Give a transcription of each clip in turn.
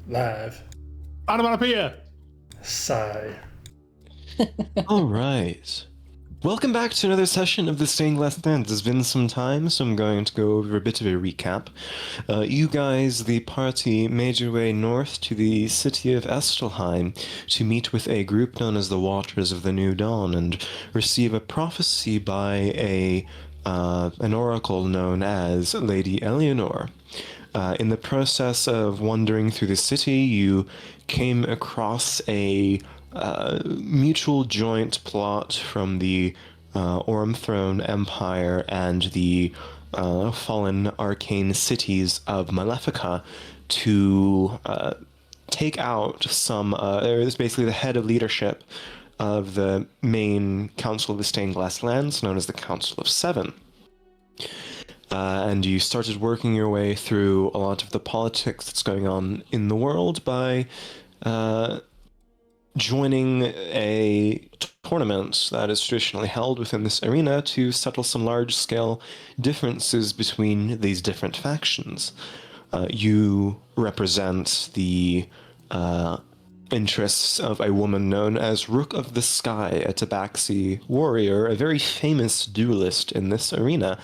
Live. Onomatopoeia! Sigh. All right. Welcome back to another session of the Stained Glass Lands. It's been some time, so I'm going to go over a bit of a recap. You guys, the party, made your way north to the city of Estelheim to meet with a group known as the Watchers of the New Dawn and receive a prophecy by an oracle known as Lady Eleanor. In the process of wandering through the city, you came across a mutual joint plot from the Ormthrone Empire and the fallen arcane cities of Malefica to take out some. It was basically the head of leadership of the main Council of the Stained Glass Lands, known as the Council of Seven. And you started working your way through a lot of the politics that's going on in the world by joining a tournament that is traditionally held within this arena to settle some large-scale differences between these different factions. You represent the interests of a woman known as Rook of the Sky, a Tabaxi warrior, a very famous duelist in this arena,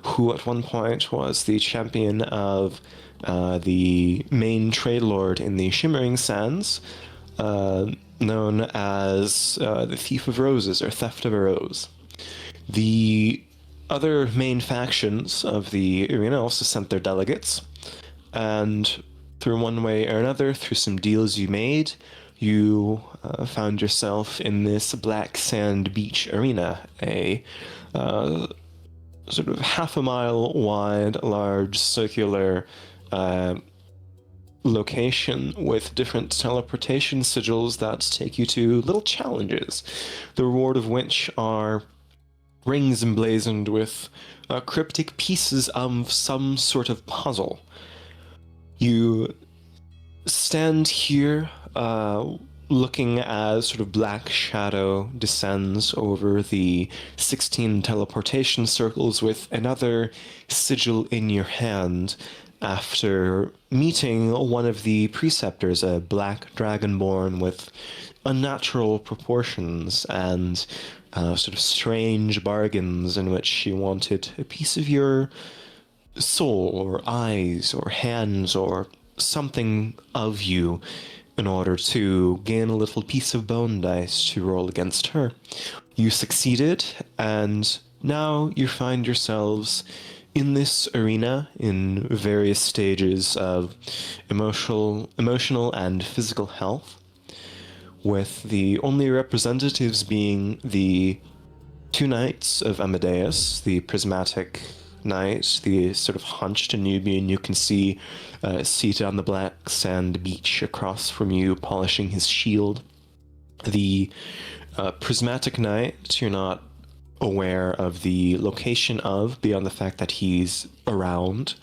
who at one point was the champion of the main trade lord in the Shimmering Sands, known as the Thief of Roses, or Theft of a Rose. The other main factions of the arena also sent their delegates, and through one way or another, through some deals you made, you found yourself in this black sand beach arena, a sort of half a mile wide, large, circular location with different teleportation sigils that take you to little challenges, the reward of which are rings emblazoned with cryptic pieces of some sort of puzzle. You stand here looking as sort of black shadow descends over the 16 teleportation circles with another sigil in your hand after meeting one of the preceptors, a black dragonborn with unnatural proportions and sort of strange bargains in which she wanted a piece of your soul or eyes or hands or something of you in order to gain a little piece of bone dice to roll against her. You succeeded, and now you find yourselves in this arena in various stages of emotional and physical health, with the only representatives being the two knights of Amadeus, the prismatic knight, the sort of hunched Nubian you can see seated on the black sand beach across from you, polishing his shield. The prismatic knight, you're not aware of the location of, beyond the fact that he's around.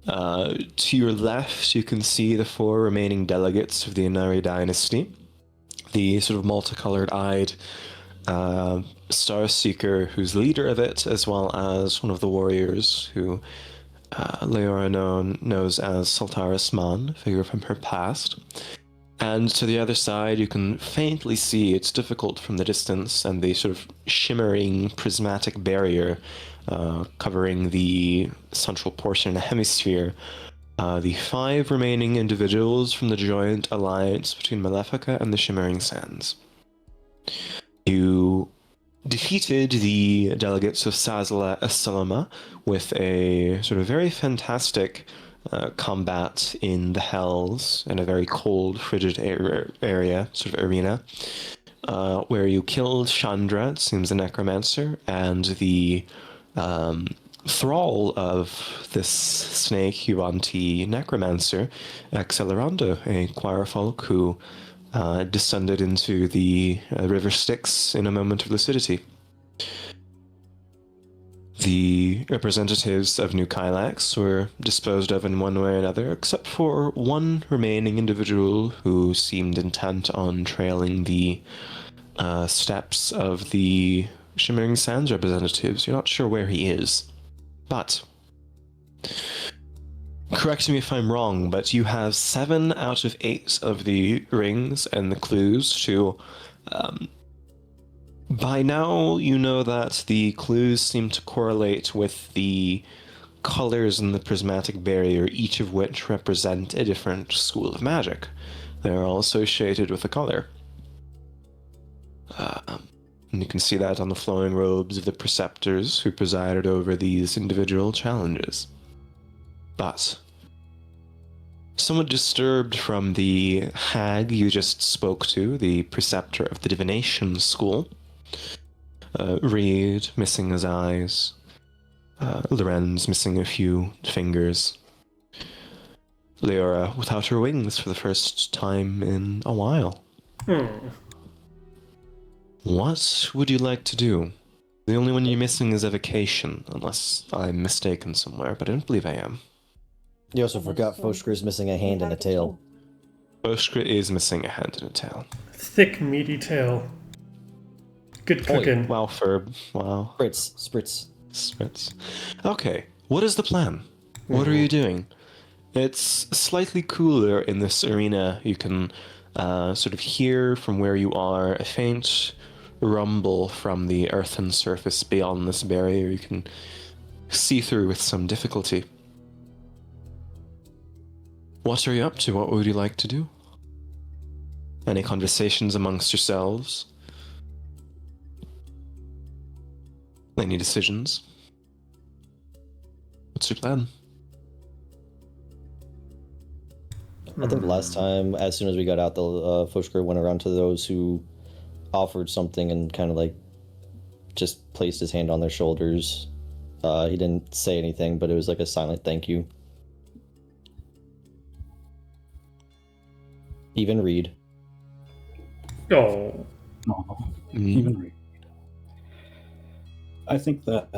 To your left, you can see the four remaining delegates of the Inari dynasty, the sort of multicolored-eyed Starseeker, who's the leader of it, as well as one of the warriors who Leora knows as Sultaris Mon, a figure from her past. And to the other side, you can faintly see, it's difficult from the distance, and the sort of shimmering prismatic barrier covering the central portion of the hemisphere. The five remaining individuals from the joint alliance between Malefica and the Shimmering Sands. You defeated the delegates of Sazla Asalama with a sort of very fantastic combat in the Hells, in a very cold, frigid area, sort of arena, where you killed Chandra, it seems the necromancer, and the thrall of this snake, Huanti necromancer, Accelerando, a choirfolk who descended into the river Styx in a moment of lucidity. The representatives of New Kylax were disposed of in one way or another, except for one remaining individual who seemed intent on trailing the steps of the Shimmering Sands representatives. You're not sure where he is. But Correct me if I'm wrong, but you have 7 out of 8 of the rings and the clues to. By now, you know that the clues seem to correlate with the colors in the prismatic barrier, each of which represent a different school of magic. They're all associated with a color. And you can see that on the flowing robes of the preceptors who presided over these individual challenges. But somewhat disturbed from the hag you just spoke to, the preceptor of the divination school, Reed missing his eyes, Lorenz missing a few fingers, Leora without her wings for the first time in a while. What would you like to do? The only one you're missing is evocation, unless I'm mistaken somewhere, but I don't believe I am. You also forgot Foshker's missing a hand and a tail. Foshker is missing a hand and a tail. Thick, meaty tail. Good cooking. Wow, Ferb. Wow. Spritz. Okay, what is the plan? What are you doing? It's slightly cooler in this arena. You can sort of hear from where you are a faint rumble from the earthen surface beyond this barrier. You can see through with some difficulty. What are you up to? What would you like to do? Any conversations amongst yourselves? Any decisions? What's your plan? I think last time, as soon as we got out, the Foshker went around to those who offered something and kind of like just placed his hand on their shoulders. He didn't say anything, but it was like a silent thank you. Even Reed. Oh. Even Reed. I think that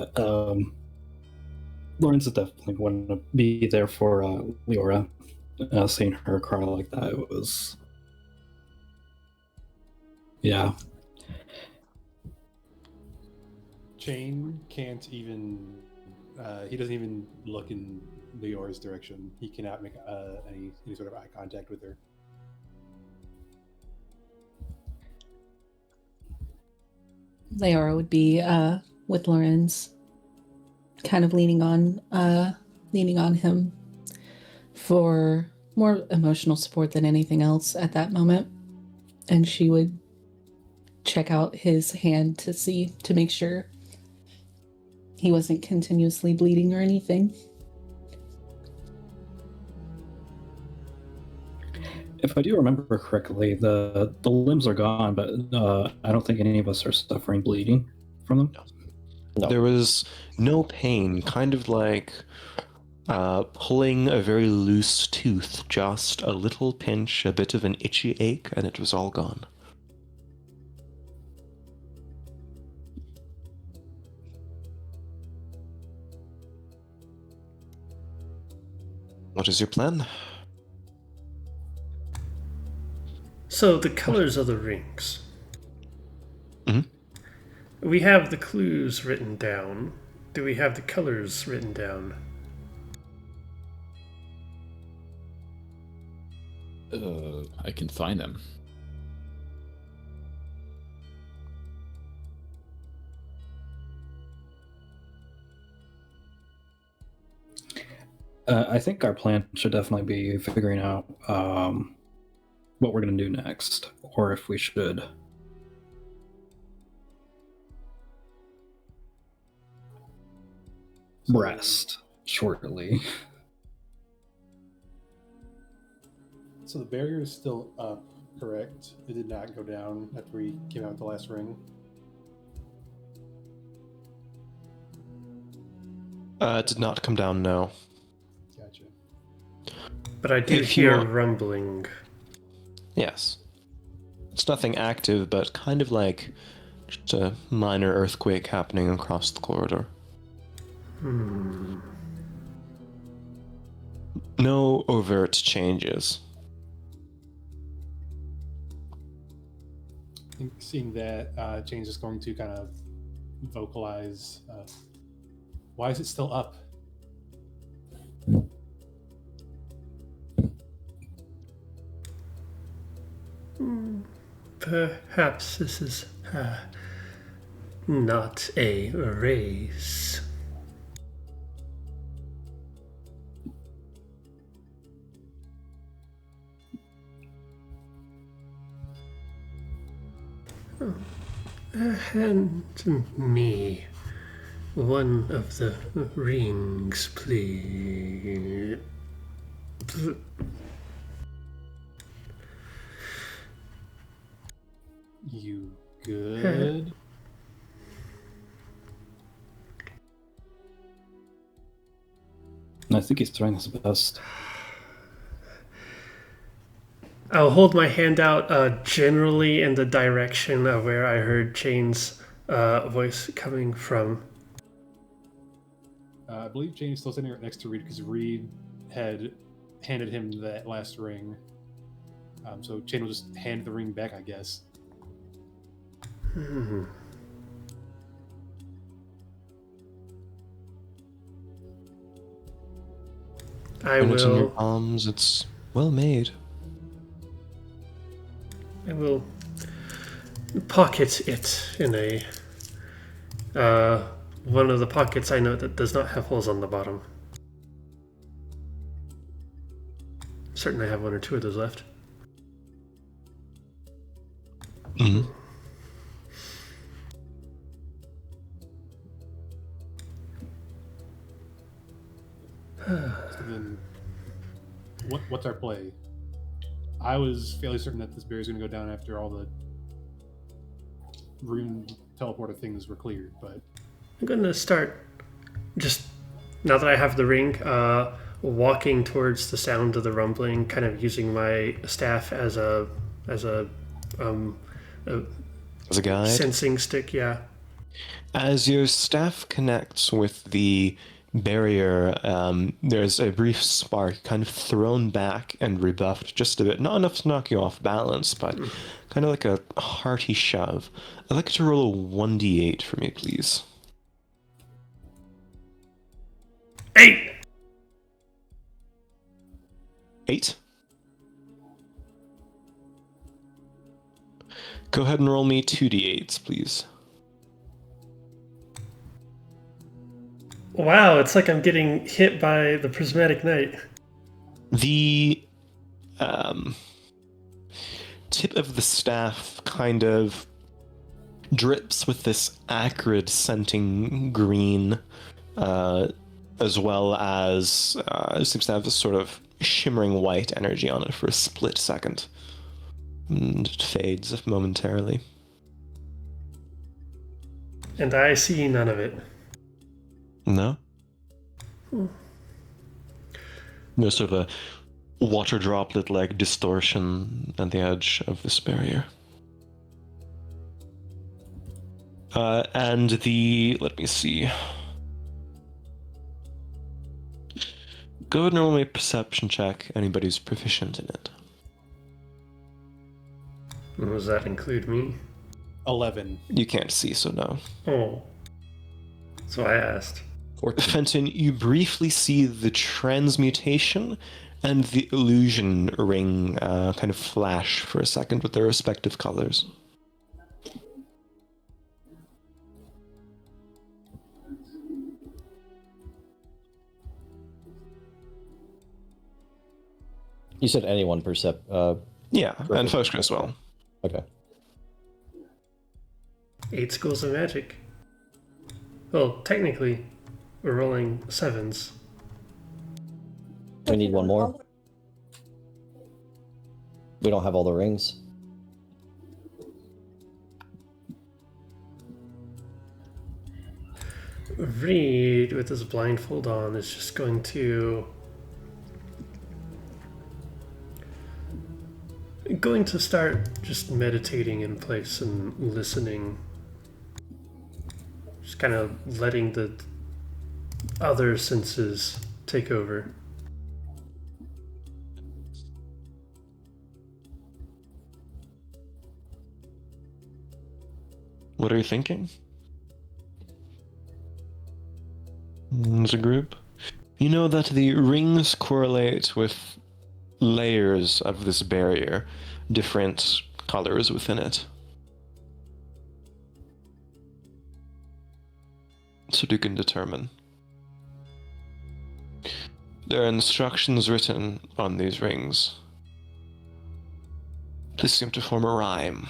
Lawrence is definitely going to be there for Leora. Seeing her cry like that, it was... Yeah. Chain can't even... he doesn't even look in Leora's direction. He cannot make any sort of eye contact with her. Leora would be with Lorenz, kind of leaning on him for more emotional support than anything else at that moment. And she would check out his hand to make sure he wasn't continuously bleeding or anything. If I do remember correctly, the limbs are gone, but I don't think any of us are suffering bleeding from them. No. There was no pain, kind of like pulling a very loose tooth, just a little pinch, a bit of an itchy ache, and it was all gone. What is your plan? So the colors of the rings. Mhm. We have the clues written down. Do we have the colors written down? I can find them. I think our plan should definitely be figuring out what we're going to do next, or if we should rest shortly. So the barrier is still up, correct? It did not go down after we came out with the last ring. It did not come down, no. Gotcha. But I do If you hear want- rumbling. Yes. It's nothing active, but kind of like just a minor earthquake happening across the corridor. No overt changes. I think seeing that, James is going to kind of vocalize, why is it still up? Perhaps this is not a race. Hand me one of the rings, please. You good? I think he's trying his best. I'll hold my hand out generally in the direction of where I heard Chain's voice coming from. I believe Jane's still sitting right next to Reed because Reed had handed him that last ring. So Jane will just hand the ring back, I guess. When it's in your palms, it's well made. I will pocket it in a one of the pockets I know that does not have holes on the bottom. Certainly have one or two of those left. Mm-hmm. So then, what's our play? I was fairly certain that this bear is going to go down after all the rune teleporter things were cleared, but I'm going to start, just now that I have the ring, walking towards the sound of the rumbling, kind of using my staff as a guide? sensing stick, yeah. As your staff connects with the barrier, there's a brief spark kind of thrown back and rebuffed just a bit. Not enough to knock you off balance, but kind of like a hearty shove. I'd like you to roll a 1d8 for me, please. 8! 8? Go ahead and roll me 2d8s, please. Wow, it's like I'm getting hit by the prismatic knight. The tip of the staff kind of drips with this acrid scenting green, as well as it seems to have this sort of shimmering white energy on it for a split second. And it fades momentarily. And I see none of it. No? No sort of a water droplet-like distortion at the edge of this barrier. And let me see. Go ahead and roll me a perception check, anybody who's proficient in it. Does that include me? 11. You can't see, so no. Oh. So I asked. Fenton, you briefly see the transmutation and the illusion ring kind of flash for a second with their respective colors. You said anyone Yeah, and Foshka as well. Okay. 8 schools of magic. Well, technically, we're rolling 7s. We need one more. We don't have all the rings. Reed, with his blindfold on, is just going to start just meditating in place and listening. Just kind of letting the other senses take over. What are you thinking? As a group? You know that the rings correlate with layers of this barrier, different colors within it. So you can determine. There are instructions written on these rings. They seem to form a rhyme.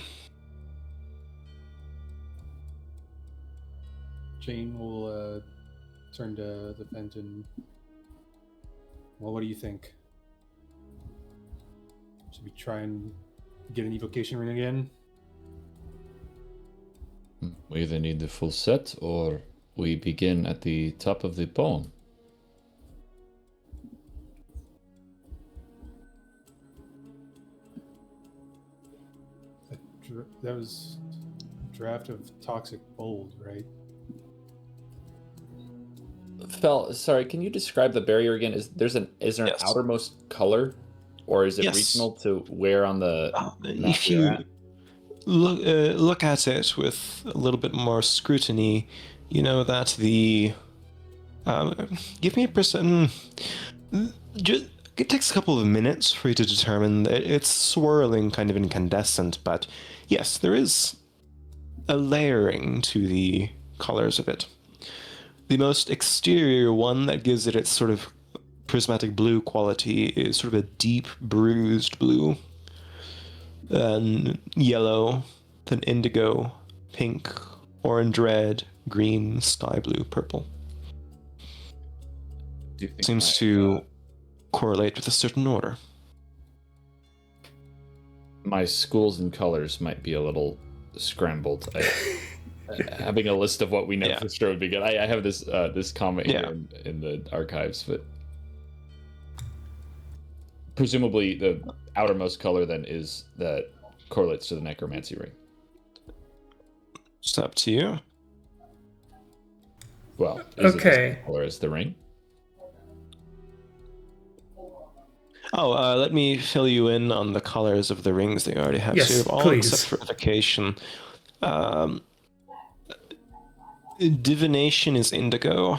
Jane will turn to the Fenton. Well, what do you think? Should we try and get an evocation ring again? We either need the full set or we begin at the top of the poem. That was draft of Toxic Bold, right? Fel, sorry, can you describe the barrier again? Is there an Yes. outermost color, or is it Yes. regional to where on the map If you're you at? look at it with a little bit more scrutiny, you know that the give me a percent. It takes a couple of minutes for you to determine that it's swirling, kind of incandescent, but yes, there is a layering to the colors of it. The most exterior one that gives it its sort of prismatic blue quality is sort of a deep bruised blue, then yellow, then indigo, pink, orange red, green, sky blue, purple. Do you think Seems to correlate with a certain order. my schools and colors might be a little scrambled. Having a list of what we know Yeah. for sure would be good. I have this this comment Yeah. here in the archives, but presumably the outermost color then is that correlates to the necromancy ring. It's up to you. Well, is it the Okay. same color as the ring? Oh, let me fill you in on the colors of the rings that you already have. Yes, So you have all please. except for evocation. Divination is indigo.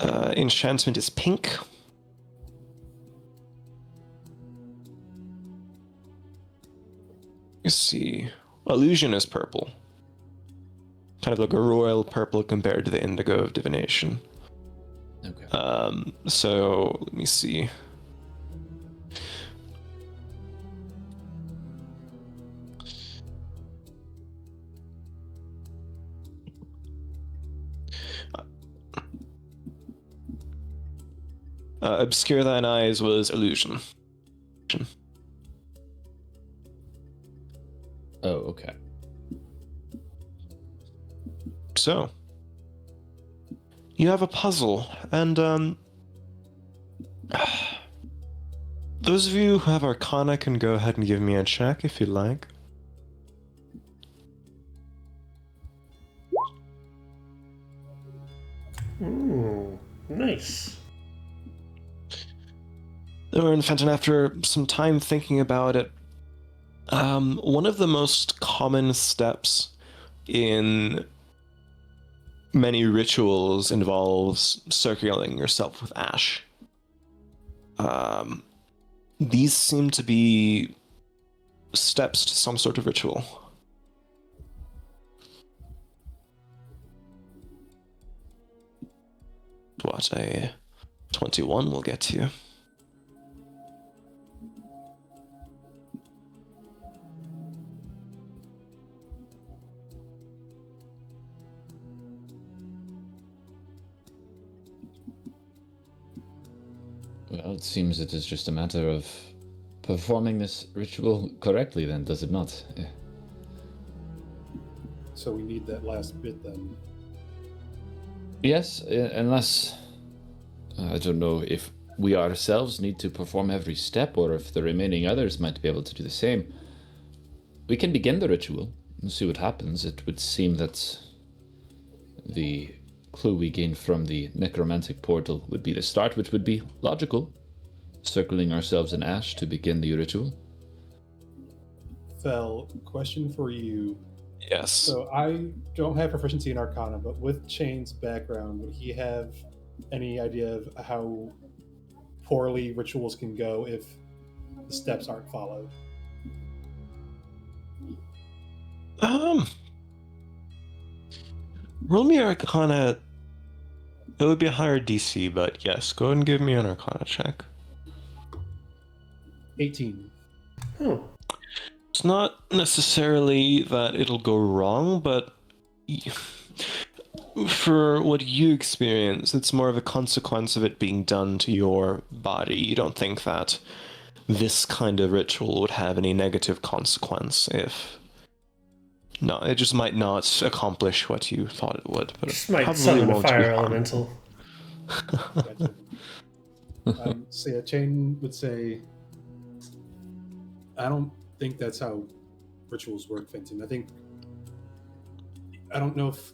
Enchantment is pink. Let's see. Illusion is purple. Kind of like a royal purple compared to the indigo of divination. Okay. So let me see. Obscure thine eyes was illusion. Oh, okay. So, you have a puzzle, and those of you who have Arcana can go ahead and give me a check if you'd like. Ooh, nice. And Fenton, after some time thinking about it, one of the most common steps in many rituals involves circulating yourself with ash. These seem to be steps to some sort of ritual. What a 21 will get you. Well, it seems it is just a matter of performing this ritual correctly, then, does it not? So we need that last bit then. Yes, unless I don't know if we ourselves need to perform every step, or if the remaining others might be able to do the same. We can begin the ritual and see what happens. It would seem that the clue we gain from the necromantic portal would be the start, which would be logical. Circling ourselves in ash to begin the ritual. Fel, question for you. Yes. So I don't have proficiency in Arcana, but with Chain's background, would he have any idea of how poorly rituals can go if the steps aren't followed. Roll me Arcana. It would be a higher DC, but yes, go ahead and give me an Arcana check. 18. Oh, It's not necessarily that it'll go wrong, but for what you experience, it's more of a consequence of it being done to your body. You don't think that this kind of ritual would have any negative consequence if... No, it just might not accomplish what you thought it would. But just it might probably summon a won't be fire harmful. elemental. Gotcha. So yeah, Chain would say, I don't think that's how rituals work, Fenton. I don't know if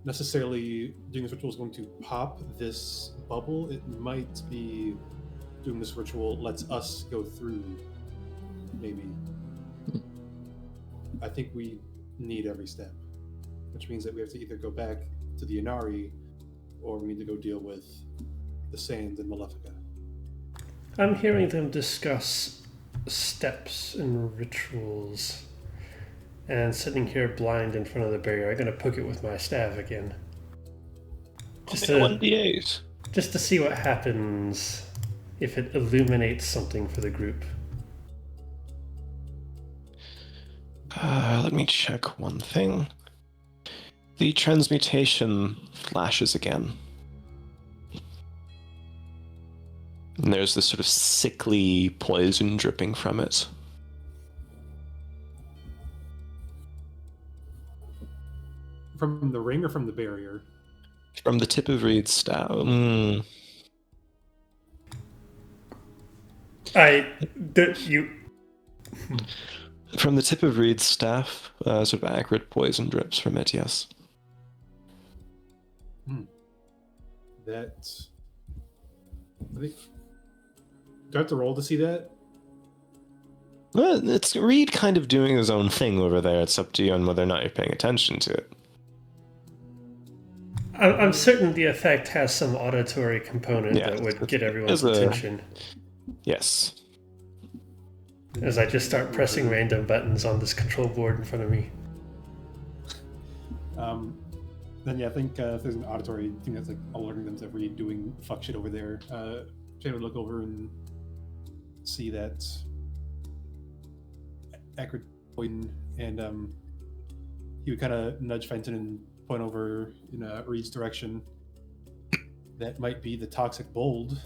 necessarily doing this ritual is going to pop this bubble. It might be doing this ritual lets us go through, maybe. I think we need every step, which means that we have to either go back to the Inari or we need to go deal with the Sands and Malefica. I'm hearing them discuss steps and rituals. And sitting here blind in front of the barrier, I'm going to poke it with my staff again. Just to 1d8. Just to see what happens if it illuminates something for the group. Let me check one thing. The transmutation flashes again. And there's this sort of sickly poison dripping from it. From the ring or from the barrier? From the tip of Reed's staff. From the tip of Reed's staff, sort of acrid poison drips from it, yes. That... Do I have to roll to see that? Well, it's Reed kind of doing his own thing over there. It's up to you on whether or not you're paying attention to it. I'm certain the effect has some auditory component Yeah, that would get everyone's there's a- attention. Yes. As I just start pressing random buttons on this control board in front of me. Then yeah, I think if there's an auditory thing that's like alerting them to Reed doing fuck shit over there, Jay would look over and see that acrid poison, and he would kind of nudge Fenton and point over in Reed's direction. That might be the toxic bold.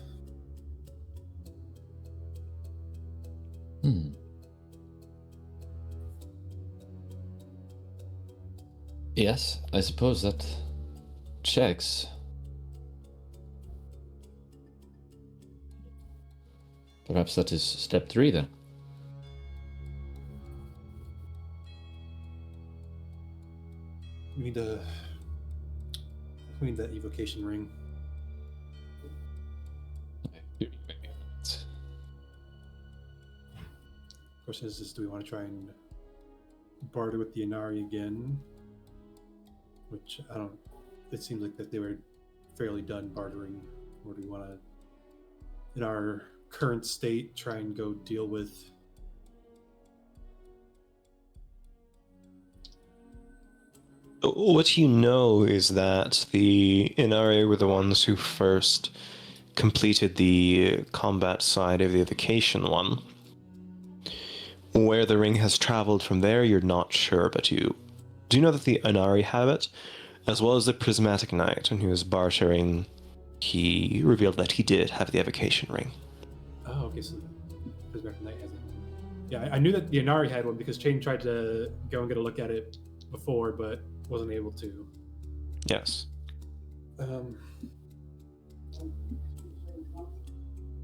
Yes, I suppose that checks. Perhaps that is step 3 then. We need that evocation ring. Of course, do we want to try and barter with the Inari again? Which I don't. It seems like that they were fairly done bartering. Or do we want to, in our current state, try and go deal with? What you know is that the Inari were the ones who first completed the combat side of the evocation one. Where the ring has traveled from there, you're not sure, but you do know that the Inari have it, as well as the Prismatic Knight. When he was bartering, he revealed that he did have the evocation ring. Oh, okay, so Prismatic Knight has it. Yeah, I knew that the Inari had one because Chain tried to go and get a look at it before, but wasn't able to. Yes.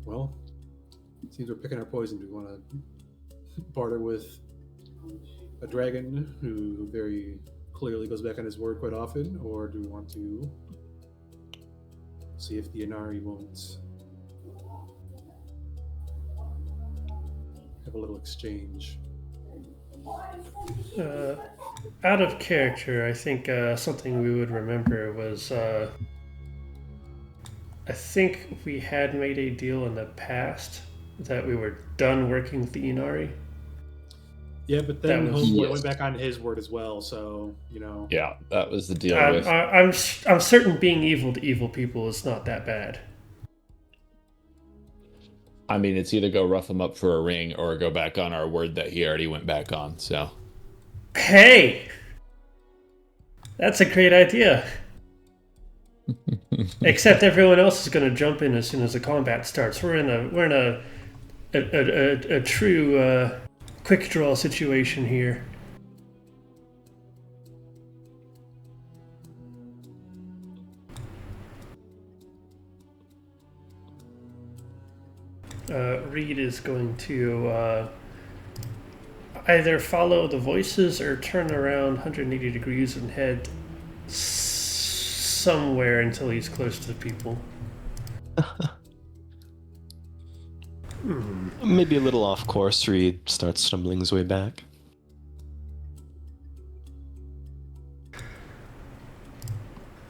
Well, seems we're picking our poison. Do we want to barter with a dragon who very clearly goes back on his word quite often, or do we want to see if the Inari won't have a little exchange? Out of character, I think something we would remember was I think we had made a deal in the past that we were done working with the Inari. Yeah, but then That was- Homeboy Yes. went back on his word as well, so, Yeah, that was the deal I'm, with. I'm certain being evil to evil people is not that bad. I mean, it's either go rough him up for a ring or go back on our word that he already went back on. So Hey, that's a great idea. Except everyone else is going to jump in as soon as the combat starts. We're in a true quick draw situation here. Reed is going to either follow the voices or turn around 180 degrees and head somewhere until he's close to the people. Maybe a little off course, Reed starts stumbling his way back.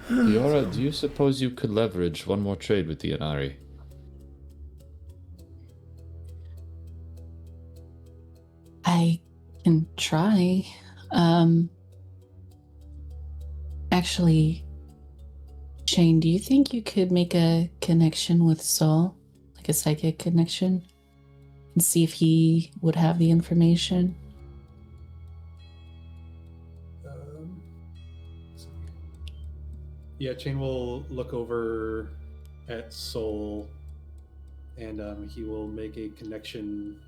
Liora, do you suppose you could leverage one more trade with the Inari? I can try. Actually, Shane, do you think you could make a connection with Saul? Like a psychic connection? And see if he would have the information? yeah, Chain will look over at Soul, and he will make a connection,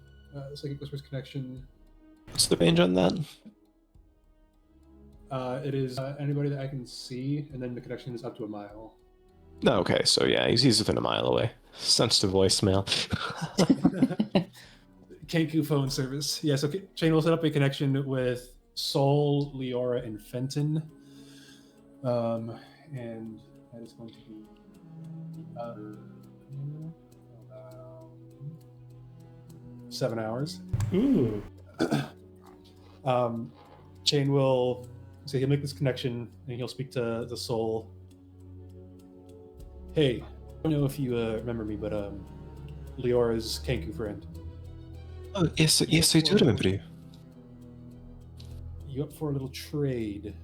Psychic Whispers connection. What's the range on that? It is anybody that I can see, and then the connection is up to a mile. No, okay, so yeah, he's within a mile away. Sensitive voicemail. Kenku phone service. Yeah, so Chain will set up a connection with Soul, Leora, and Fenton. And that is going to be about 7 hours. Ooh. Chain will so he'll make this connection and he'll speak to the Soul. Hey, I don't know if you remember me, but Leora's Kenku friend. Oh, yes, I do remember you. You up for a little trade?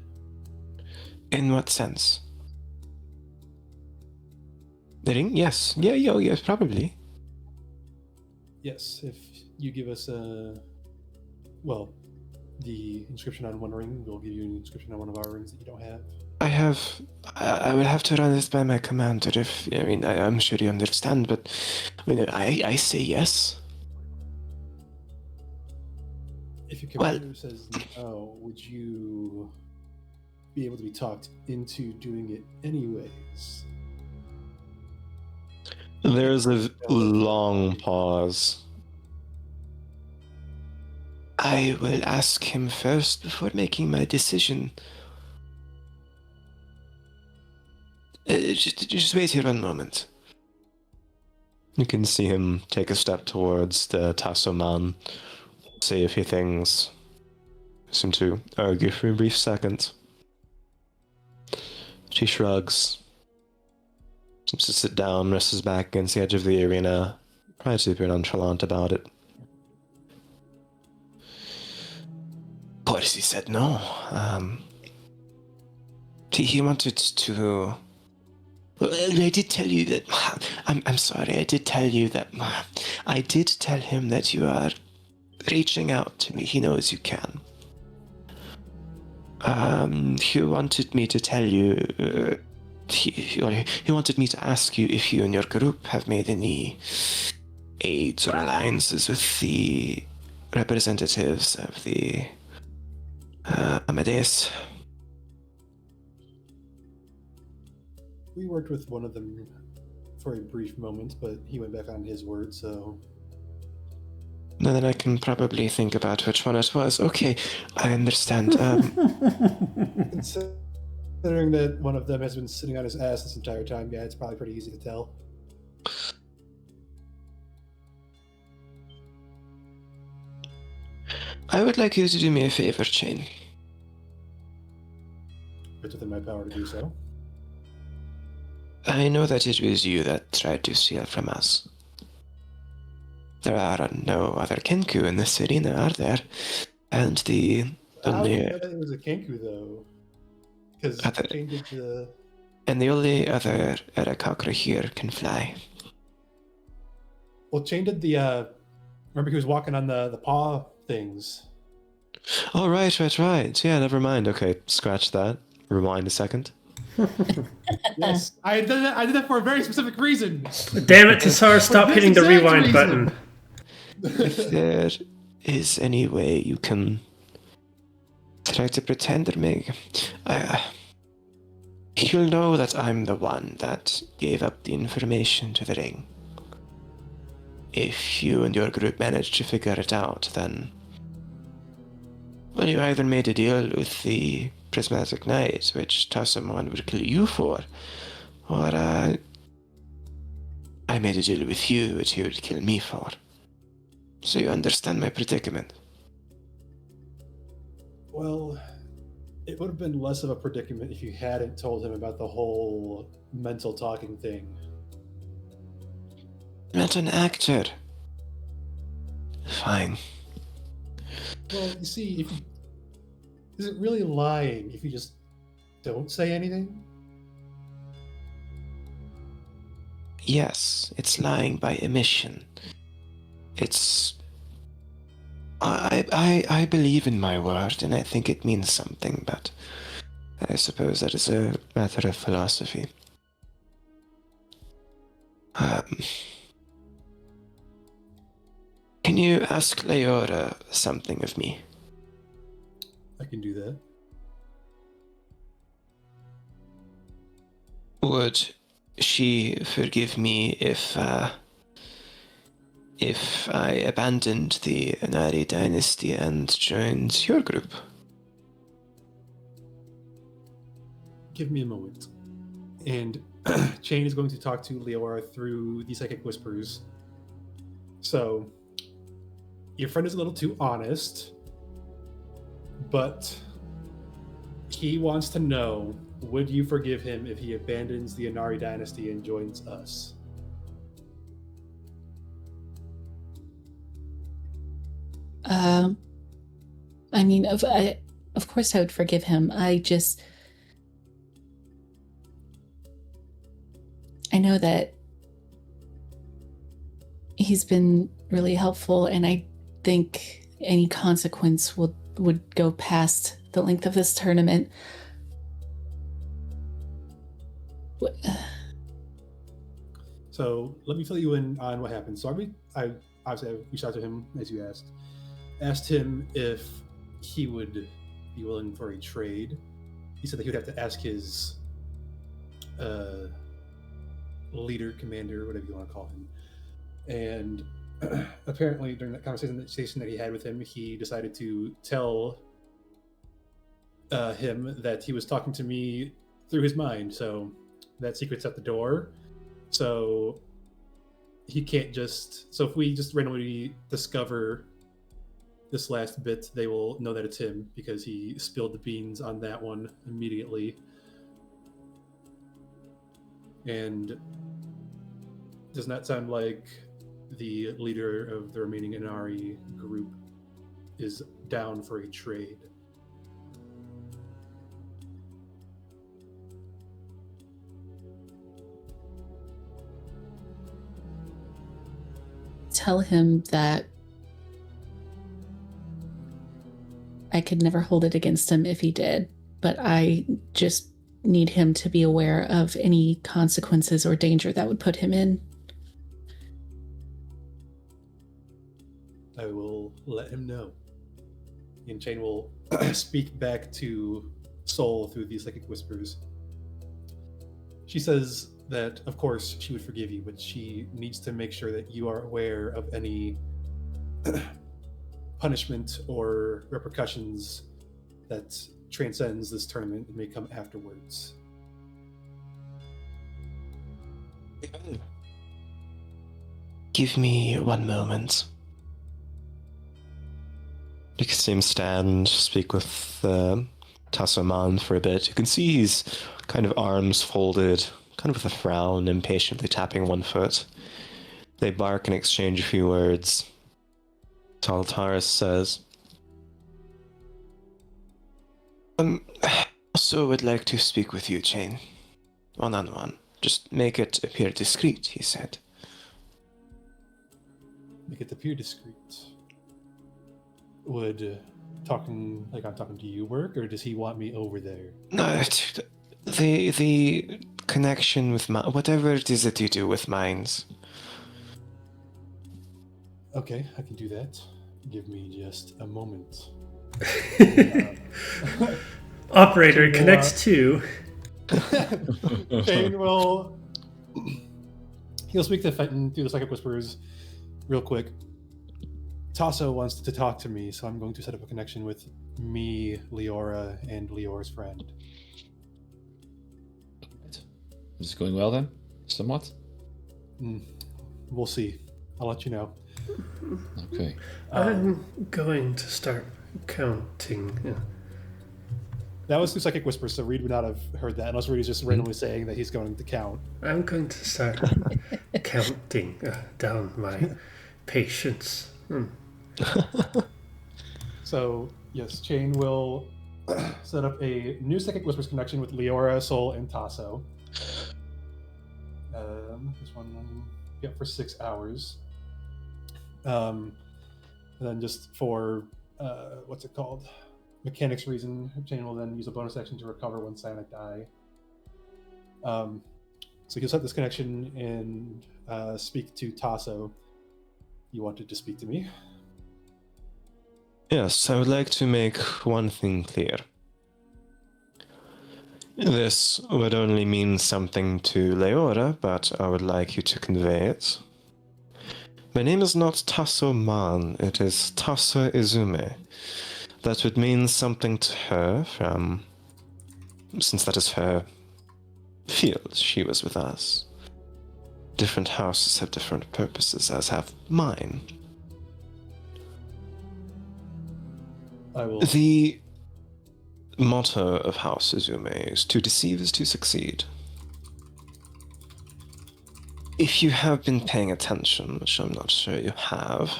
In what sense? The ring? Yes. Yes, probably. Yes, if you give us the inscription on one ring, we'll give you an inscription on one of our rings that you don't have. I will have to run this by my commander I'm sure you understand, but I say yes. If your commander says no, would you be able to be talked into doing it anyways? There's a long pause. I will ask him first before making my decision. Just wait here 1 moment. You can see him take a step towards the Tassoman, say a few things, seem to argue for a brief second. She shrugs, seems to sit down, rests his back against the edge of the arena, probably super nonchalant about it. Of course, he said no. He wanted to. Well, I did tell you that. I'm sorry. I did tell you that. I did tell him that you are reaching out to me. He knows you can. He wanted me to tell you. He wanted me to ask you if you and your group have made any aids or alliances with the representatives of the Amadeus. We worked with one of them for a brief moment, but he went back on his word, so... No, then I can probably think about which one it was. Okay, I understand. Considering that one of them has been sitting on his ass this entire time, yeah, it's probably pretty easy to tell. I would like you to do me a favor, Chain. It's within my power to do so. I know that it was you that tried to steal from us. There are no other Kenku in the city, now are there? And the How do you only know that it was a Kenku, though? Because Other- Chain did the... and the only other Arakakra here can fly. Well, Chain did the... Remember he was walking on the paw things. Oh, right. Yeah, never mind. Okay, scratch that. Rewind a second. Yes, I did that for a very specific reason. Damn it, Tassar, stop this hitting the exact rewind reason. button. If there is any way you can try to pretend or make... He'll know that I'm the one that gave up the information to the ring. If you and your group manage to figure it out, then... Well, you either made a deal with the Prismatic Knight, which Tassaman would kill you for, or I made a deal with you, which he would kill me for. So you understand my predicament. Well, it would have been less of a predicament if you hadn't told him about the whole mental talking thing. I'm not an actor. Fine. Well, you see, is it really lying if you just don't say anything? Yes, it's lying by omission. It's... I believe in my word, and I think it means something, but I suppose that is a matter of philosophy. Can you ask Leora something of me? I can do that. Would she forgive me if I abandoned the Anari dynasty and joined your group? Give me a moment. And Chain is going to talk to Leora through the psychic whispers. So, your friend is a little too honest, but he wants to know, would you forgive him if he abandons the Anari dynasty and joins us? I mean, of course I would forgive him. I know that he's been really helpful, and I think any consequence would go past the length of this tournament. So let me fill you in on what happened. So I obviously reached out to him as you asked him if he would be willing for a trade. He said that he would have to ask his leader, commander, whatever you want to call him. And apparently during that conversation that he had with him, he decided to tell him that he was talking to me through his mind. So that secret's at the door. So he can't just... So if we just randomly discover this last bit, they will know that it's him because he spilled the beans on that one immediately. And does not sound like the leader of the remaining Inari group is down for a trade. Tell him that I could never hold it against him if he did, but I just need him to be aware of any consequences or danger that would put him in. I will let him know. And Chain will speak back to Soul through these psychic whispers. She says that, of course, she would forgive you, but she needs to make sure that you are aware of any punishment or repercussions that transcends this tournament and may come afterwards. Give me one moment. You can see him stand, speak with Tassaman for a bit. You can see he's kind of arms folded, kind of with a frown, impatiently tapping one foot. They bark and exchange a few words. Saltaris says, also would like to speak with you, Chain. One-on-one. Just make it appear discreet, he said. Make it appear discreet. Would talking like I'm talking to you work, or does he want me over there? No, the connection with whatever it is that you do with minds. Okay, I can do that. Give me just a moment. Operator connects to. Shane will. He'll speak to Fenton through the psychic whispers real quick. Tasso wants to talk to me, so I'm going to set up a connection with me, Leora, and Leora's friend. Is this going well then? Somewhat? We'll see. I'll let you know. Okay. I'm going to start counting. Yeah. That was through psychic whispers, so Reed would not have heard that unless Reed is just randomly saying that he's going to count. I'm going to start counting down my patience. So, yes, Chain will set up a new psychic whispers connection with Leora, Sol, and Tasso. This one, for 6 hours. And then just for, what's it called? Mechanics reason, Chain will then use a bonus action to recover one psionic die. So he'll set this connection and speak to Tasso. You wanted to speak to me? Yes, I would like to make one thing clear. This would only mean something to Leora, but I would like you to convey it. My name is not Tasso Man, it is Tasso Izume. That would mean something to her since that is her field. She was with us. Different houses have different purposes, as have mine. I will. The motto of House Izume is to deceive is to succeed. If you have been paying attention, which I'm not sure you have,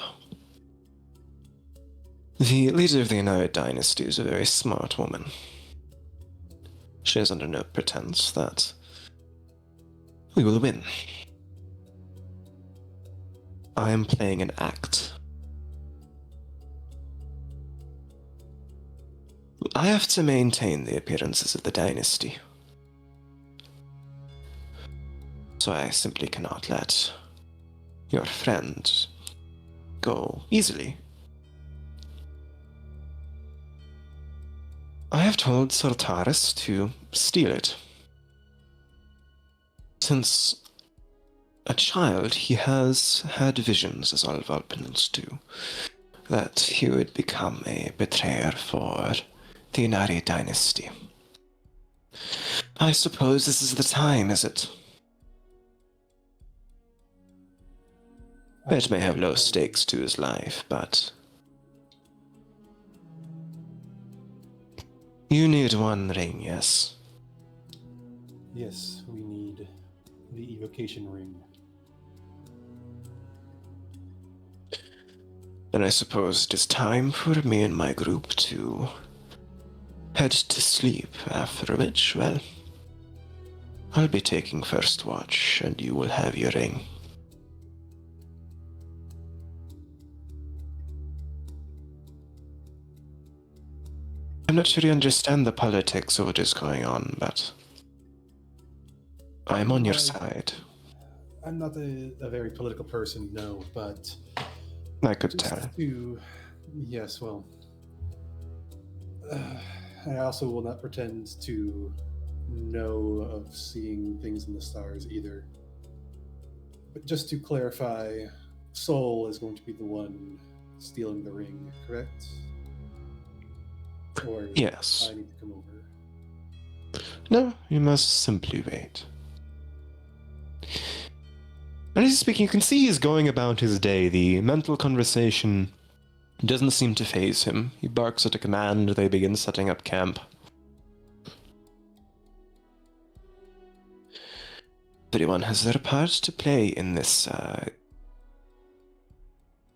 the leader of the Inari dynasty is a very smart woman. She is under no pretense that we will win. I am playing an act. I have to maintain the appearances of the dynasty. So I simply cannot let your friend go easily. I have told Sartaris to steal it. Since a child, he has had visions, as all Valpinans do, that he would become a betrayer for the Inari dynasty. I suppose this is the time, is it? It may have low stakes to his life, but you need one ring, yes? Yes, we need the evocation ring. Then I suppose it is time for me and my group to head to sleep, after which, well, I'll be taking first watch, and you will have your ring. I'm not sure you understand the politics of what is going on, but I'm on your side. I'm not a very political person, no, but I could just tell. yes, well, I also will not pretend to know of seeing things in the stars either. But just to clarify, Sol is going to be the one stealing the ring, correct? Or Yes. I need to come over? No, you must simply wait. And he's speaking, you can see he's going about his day. The mental conversation doesn't seem to faze him. He barks at a command, they begin setting up camp. everyone has their part to play in this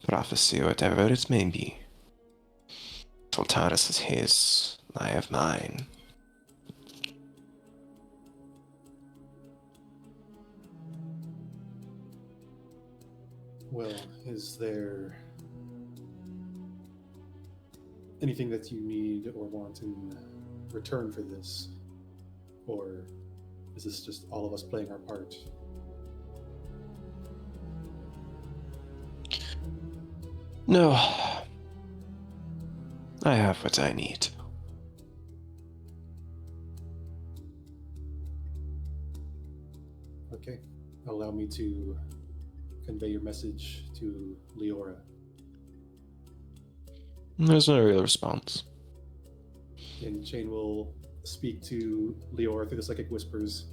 prophecy, whatever it may be. Soltaris is his, I have mine. Well, is there anything that you need or want in return for this? Or is this just all of us playing our part? No. I have what I need. Okay. Allow me to convey your message to Leora. There's no real response. And Shane will speak to Leora through the psychic whispers.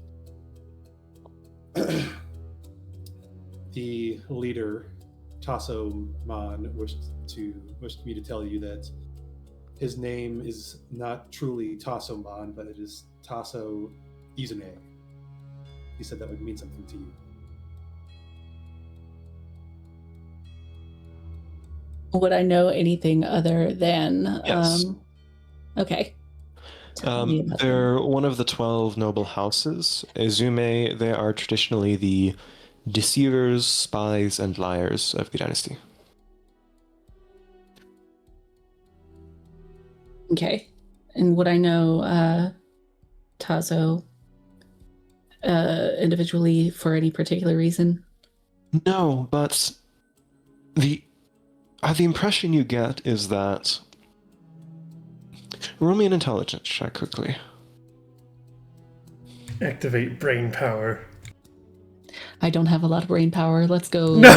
The leader, Tasso Man, wished me to tell you that his name is not truly Tasso Man, but it is Tasso Izune. He said that would mean something to you. Would I know anything other than? Yes. Okay. Tell me about them. They're one of the 12 noble houses. Izume, they are traditionally the deceivers, spies, and liars of the dynasty. Okay. And would I know Tazo individually for any particular reason? No, but the impression you get is that... Roll me an intelligence check quickly. Activate brain power. I don't have a lot of brain power. Let's go. No!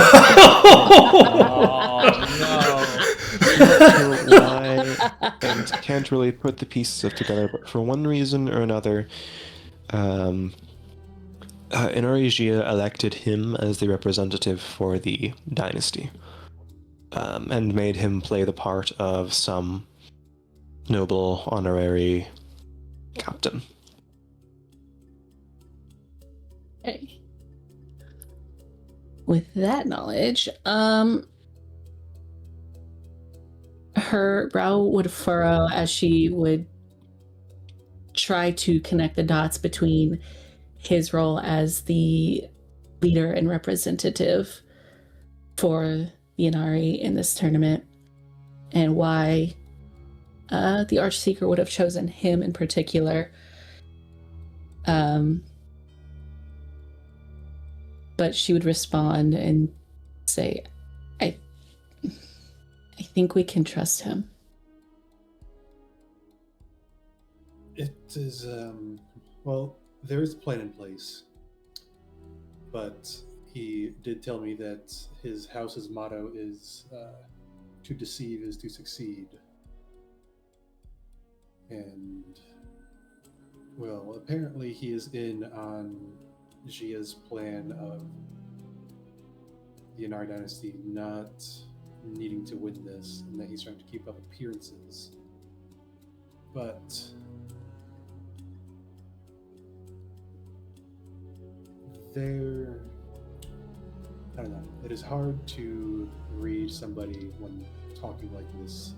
Why, and can't really put the pieces together, but for one reason or another, Inarigia elected him as the representative for the dynasty, and made him play the part of some noble honorary captain. Okay. With that knowledge, her brow would furrow as she would try to connect the dots between his role as the leader and representative for the Inari in this tournament and why the Archseeker would have chosen him in particular. But she would respond and say, I think we can trust him. It is, well, there is a plan in place. But he did tell me that his house's motto is to deceive is to succeed. And, well, apparently he is in on Gia's plan of the Anar dynasty not needing to win this, and that he's trying to keep up appearances. But I don't know. It is hard to read somebody when talking like this.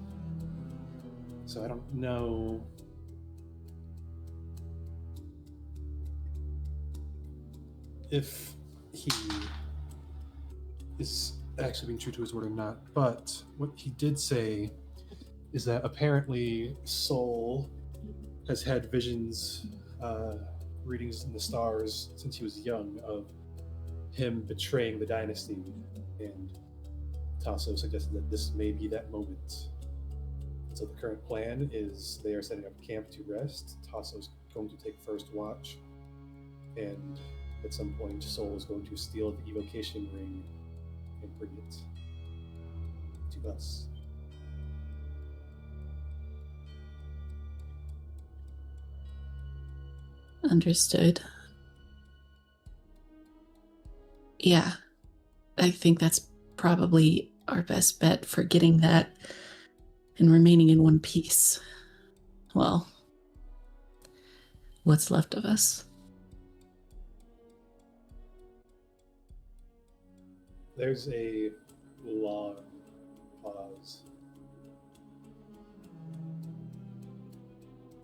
So I don't know if he is actually being true to his word or not. But what he did say is that apparently Sol has had visions, readings in the stars since he was young of him betraying the dynasty, and Tasso suggested that this may be that moment. So the current plan is they are setting up camp to rest. Tasso's going to take first watch, and at some point Sol is going to steal the evocation ring and bring it to us. Understood. Yeah, I think that's probably our best bet for getting that and remaining in one piece. Well, what's left of us. There's a long pause.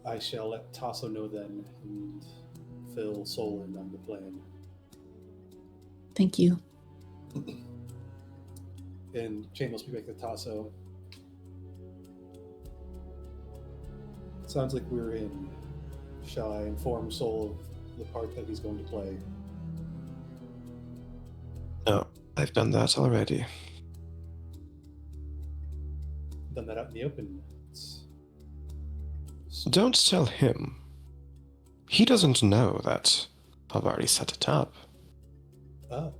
I shall let Tasso know then and fill Soul in on the plan. Thank you. And Chain will speak back to Tasso. Sounds like we're in. Shall I inform Soul of the part that he's going to play? No, I've done that already. Done that out in the open. Don't tell him. He doesn't know that I've already set it up. Oh.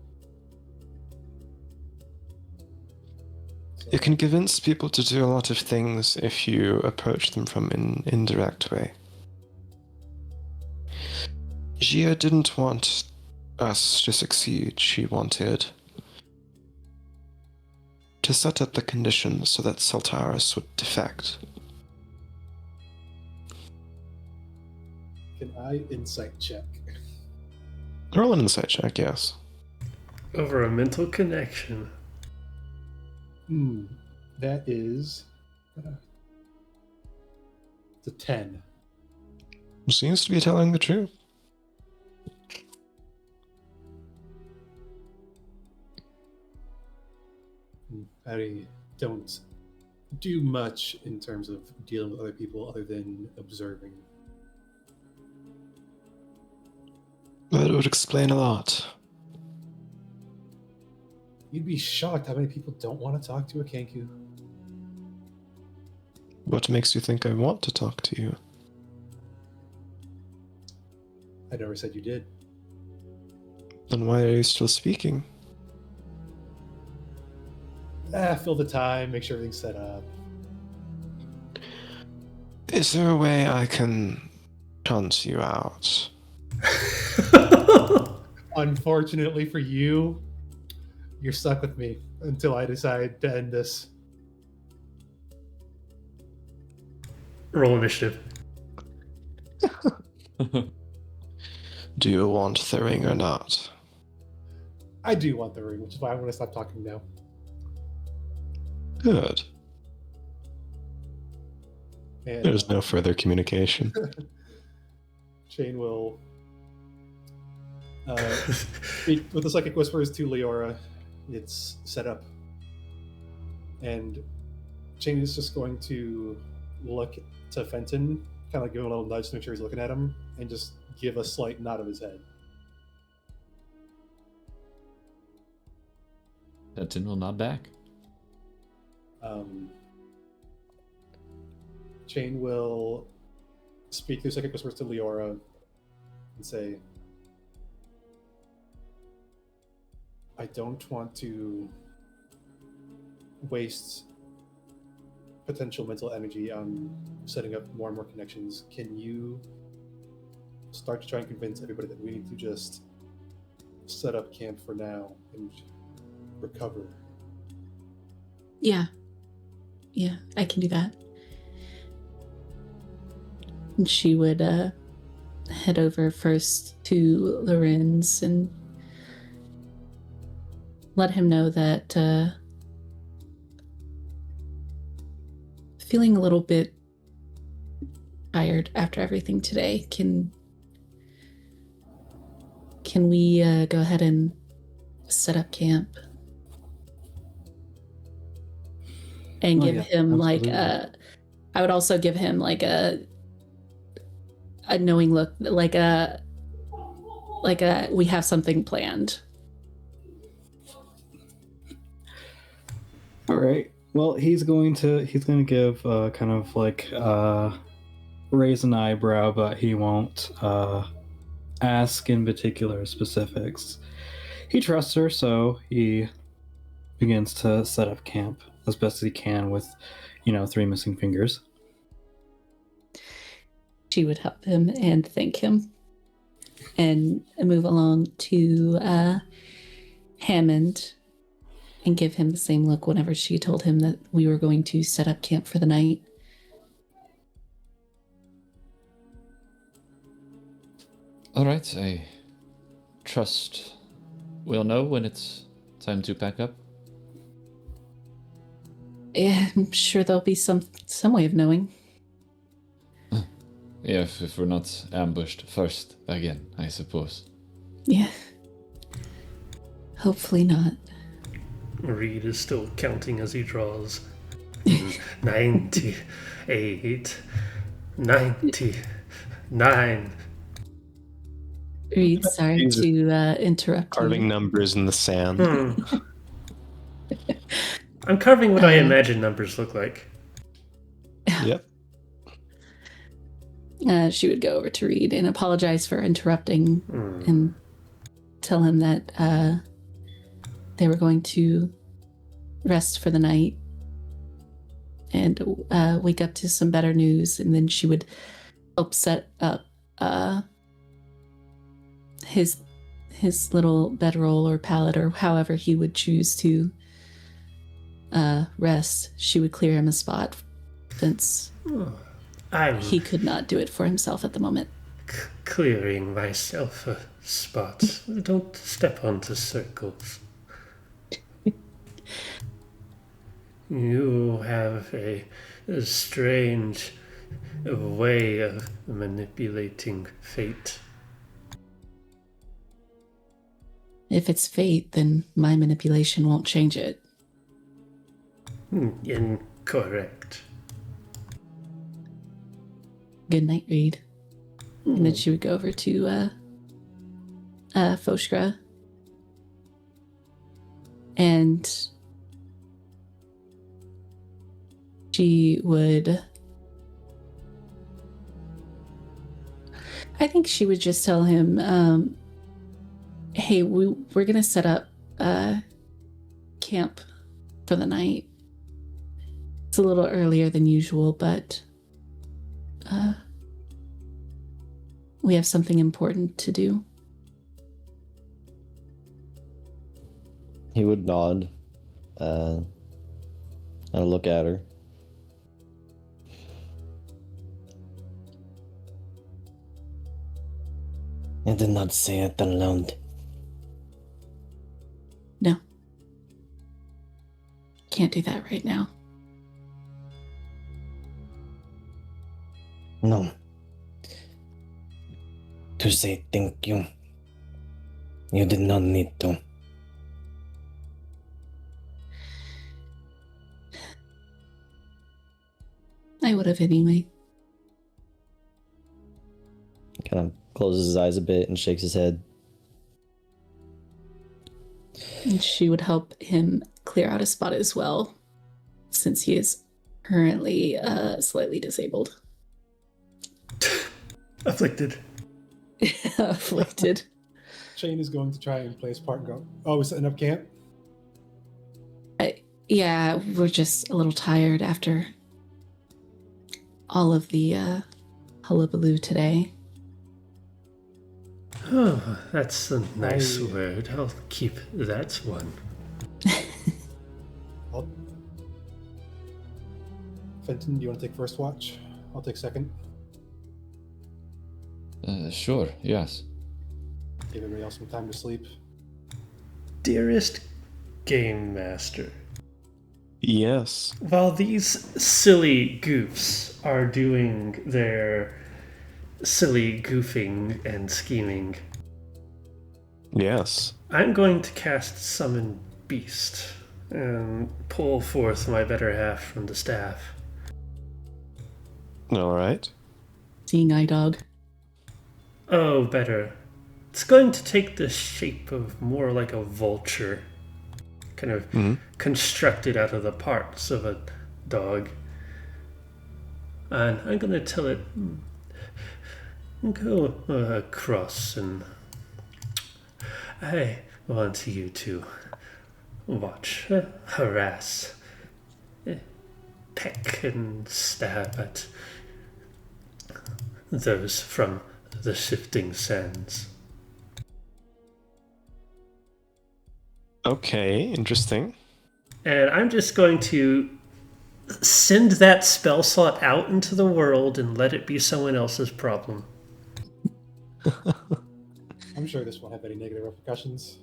You can convince people to do a lot of things if you approach them from an indirect way. Gia didn't want us to succeed. She wanted to set up the conditions so that Sultaris would defect. Can I insight check? Roll an insight check, yes. Over a mental connection. That is... it's a 10. Seems to be telling the truth. I don't do much in terms of dealing with other people other than observing. That would explain a lot. You'd be shocked how many people don't want to talk to a Kenku. What makes you think I want to talk to you? I never said you did. Then why are you still speaking? Fill the time, make sure everything's set up. Is there a way I can hunt you out? Unfortunately for you, you're stuck with me until I decide to end this. Roll initiative. Do you want the ring or not? I do want the ring, which is why I'm going to stop talking now. Good. And There's no further communication. Shane will speak with the psychic whispers to Leora. It's set up. And Shane is just going to look to Fenton, kind of give him a little nudge to make sure he's looking at him, and just give a slight nod of his head. Fenton will nod back. Chain will speak through psychic whispers to Leora and say, I don't want to waste potential mental energy on setting up more and more connections. Can you start to try and convince everybody that we need to just set up camp for now and recover? Yeah, I can do that. And she would head over first to Lorenz and let him know that feeling a little bit tired after everything today. Can we go ahead and set up camp? And give him absolutely. I would also give him like a knowing look, like a we have something planned. All right. Well, he's going to give kind of like raise an eyebrow, but he won't ask in particular specifics. He trusts her, so he begins to set up camp as best as he can with, 3 missing fingers. She would help him and thank him and move along to Hammond and give him the same look whenever she told him that we were going to set up camp for the night. All right, I trust we'll know when it's Time to pack up? Yeah, I'm sure there'll be some way of knowing. Yeah, if we're not ambushed first again, I suppose. Yeah. Hopefully not. Reed is still counting as he draws. 98, 99. Reed, sorry Jesus. to interrupt Carving you. numbers in the sand. I'm carving what I imagine numbers look like. Yep. She would go over to Reed and apologize for interrupting and tell him that they were going to rest for the night and wake up to some better news, and then she would help set up his little bedroll or pallet or however he would choose to rest. She would clear him a spot since I'm he could not do it for himself at the moment. clearing myself a spot. Don't step onto circles. You have a strange way of manipulating fate. If it's fate, then my manipulation won't change it. Incorrect. Good night, Reed. And then she would go over to Foshkra. And she would... I think she would just tell him, hey, we're going to set up camp for the night. It's a little earlier than usual, but we have something important to do. He would nod and look at her. I did not say it aloud. No. Can't do that right now. No. To say thank you. You did not need to. I would have anyway. Kind of closes his eyes a bit and shakes his head. And she would help him clear out a spot as well, since he is currently slightly disabled. Afflicted. Afflicted. Shane is going to try and play his part and go, oh, we're setting up camp? Yeah, we're just a little tired after all of the hullabaloo today. Oh, that's a nice word. I'll keep that one. Fenton, do you want to take first watch? I'll take second. Sure, yes. Give everybody else some time to sleep. Dearest Game Master, Yes. while these silly goofs are doing their silly goofing and scheming, Yes. I'm going to cast Summon Beast and pull forth my better half from the staff. All right. Seeing eye dog. Oh, better. It's going to take the shape of more like a vulture, kind of constructed out of the parts of a dog. And I'm going to tell it, go across, and I want you to watch, harass, peck and stab at those from the shifting sands. Okay, interesting. And I'm just going to send that spell slot out into the world and let it be someone else's problem. I'm sure this won't have any negative repercussions.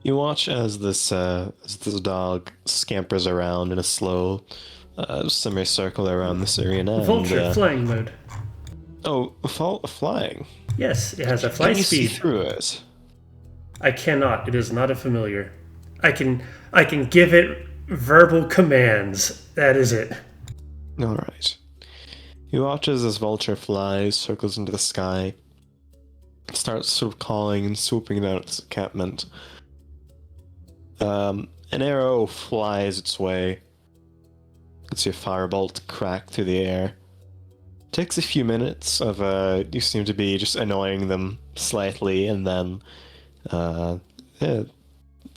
You watch as this dog scampers around in a slow semicircle around this arena. Vulture, flying mode. Flying. Yes, it has a fly Can you see speed. through it? I cannot. It is not a familiar. I can give it verbal commands. That is it. All right. You watch as this vulture flies, circles into the sky, starts sort of calling and swooping down its encampment. An arrow flies its way. You see a firebolt crack through the air. Takes a few minutes of you seem to be just annoying them slightly, and then a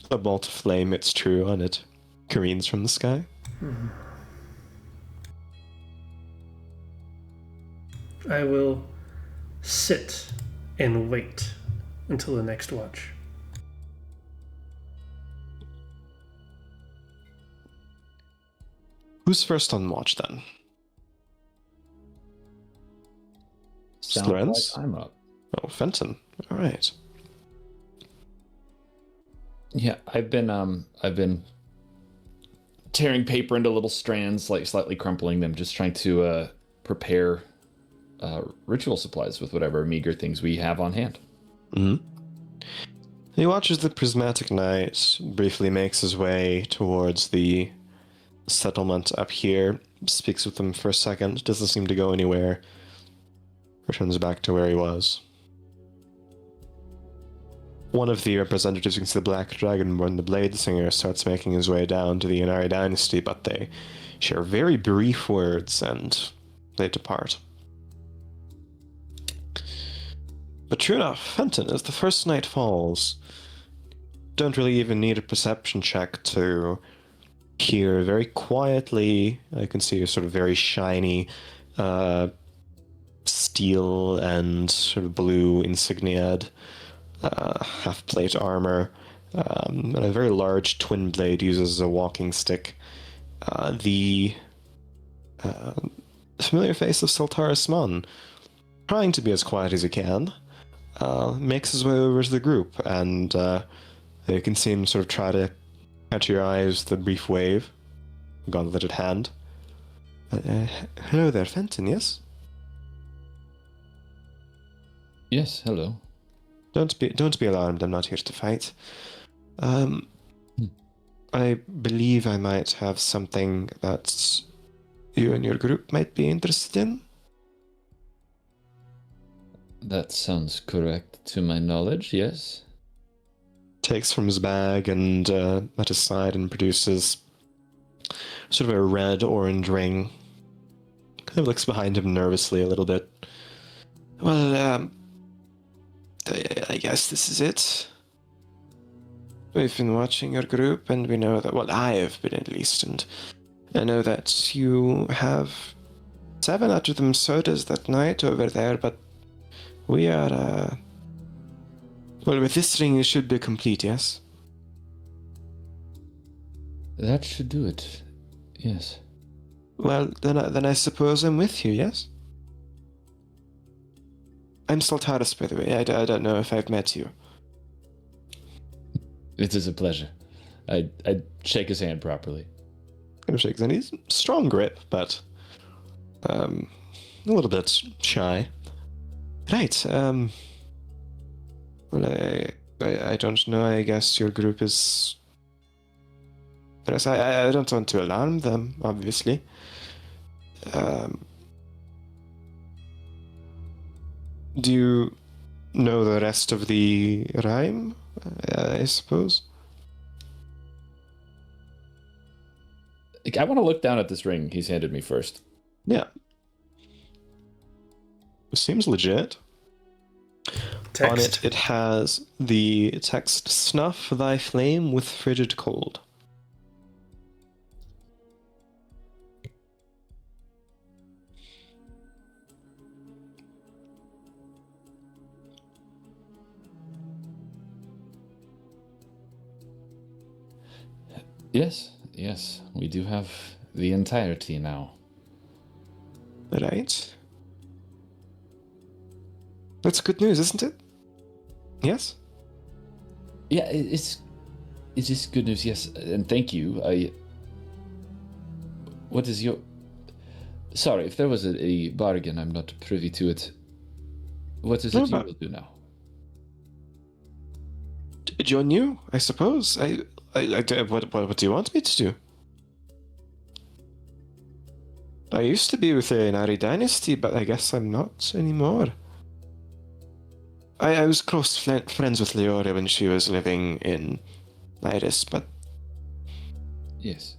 bolt of flame hits true, and it careens from the sky. I will sit and wait until the next watch. Who's first on watch then? Sounds Lorenz? like I'm up. Oh, Fenton. All right. Yeah, I've been tearing paper into little strands, like slightly crumpling them, just trying to prepare ritual supplies with whatever meager things we have on hand. Mm-hmm. He watches the prismatic knight briefly makes his way towards the settlement up here, speaks with them for a second, doesn't seem to go anywhere, returns back to where he was. One of the representatives, you can see the Black Dragonborn, the Blade Singer, starts making his way down to the Inari dynasty, but they share very brief words and they depart. But true enough, Fenton, as the first night falls, don't really even need a perception check to hear very quietly. I can see a sort of very shiny steel and sort of blue insignia'd half-plate armor, and a very large twin blade uses as a walking stick. The familiar face of Sultaris Mon, trying to be as quiet as he can, makes his way over to the group, and you can see him sort of try to catch your eyes with a brief wave, gauntleted hand. Hello there, Fenton, yes? Yes, hello. Don't be alarmed, I'm not here to fight. I believe I might have something that you and your group might be interested in. That sounds correct to my knowledge, yes. Takes from his bag and at his side and produces sort of a red-orange ring. Kind of looks behind him nervously a little bit. Well, I guess this is it. We've been watching your group, and we know that, well, I have been at least, and I know that you have 7 out of them sodas that night over there, but we are, well, with this ring, it should be complete, yes? That should do it, yes. Well, then I suppose I'm with you, yes? I'm Sultaris, by the way. I don't know if I've met you. It is a pleasure. I shake his hand properly. Kind of shakes, and he's strong grip, but a little bit shy. Right. Well, I don't know. I guess your group is. But I don't want to alarm them, obviously. Do you know the rest of the rhyme? I suppose. I want to look down at this ring he's handed me first. Yeah. Seems legit. Text. On it, it has the text, "Snuff thy flame with frigid cold." Yes, we do have the entirety now. Right. That's good news, isn't it? Yes? Yeah, it's It is good news, yes, and thank you. What is your... Sorry, if there was a bargain, I'm not privy to it. What is it you will do now? Join you, I suppose. What do you want me to do? I used to be with the Inari dynasty, but I guess I'm not anymore. I was close friends with Leora when she was living in Iris, but Yes.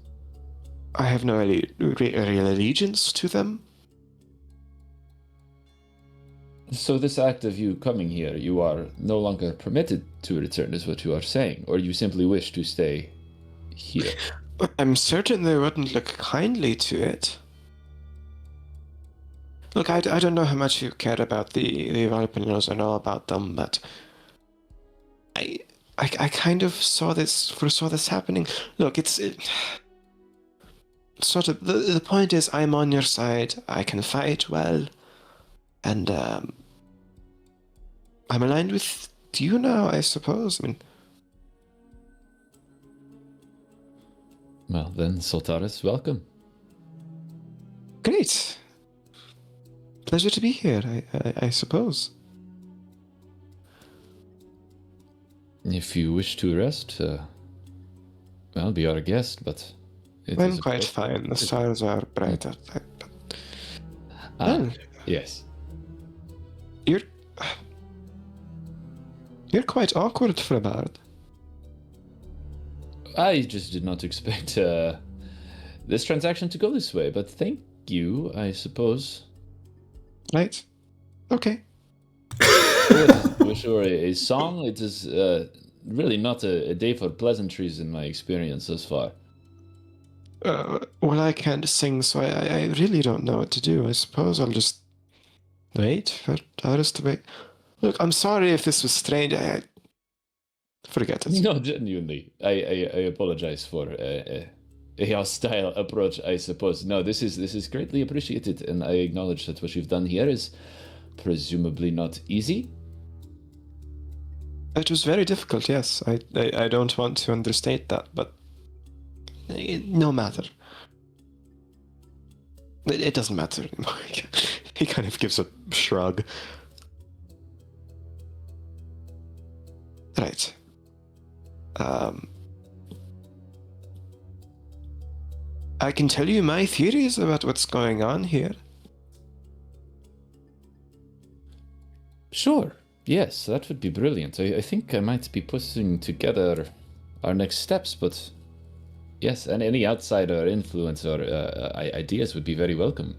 I have no real allegiance to them. So this act of you coming here, you are no longer permitted to return, is what you are saying, or you simply wish to stay here? I'm certain they wouldn't look kindly to it. Look, I don't know how much you care about the Valpinos and all about them, but I kind of foresaw this happening. Look, sort of the point is I'm on your side. I can fight well, and I'm aligned with you now, I suppose. I mean, Well, then, Soltaris, welcome. great. Pleasure to be here, I suppose. If you wish to rest, well, be our guest, but... I'm quite fine. The stars are bright outside. Well, Yes. You're quite awkward for a bard. I just did not expect this transaction to go this way, but thank you, I suppose. Right? Okay. For sure, a song, it is really not a day for pleasantries in my experience thus far. Well, I can't sing, so I really don't know what to do. I suppose I'll just wait for others to wait. Look, I'm sorry if this was strange. Forget it. No, genuinely, I apologize for a hostile approach, I suppose. No, this is greatly appreciated, and I acknowledge that what you've done here is presumably not easy. It was very difficult, yes. I don't want to understate that, but no matter. It doesn't matter anymore. He kind of gives a shrug. Right. I can tell you my theories about what's going on here. Sure. Yes, that would be brilliant. I think I might be putting together our next steps, but yes, and any outsider influence or ideas would be very welcome.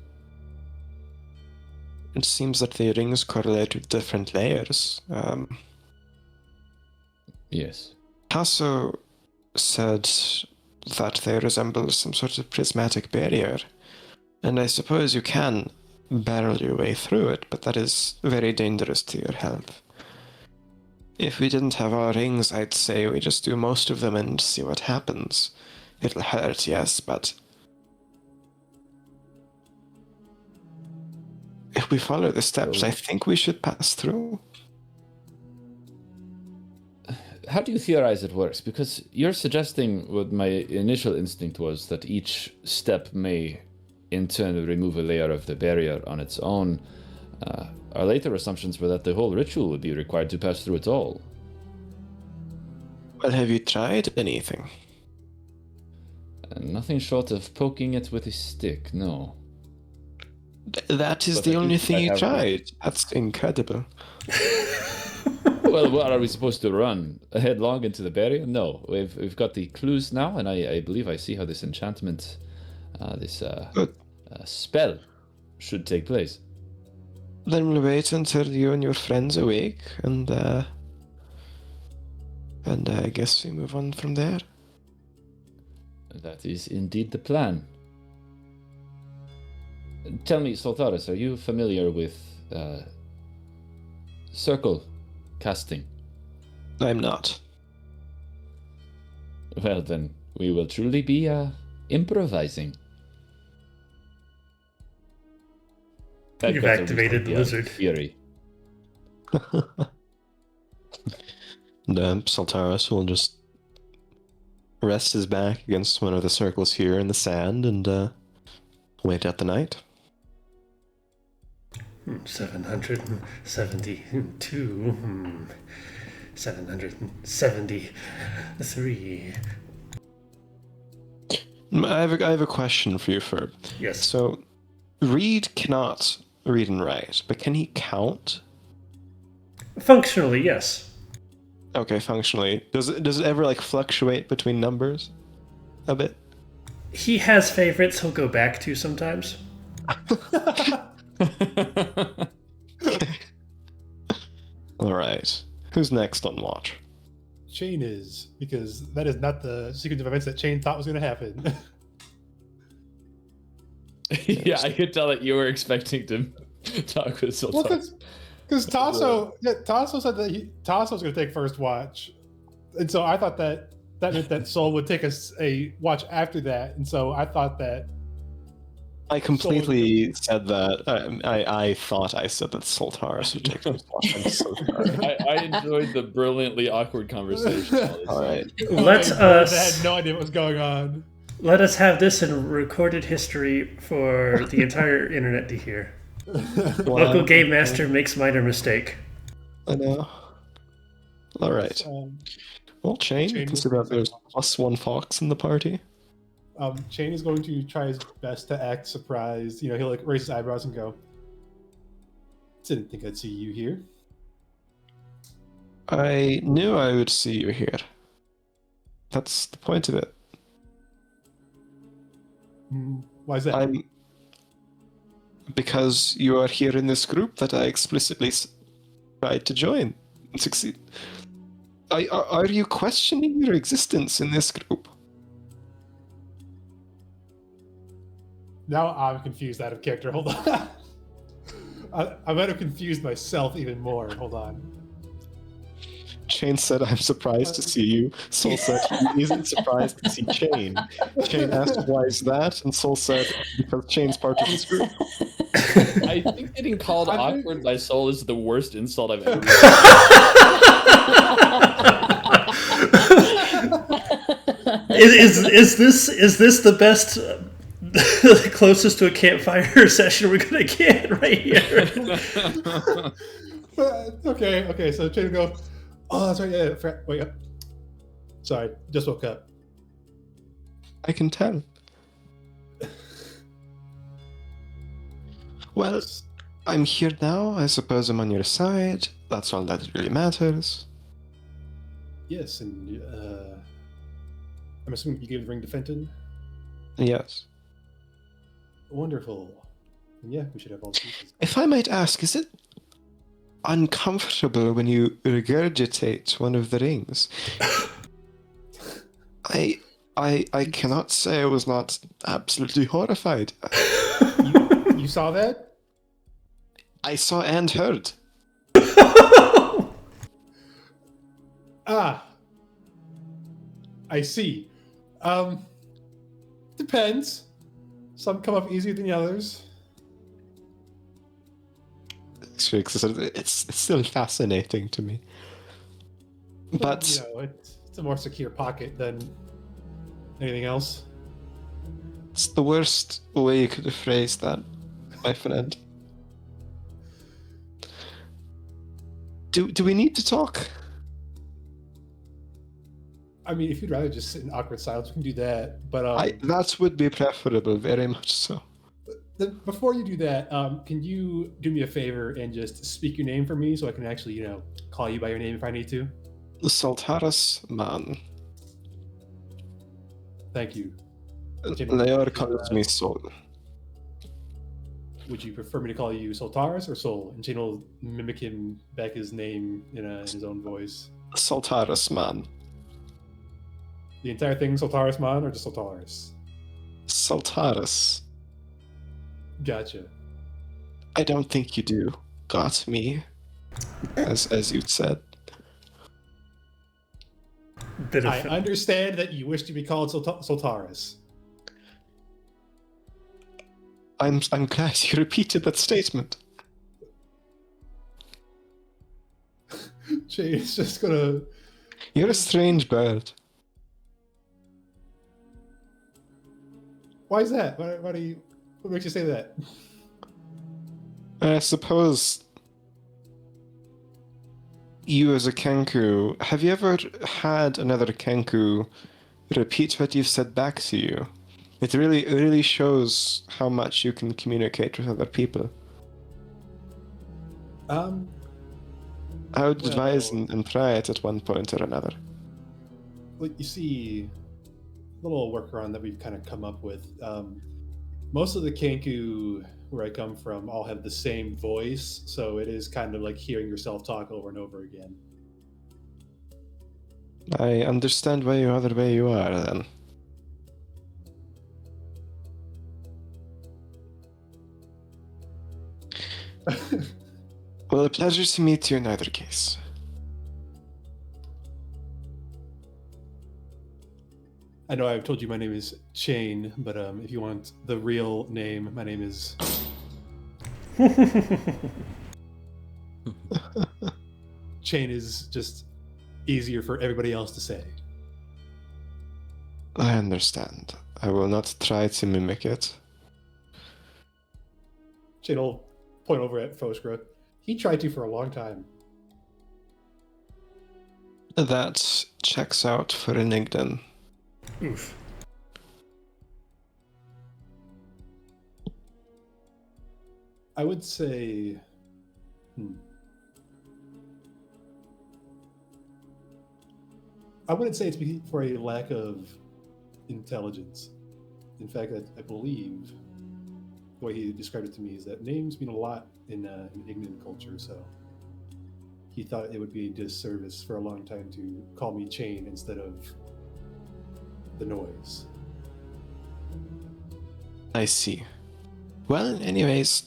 It seems that the rings correlate with different layers. Yes. Tasso said that they resemble some sort of prismatic barrier, and I suppose you can barrel your way through it, but that is very dangerous to your health. If we didn't have our rings, I'd say we just do most of them and see what happens. It'll hurt, yes, but if we follow the steps, I think we should pass through. How do you theorize it works? Because you're suggesting what my initial instinct was, that each step may in turn remove a layer of the barrier on its own. Our later assumptions were that the whole ritual would be required to pass through it all. Well, have you tried anything? Nothing short of poking it with a stick, no. That is But the at only least thing I you have tried. That's incredible. Well, what are we supposed to run? Headlong into the barrier? No, we've got the clues now, and I believe I see how this enchantment, this spell should take place. Then we'll wait until you and your friends awake, and I guess we move on from there. That is indeed the plan. Tell me, Soltaris, are you familiar with circle casting? I'm not. Well, then, we will truly be improvising. You've activated the lizard. Fury. The Saltaris will just rest his back against one of the circles here in the sand and wait out the night. 772. 773. I have a question for you, Ferb. Yes. So, Reed cannot read and write, but can he count? Functionally, yes. Okay, functionally. Does it ever like fluctuate between numbers a bit? He has favorites he'll go back to sometimes. All right. Who's next on watch? Chain is, because that is not the sequence of events that Chain thought was going to happen. Yeah, I could tell that you were expecting to talk with Sultan. Well, because Tasso said that Tasso was going to take first watch, and so I thought that meant that Sol would take a watch after that, and so I thought that. I completely said that. I thought I said that Sultaris would take first watch. I'm so sorry. I enjoyed the brilliantly awkward conversation. All right. Let I us had no idea what was going on. let us have this in recorded history for the entire internet to hear. Local game master makes minor mistake. I know. All right. Well, Chain, consider that there's +1 fox in the party. Chain is going to try his best to act surprised. He'll like raise his eyebrows and go, "Didn't think I'd see you here." I knew I would see you here. That's the point of it. Why is that? Because you are here in this group that I explicitly tried to join and succeed. Are you questioning your existence in this group? Now I'm confused out of character. Hold on. I might have confused myself even more. Hold on. Chain said, "I'm surprised to see you." Soul said, "He isn't surprised to see Chain." Chain asked, "Why is that?" And Soul said, "Because Chain's part of this group." I think getting called awkward by Soul is the worst insult I've ever Is this the best, the closest to a campfire session we're gonna get right here? Okay. So Chain will go, "Oh, that's right. Yeah, wake up. Sorry, just woke up." I can tell. Well, I'm here now. I suppose I'm on your side. That's all that really matters. Yes, and I'm assuming you gave the ring to Fenton. Yes. Wonderful. Yeah, we should have all the pieces. If I might ask, is it uncomfortable when you regurgitate one of the rings? I cannot say I was not absolutely horrified. You saw that? I saw and heard. I see. Depends. Some come up easier than the others. It's still fascinating to me. But It's a more secure pocket than anything else. it's the worst way you could have phrased that, my friend. Do we need to talk? I mean, if you'd rather just sit in awkward silence, we can do that. But That would be preferable, very much so. before you do that, can you do me a favor and just speak your name for me so I can actually, call you by your name if I need to? Sultaris man. Thank you. Leor calls me Sol. Would you prefer me to call you Soltaris or Sol? And Jane will mimic him back his name in his own voice. Sultaris man. The entire thing Soltaris Mon or just Soltaris? Sultaris. Gotcha. I don't think you do. Got me. As you'd said. I understand that you wish to be called Soltaris. I'm glad you repeated that statement. Jay is just gonna. You're a strange bird. Why is that? Why do you? What makes you say that? I suppose you as a Kenku, have you ever had another Kenku repeat what you've said back to you? It really shows how much you can communicate with other people. I would advise and try it at one point or another. Like you see, a little workaround that we've kind of come up with. Most of the Kenku where I come from all have the same voice, so it is kind of like hearing yourself talk over and over again. I understand why you are the way you are, then. Well, a pleasure to meet you in either case. I know I've told you my name is Chain, but if you want the real name, my name is... Chain is just easier for everybody else to say. I understand. I will not try to mimic it. Chain will point over at Foskra. He tried to for a long time. That checks out for Enigden. Oof. I would say... I wouldn't say it's for a lack of intelligence. In fact, I believe the way he described it to me is that names mean a lot in Ignan culture, so he thought it would be a disservice for a long time to call me Chain instead of the noise. I see. Well, anyways,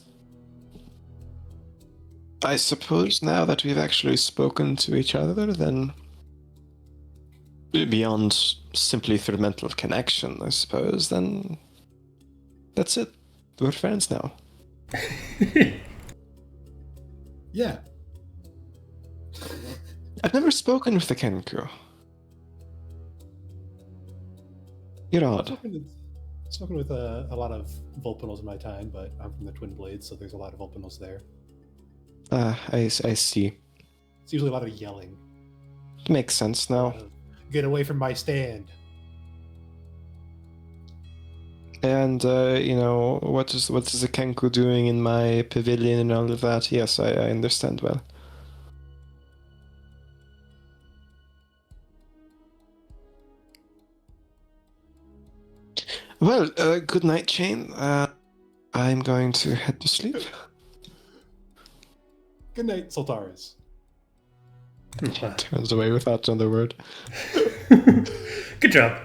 I suppose now that we've actually spoken to each other, then beyond simply through mental connection, I suppose, then that's it. We're friends now. Yeah. I've never spoken with the Kenku. You're odd. Spoken with a lot of Vulpinals in my time, but I'm from the Twin Blades, so there's a lot of Vulpinals there. I see. It's usually a lot of yelling. Makes sense now. Get away from my stand. And, what is the Kenku doing in my pavilion and all of that? Yes, I understand well. Well, good night, Chain. I'm going to head to sleep. Good night, Sultaris. Turns away without another word. Good job.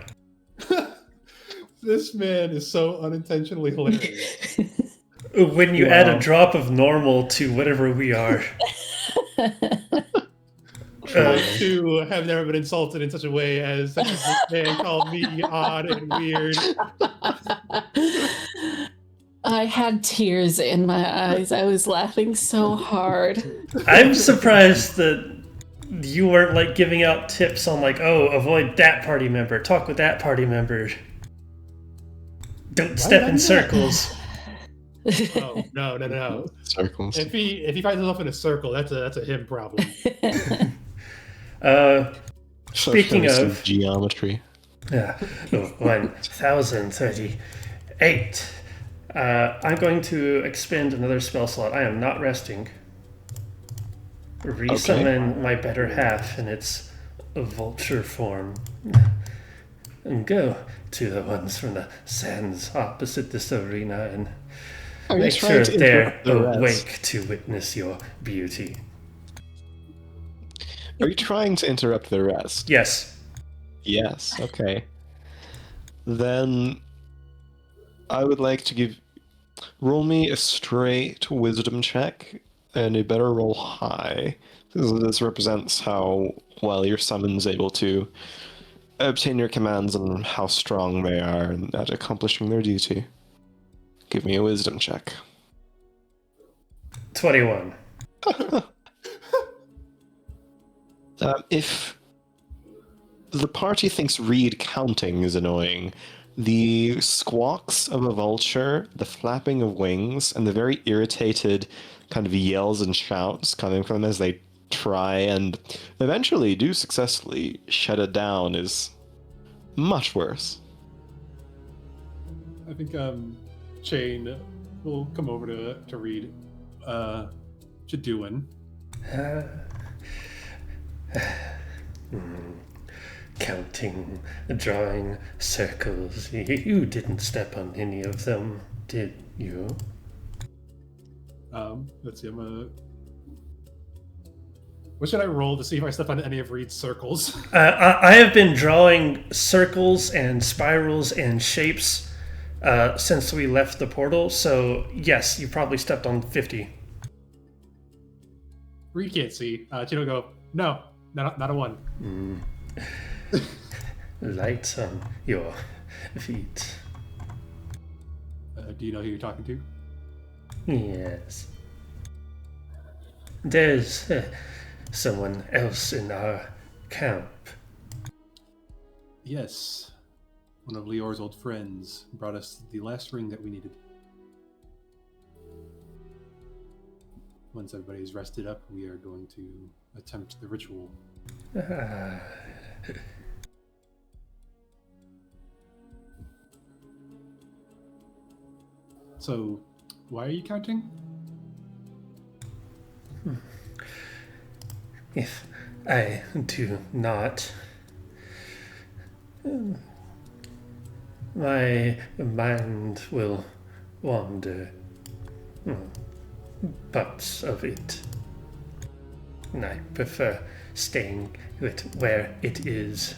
This man is so unintentionally hilarious. When you add a drop of normal to whatever we are. To have never been insulted in such a way as this man called me odd and weird. I had tears in my eyes. I was laughing so hard. I'm surprised that you weren't like giving out tips on like, oh, avoid that party member, talk with that party member. Don't step in circles. Oh, no. Circles. If he finds himself in a circle, that's a him problem. Speaking of geometry. 1038. I'm going to expend another spell slot. I am not resting. Resummon my better half in its vulture form. And go to the ones from the sands opposite this arena and make sure they're awake to witness your beauty. Are you trying to interrupt the rest? Yes. Yes, okay. Then I would like to roll me a straight wisdom check, and you better roll high. This represents how well your summon's able to obtain your commands and how strong they are at accomplishing their duty. Give me a wisdom check. 21. If the party thinks read counting is annoying, the squawks of a vulture, the flapping of wings, and the very irritated kind of yells and shouts coming from them as they try and eventually do successfully shut it down is much worse. I think Chain will come over to read Jaduin. Counting, drawing circles. You didn't step on any of them, did you? Let's see. What should I roll to see if I step on any of Reed's circles? I have been drawing circles and spirals and shapes since we left the portal, so yes, you probably stepped on 50. Reed can't see. Chain will go, no, not a 1. Light on your feet. Do you know who you're talking to? Yes. There's someone else in our camp. Yes. One of Lior's old friends brought us the last ring that we needed. Once everybody's rested up, we are going to attempt the ritual. So, why are you counting? If I do not, my mind will wander. Parts of it. And I prefer staying with where it is.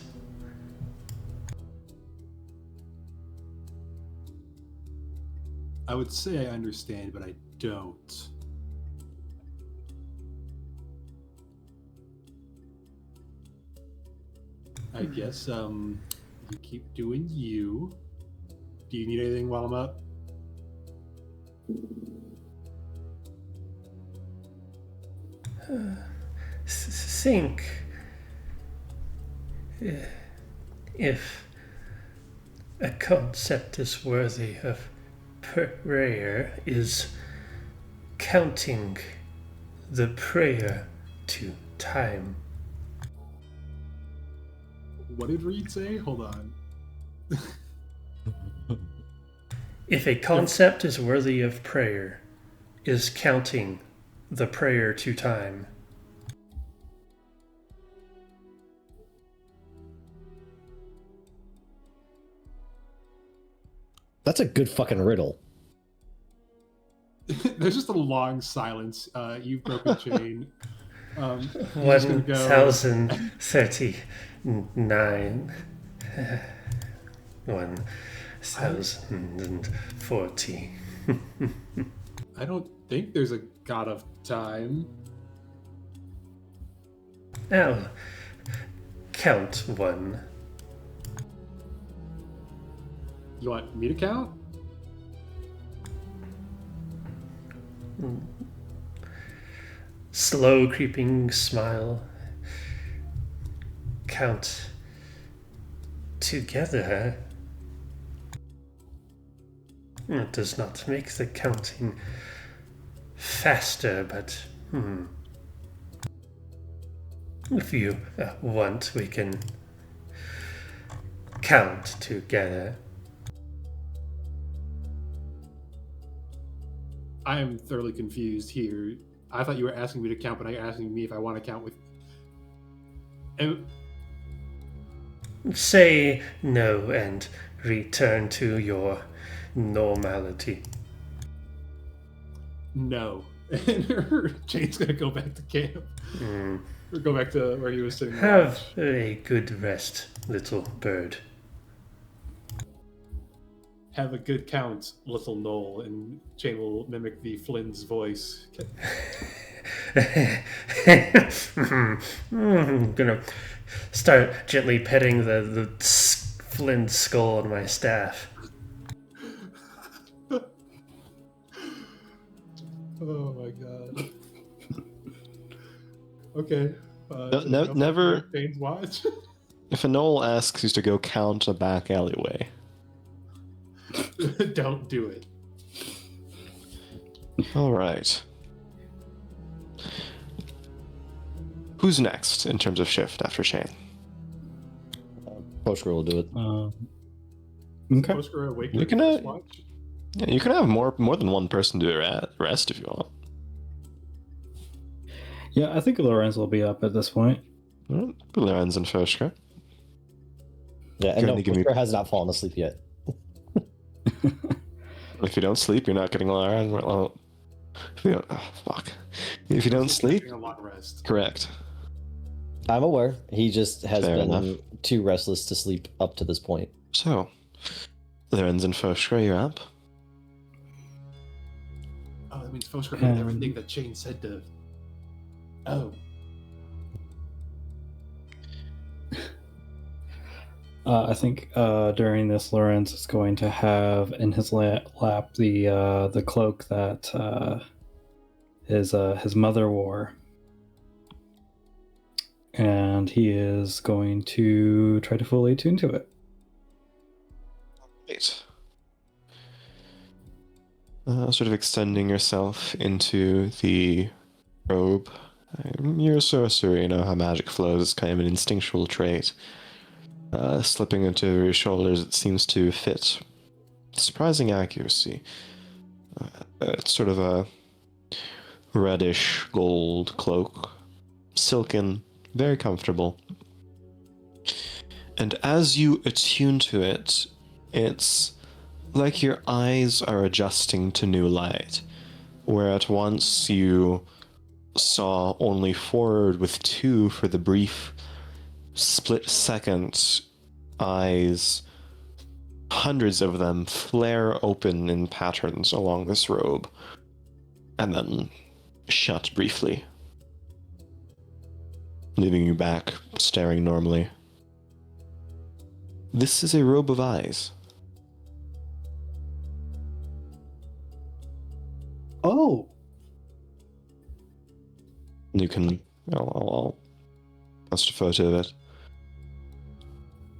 I would say I understand, but I don't. I guess you keep doing you. Do you need anything while I'm up? Think if a concept is worthy of prayer is counting the prayer to time. What did Reed say? Hold on. If a concept is worthy of prayer is counting the prayer to time. That's a good fucking riddle. There's just a long silence. You've broken Chain. You're just gonna go- 1039. 1040. I don't think there's a god of time. I'll count one. You want me to count? Slow creeping smile. Count together. It does not make the counting faster, but if you want, we can count together. I am thoroughly confused here. I thought you were asking me to count, but now you're asking me if I want to count with. And Say no and return to your normality. no. And her Chain's gonna go back to camp. Or go back to where he was sitting. Have a good rest, little bird. Have a good count, little Knoll, and Chain will mimic the Flynn's voice. I'm gonna start gently petting the Flint skull on my staff. Oh my god. Okay. Never. Chain's watch. If a knoll asks you to go count a back alleyway, Don't do it. All right. Who's next in terms of shift after Shane? Poshker will do it. Okay. Oscar awake. You can, watch. Yeah, you can have more than one person do the rest if you want. Yeah, I think Lorenz will be up at this point. Lorenz and Foshka. Yeah, and no, Gonna give me- Poshker has not fallen asleep yet. If you don't sleep, you're not getting Lorenz. Well, if you don't, fuck. If you don't sleep, Getting a long rest. correct. I'm aware. He just has Fair been enough. too restless to sleep up to this point. So, Lorenz and Foshka, you're up. Oh, that means Foster heard everything that Shane said to. Oh. I think during this, Lorenz is going to have in his lap the cloak that his mother wore, and he is going to try to fully attune to it. Right. Sort of extending yourself into the robe. You're a sorcerer, you know how magic flows. It's kind of an instinctual trait. Slipping into your shoulders, it seems to fit. Surprising accuracy. It's sort of a reddish gold cloak. Silken, very comfortable. And as you attune to it, it's like your eyes are adjusting to new light, where at once you saw only forward with two for the brief split second, eyes, hundreds of them flare open in patterns along this robe, and then shut briefly, leaving you back staring normally. This is a robe of eyes. Oh, You can... I'll post a photo of it.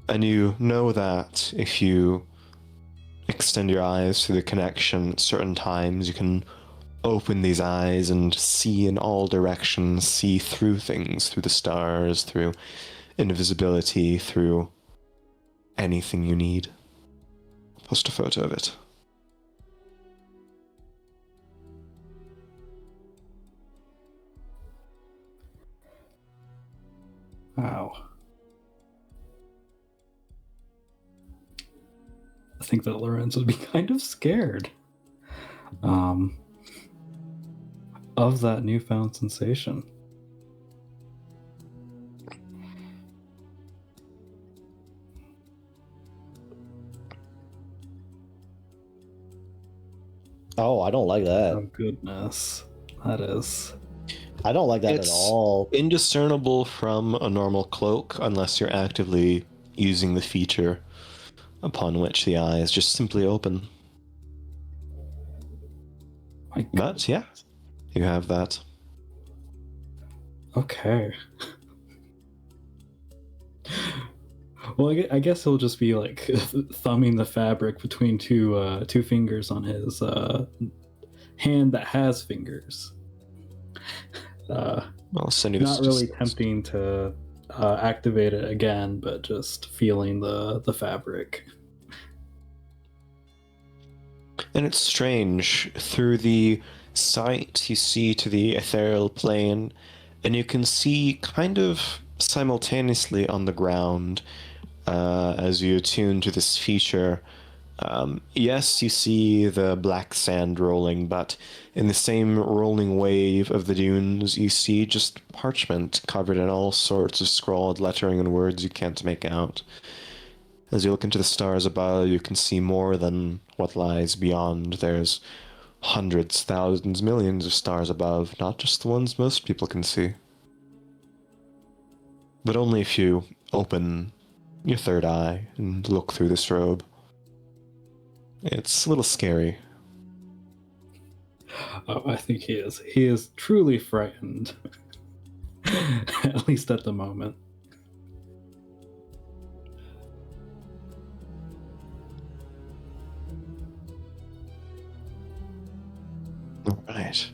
And you know that if you extend your eyes through the connection at certain times, you can open these eyes and see in all directions, see through things, through the stars, through invisibility, through anything you need. Post a photo of it. wow. I think that Lorenz would be kind of scared of that newfound sensation. Oh, I don't like that. Oh, goodness. That is... I don't like that It's at all. indiscernible from a normal cloak unless you're actively using the feature upon which the eyes just simply open. My But yeah, you have that. Okay. Well, I guess he'll just be like thumbing the fabric between two fingers on his hand that has fingers. I'll send you this. Not really tempting to activate it again, but just feeling the fabric. And it's strange. Through the sight, you see to the ethereal plane, and you can see kind of simultaneously on the ground as you attune to this feature. Yes, you see the black sand rolling, but in the same rolling wave of the dunes, you see just parchment covered in all sorts of scrawled lettering and words you can't make out. As you look into the stars above, you can see more than what lies beyond. There's hundreds, thousands, millions of stars above, not just the ones most people can see. But only if you open your third eye and look through this robe. It's a little scary. Oh, I think he is. He is truly frightened. At least at the moment. Right.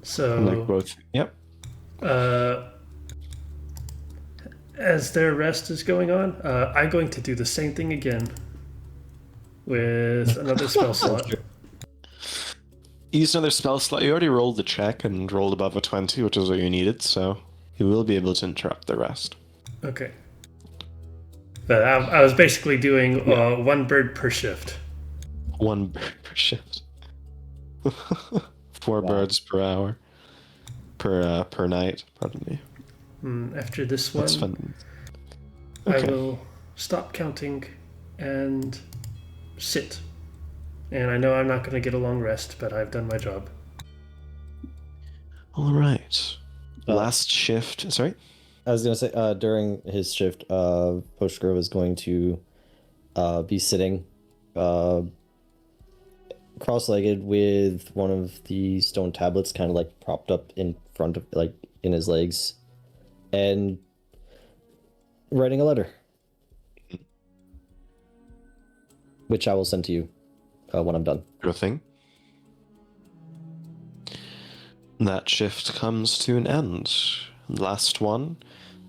So, Like both. Yep. as their rest is going on, I'm going to do the same thing again with another spell slot. Use another spell slot. You already rolled the check and rolled above a 20, which is what you needed, so you will be able to interrupt the rest. Okay. But I was basically doing one bird per shift. One bird per shift. 4 birds per hour. Per night, pardon me. After this one, That's fun. I Okay. will stop counting and sit. And I know I'm not going to get a long rest, but I've done my job. All right. Last shift. Sorry? I was gonna say during his shift, Poshgrove is going to be sitting cross-legged with one of the stone tablets kind of like propped up in front of like in his legs and writing a letter, which I will send to you when I'm done. Sure thing. That shift comes to an end. Last one.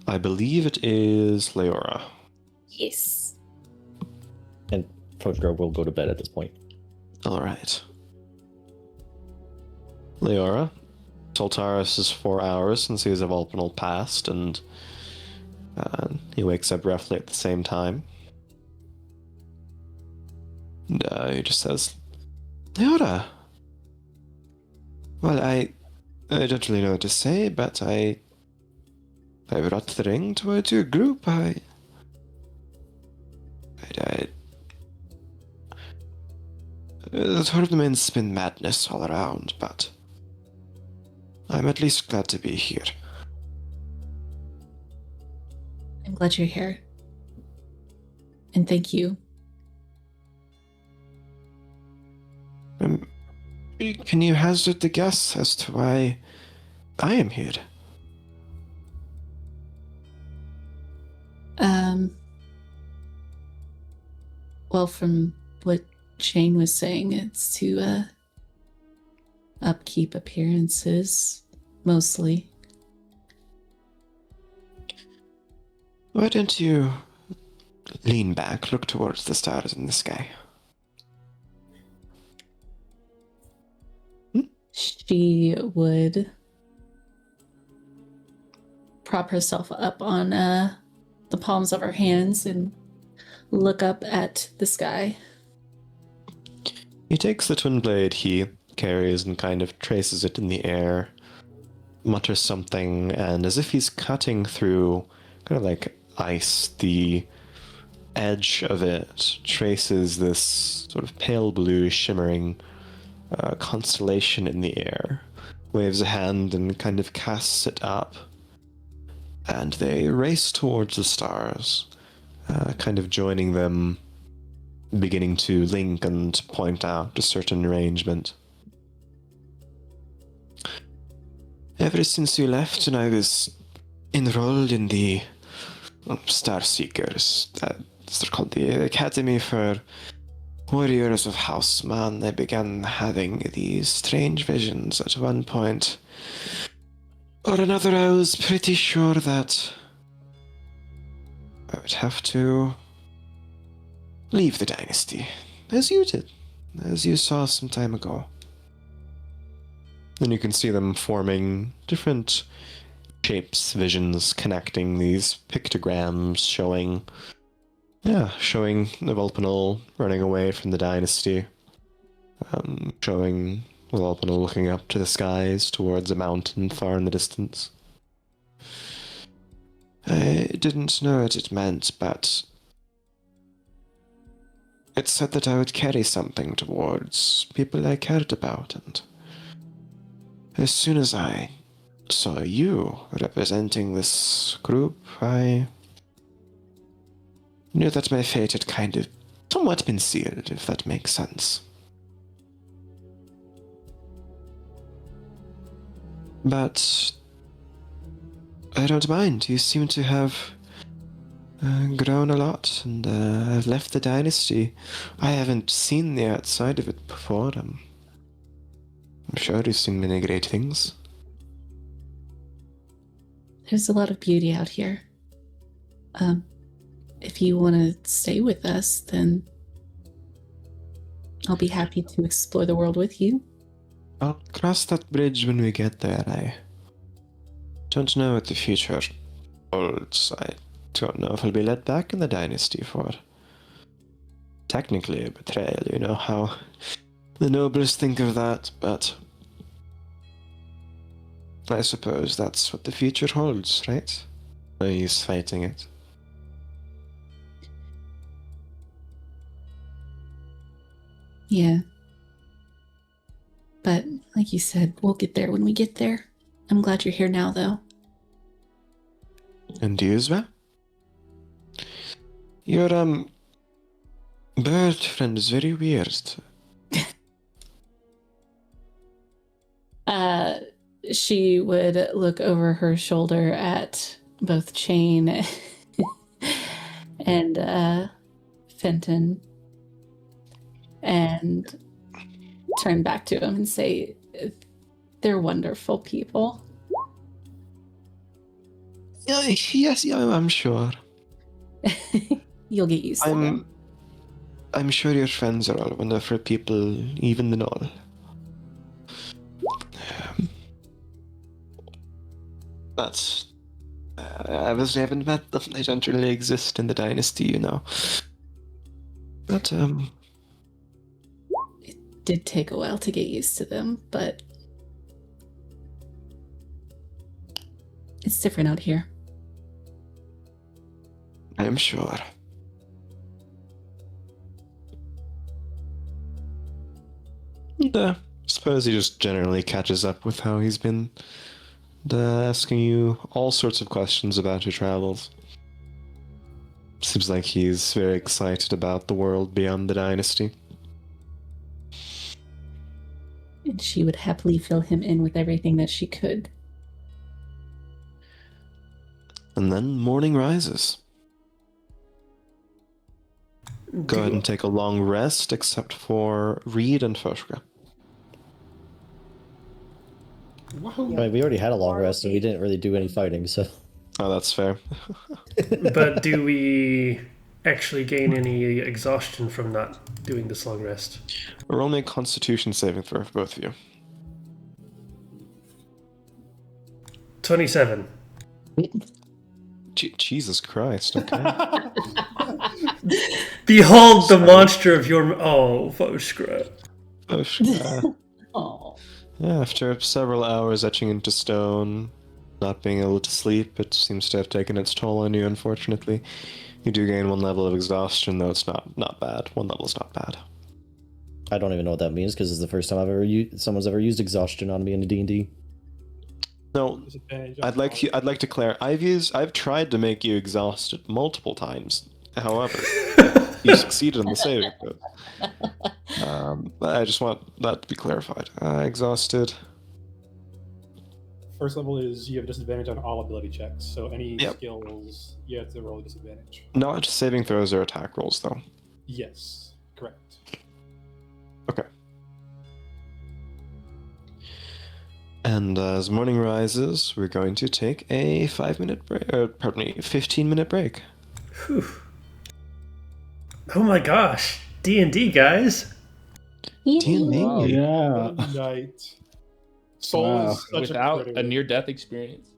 I believe it is Leora. Yes. And Poshgrove will go to bed at this point. All right. Leora, Soltaris is 4 hours since his Evolpinal passed, and he wakes up roughly at the same time. And he just says, Leora! Well, I don't really know what to say, but I brought the ring towards your group. I the tournament's been madness all around, but I'm at least glad to be here. I'm glad you're here. And thank you. Can you hazard a guess as to why I am here? Well, from what Shane was saying, it's to upkeep appearances, mostly. Why don't you lean back, look towards the stars in the sky? She would prop herself up on the palms of her hands and look up at the sky. He takes the twin blade he carries and kind of traces it in the air, mutters something, and as if he's cutting through kind of like ice, the edge of it traces this sort of pale blue shimmering constellation in the air, waves a hand and kind of casts it up, and they race towards the stars, kind of joining them, beginning to link and point out a certain arrangement. Ever since you left and I was enrolled in the Star Seekers, they're called the Academy for Warriors of Houseman, I began having these strange visions at one point or another. I was pretty sure that I would have to leave the dynasty, as you did, as you saw some time ago. And you can see them forming different shapes, visions, connecting these pictograms, showing Volpinol running away from the dynasty, showing Volpinol looking up to the skies towards a mountain far in the distance. I didn't know what it meant, but it said that I would carry something towards people I cared about, and as soon as I saw you representing this group, I knew that my fate had kind of somewhat been sealed, if that makes sense. But I don't mind. You seem to have grown a lot, and I've left the dynasty. I haven't seen the outside of it before. I'm sure he's seen many great things. There's a lot of beauty out here. If you want to stay with us, then I'll be happy to explore the world with you. I'll cross that bridge when we get there. I don't know what the future holds. I don't know if I'll be let back in the dynasty for technically a betrayal. You know how the nobles think of that, but I suppose that's what the future holds, right? He's fighting it. Yeah. But, like you said, we'll get there when we get there. I'm glad you're here now, though. And you as well? Your, bird friend is very weird. She would look over her shoulder at both Chain and Fenton and turn back to him and say, they're wonderful people. Yes, I'm sure. You'll get used to them. I'm sure your friends are all wonderful people, even the Knoll. But I obviously haven't met them. They don't really exist in the dynasty, you know. But It did take a while to get used to them, but it's different out here. I'm sure. And, suppose he just generally catches up with how he's been asking you all sorts of questions about your travels. Seems like he's very excited about the world beyond the dynasty. And she would happily fill him in with everything that she could. And then morning rises. Go ahead and take a long rest, except for Reed and Foshka. I mean, we already had a long rest, and we didn't really do any fighting, so... Oh, that's fair. But do we actually gain any exhaustion from not doing this long rest? Roll me a Constitution saving throw for both of you. 27. Jesus Christ, okay. Behold the monster of your... Oh, Foshka. Foshka. Oh. Yeah, after several hours etching into stone, not being able to sleep, it seems to have taken its toll on you, unfortunately. You do gain one level of exhaustion, though it's not bad. One level's not bad. I don't even know what that means, because it's the first time I've ever someone's ever used exhaustion on me in a D&D. No, I'd like to declare, I've tried to make you exhausted multiple times. However, you succeeded in the saving throw. I just want that to be clarified. Exhausted. First level is you have disadvantage on all ability checks, so any skills you have to roll a disadvantage. Not saving throws or attack rolls, though. Yes, correct. Okay. And as morning rises, we're going to take a 15-minute break. Whew. Oh my gosh. D&D, guys. D&D. Wow. Yeah. Good night. Soul Wow. is such Without a a critter. near-death experience.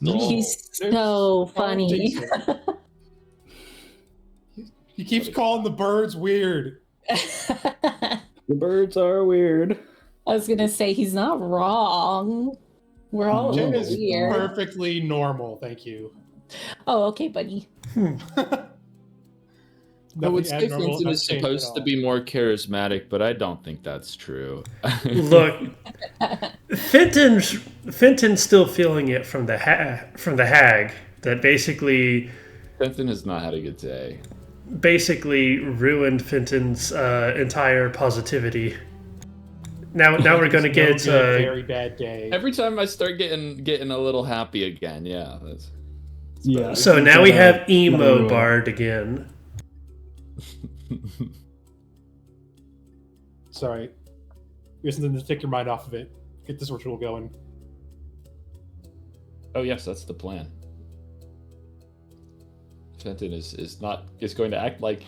He's There's so far funny. decent. He keeps calling the birds weird. I The birds are weird. was gonna say he's not wrong. We're all a Jen little is weird. perfectly normal, thank you. Oh, okay, buddy. No, it's Nothing different. abnormal, It is not changed at supposed to all. be more charismatic, but I don't think that's true. Look, Fenton's still feeling it from the hag that basically Fenton has not had a good day. ruined Fenton's entire positivity. Now we're gonna get It's no good, very bad day. Every time I start getting a little happy again, yeah. That's... Yeah. so it's now we gotta- have gotta emo rule. bard again. Sorry. Here's something to take your mind off of it. Get this ritual going. Oh yes, that's the plan. Fenton is going to act like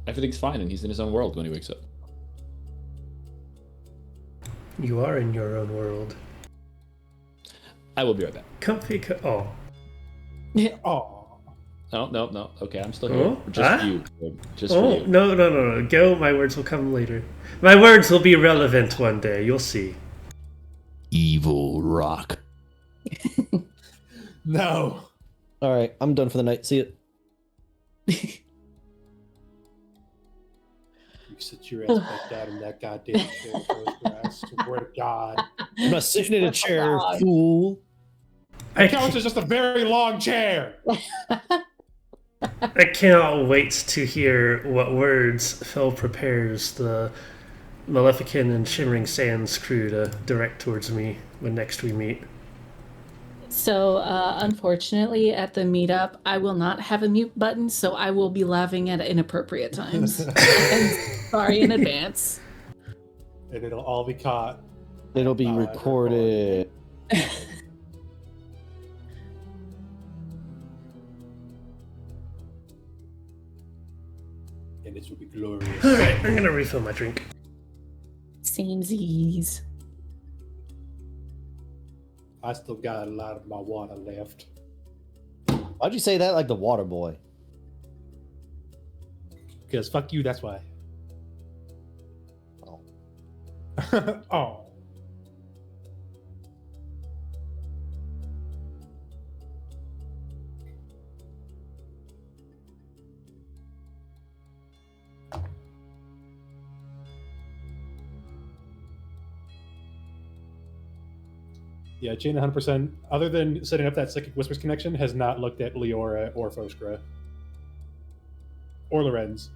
everything's fine and he's in his own world when he wakes up. You are in your own world. I will be right back. Comfy. Oh. Oh. No. Okay, I'm still here. Oh? Just for you. Just for Oh, you. no. Go. My words will come later. My words will be relevant one day. You'll see. Evil rock. No. All right, I'm done for the night. See it. You sit your ass back down in that goddamn chair, I swear to God. I'm not sitting in a chair, fool. The couch is just a very long chair. I cannot wait to hear what words Phil prepares the Maleficent and Shimmering Sands crew to direct towards me when next we meet. So, unfortunately, at the meetup, I will not have a mute button, so I will be laughing at inappropriate times. And sorry in advance. And it'll all be caught. It'll be recorded. And it will be glorious. Alright, I'm gonna refill my drink. Samesies. I still got a lot of my water left. Why'd you say that like the water boy? Because fuck you, that's why. Oh. Oh. Yeah, Jane 100%, other than setting up that Psychic Whispers connection, has not looked at Leora or Foskra. Or Lorenz.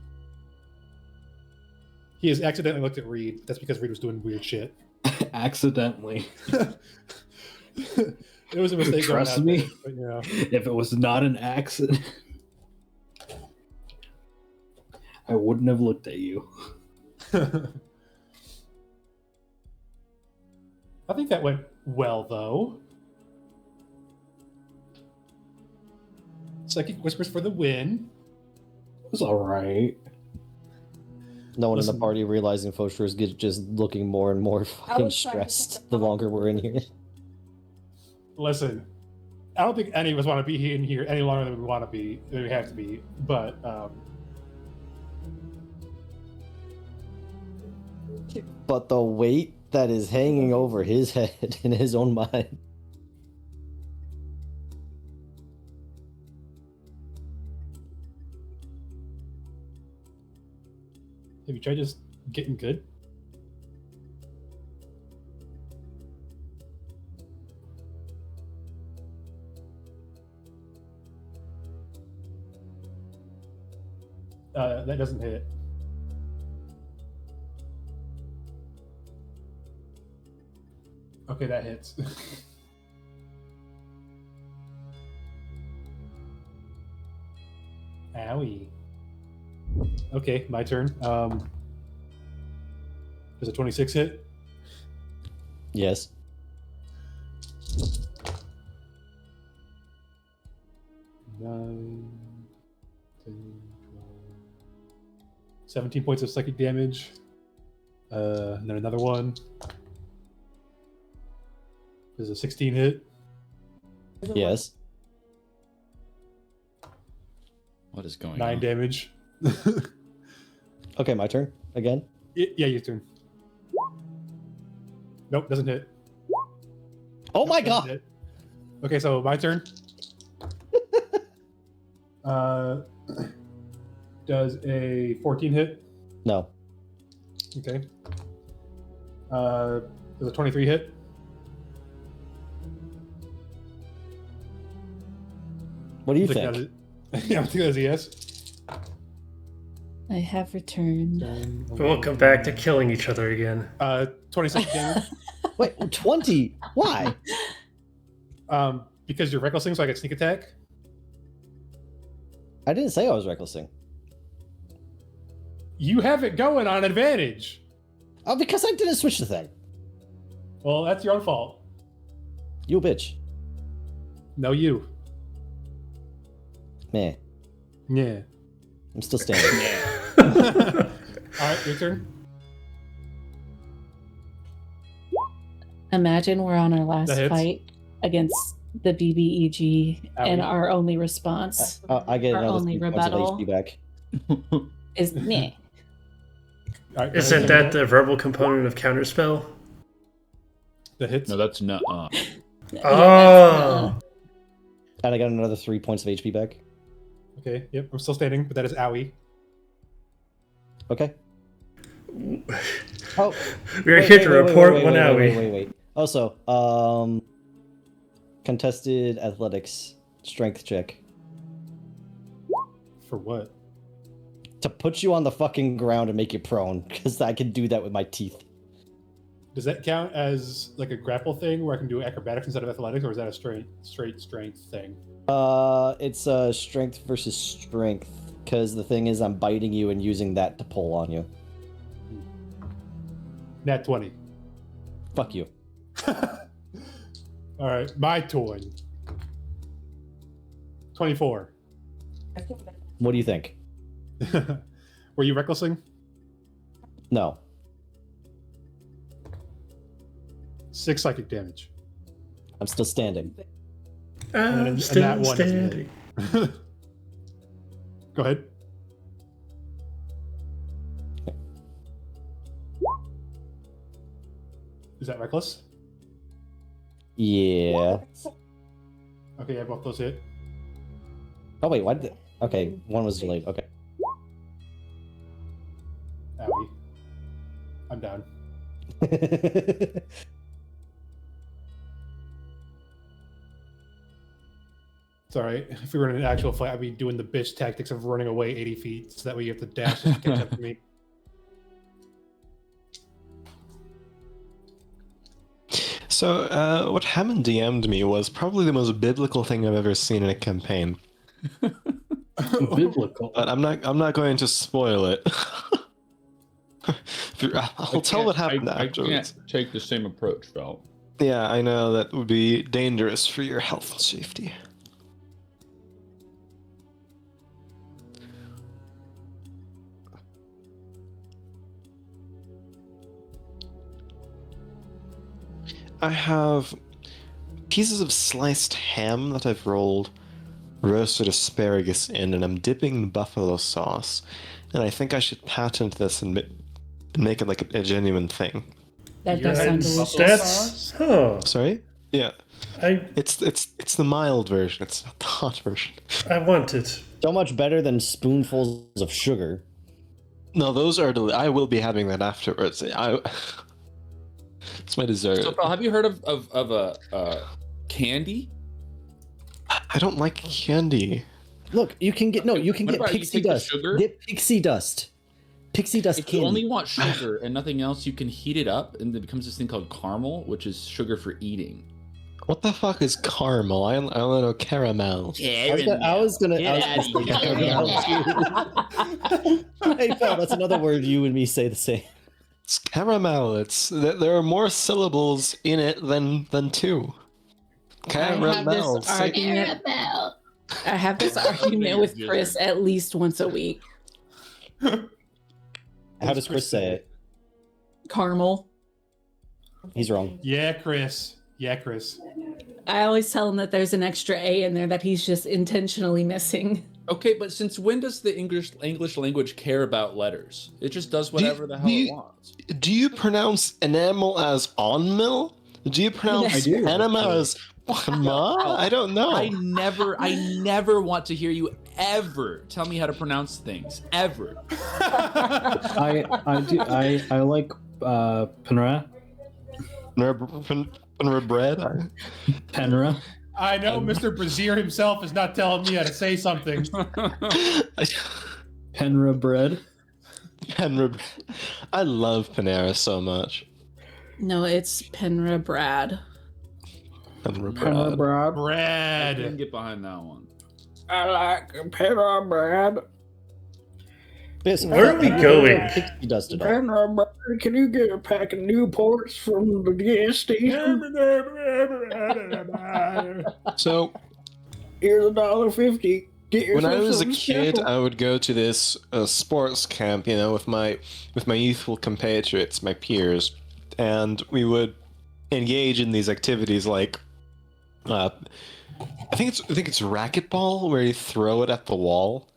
He has accidentally looked at Reed. That's because Reed was doing weird shit. Accidentally. It was a mistake. Trust going me. out there, but, you know. If it was not an accident, I wouldn't have looked at you. I think that went well, though. Psychic Whispers for the win. It was alright. No one in Listen. the party realizing Fosher is just looking more and more fucking was trying to stressed think the about- longer we're in here. Listen, I don't think any of us want to be in here any longer than we want to be, than we have to be, but But the weight that is hanging over his head in his own mind. have you tried just getting good? That doesn't hit. Okay, that hits. Owie. Okay, my turn. Does a 26 hit? Yes. Nine, 10, 12, 17 points of psychic damage. And then another one. Does a 16 hit? Yes. What is going 9 on? damage. Okay, my turn again. Yeah, your turn. Nope, doesn't hit. Oh my Nope, doesn't god! hit. Okay, so my turn. Does a 14 hit? No. Okay. Does a 23 hit? What do you I'm think? thinking that is- yeah, I'm thinking that's a yes. I have returned. 10, Welcome back to killing each other again. 26 damage. Wait, 20? Why? Because you're recklessing, so I get sneak attack. I didn't say I was recklessing. You have it going on advantage. Oh, because I didn't switch the thing. Well, that's your own fault. You bitch. No, you. Meh. Yeah. I'm still standing. All right, your turn. Imagine we're on our last That hits. fight against the BBEG, and Owie. our only response I get Our another only 3 points of rebuttal. HP back. is meh. All right, Isn't that the verbal component of counterspell? the hits? No, that's not. Oh. And I got another 3 points of HP back. Okay, yep, I'm still standing, but that is owie. Okay. Oh, We are wait, here wait, to wait, report wait, one wait, owie. wait. Also, contested athletics strength check For what? to put you on the fucking ground and make you prone, because I can do that with my teeth. Does that count as like a grapple thing where I can do acrobatics instead of athletics, or is that a straight strength thing? It's strength versus strength, because the thing is I'm biting you and using that to pull on you. Nat 20. Fuck you. All right, my turn. 24. What do you think? Were you recklessing? No. 6 psychic damage. I'm still standing. I'm And still that one doesn't standing. Go ahead. Is that reckless? Yeah. Okay, yeah, both those hit. Oh wait, why did okay, one was delayed. Okay. Owie. I'm down. It's alright. If we were in an actual fight, I'd be doing the bitch tactics of running away 80 feet, so that way you have to dash just to catch up to me. So, what Hammond DM'd me was probably the most biblical thing I've ever seen in a campaign. Biblical. But I'm not going to spoil it. I'll tell what happened I afterwards. can't take the same approach, Val. Yeah, I know that would be dangerous for your health and safety. I have pieces of sliced ham that I've rolled roasted asparagus in, and I'm dipping in buffalo sauce. And I think I should patent this and make it like a genuine thing. That does Yeah, sound delicious. that's Sorry? Yeah. I It's the mild version. It's not the hot version. I want it. So much better than spoonfuls of sugar. No, those are I will be having that afterwards. It's my dessert. So, Val, have you heard of a candy? I don't like candy. Look, you can get What pixie about you take the dust. sugar? Get pixie dust. Pixie dust If candy. you only want sugar and nothing else, you can heat it up, and it becomes this thing called caramel, which is sugar for eating. What the fuck is caramel? I only know caramel. I was gonna. Get Hey, pal, that's another word you and me say the same. It's caramel. There are more syllables in it than two. Caramel. I have this argument with Chris at least once a week. How does Chris say it? Caramel. He's wrong. Yeah, Chris. Yeah, Chris. I always tell him that there's an extra A in there that he's just intentionally missing. Okay, but since when does the English language care about letters? It just does whatever the hell it wants. Do you pronounce enamel as onmil? Do you pronounce I do, enema actually. as ma? I don't know. I never want to hear you ever tell me how to pronounce things. Ever. I like Penra. Bread. Penra. I know Mr. Brazier himself is not telling me how to say something. Penra bread. I love Panera so much. No, it's Penra Brad. Penra Penra bread. bread. I couldn't Bread. get behind that one. I like Penra bread. Basically, Where are we going? Pixie dust it all. Grandma, can you get a pack of Newports from the gas station? So Here's $1.50. Get yourself when I was a something kid, special. I would go to this sports camp, with my youthful compatriots, my peers, and we would engage in these activities like, I think it's racquetball, where you throw it at the wall,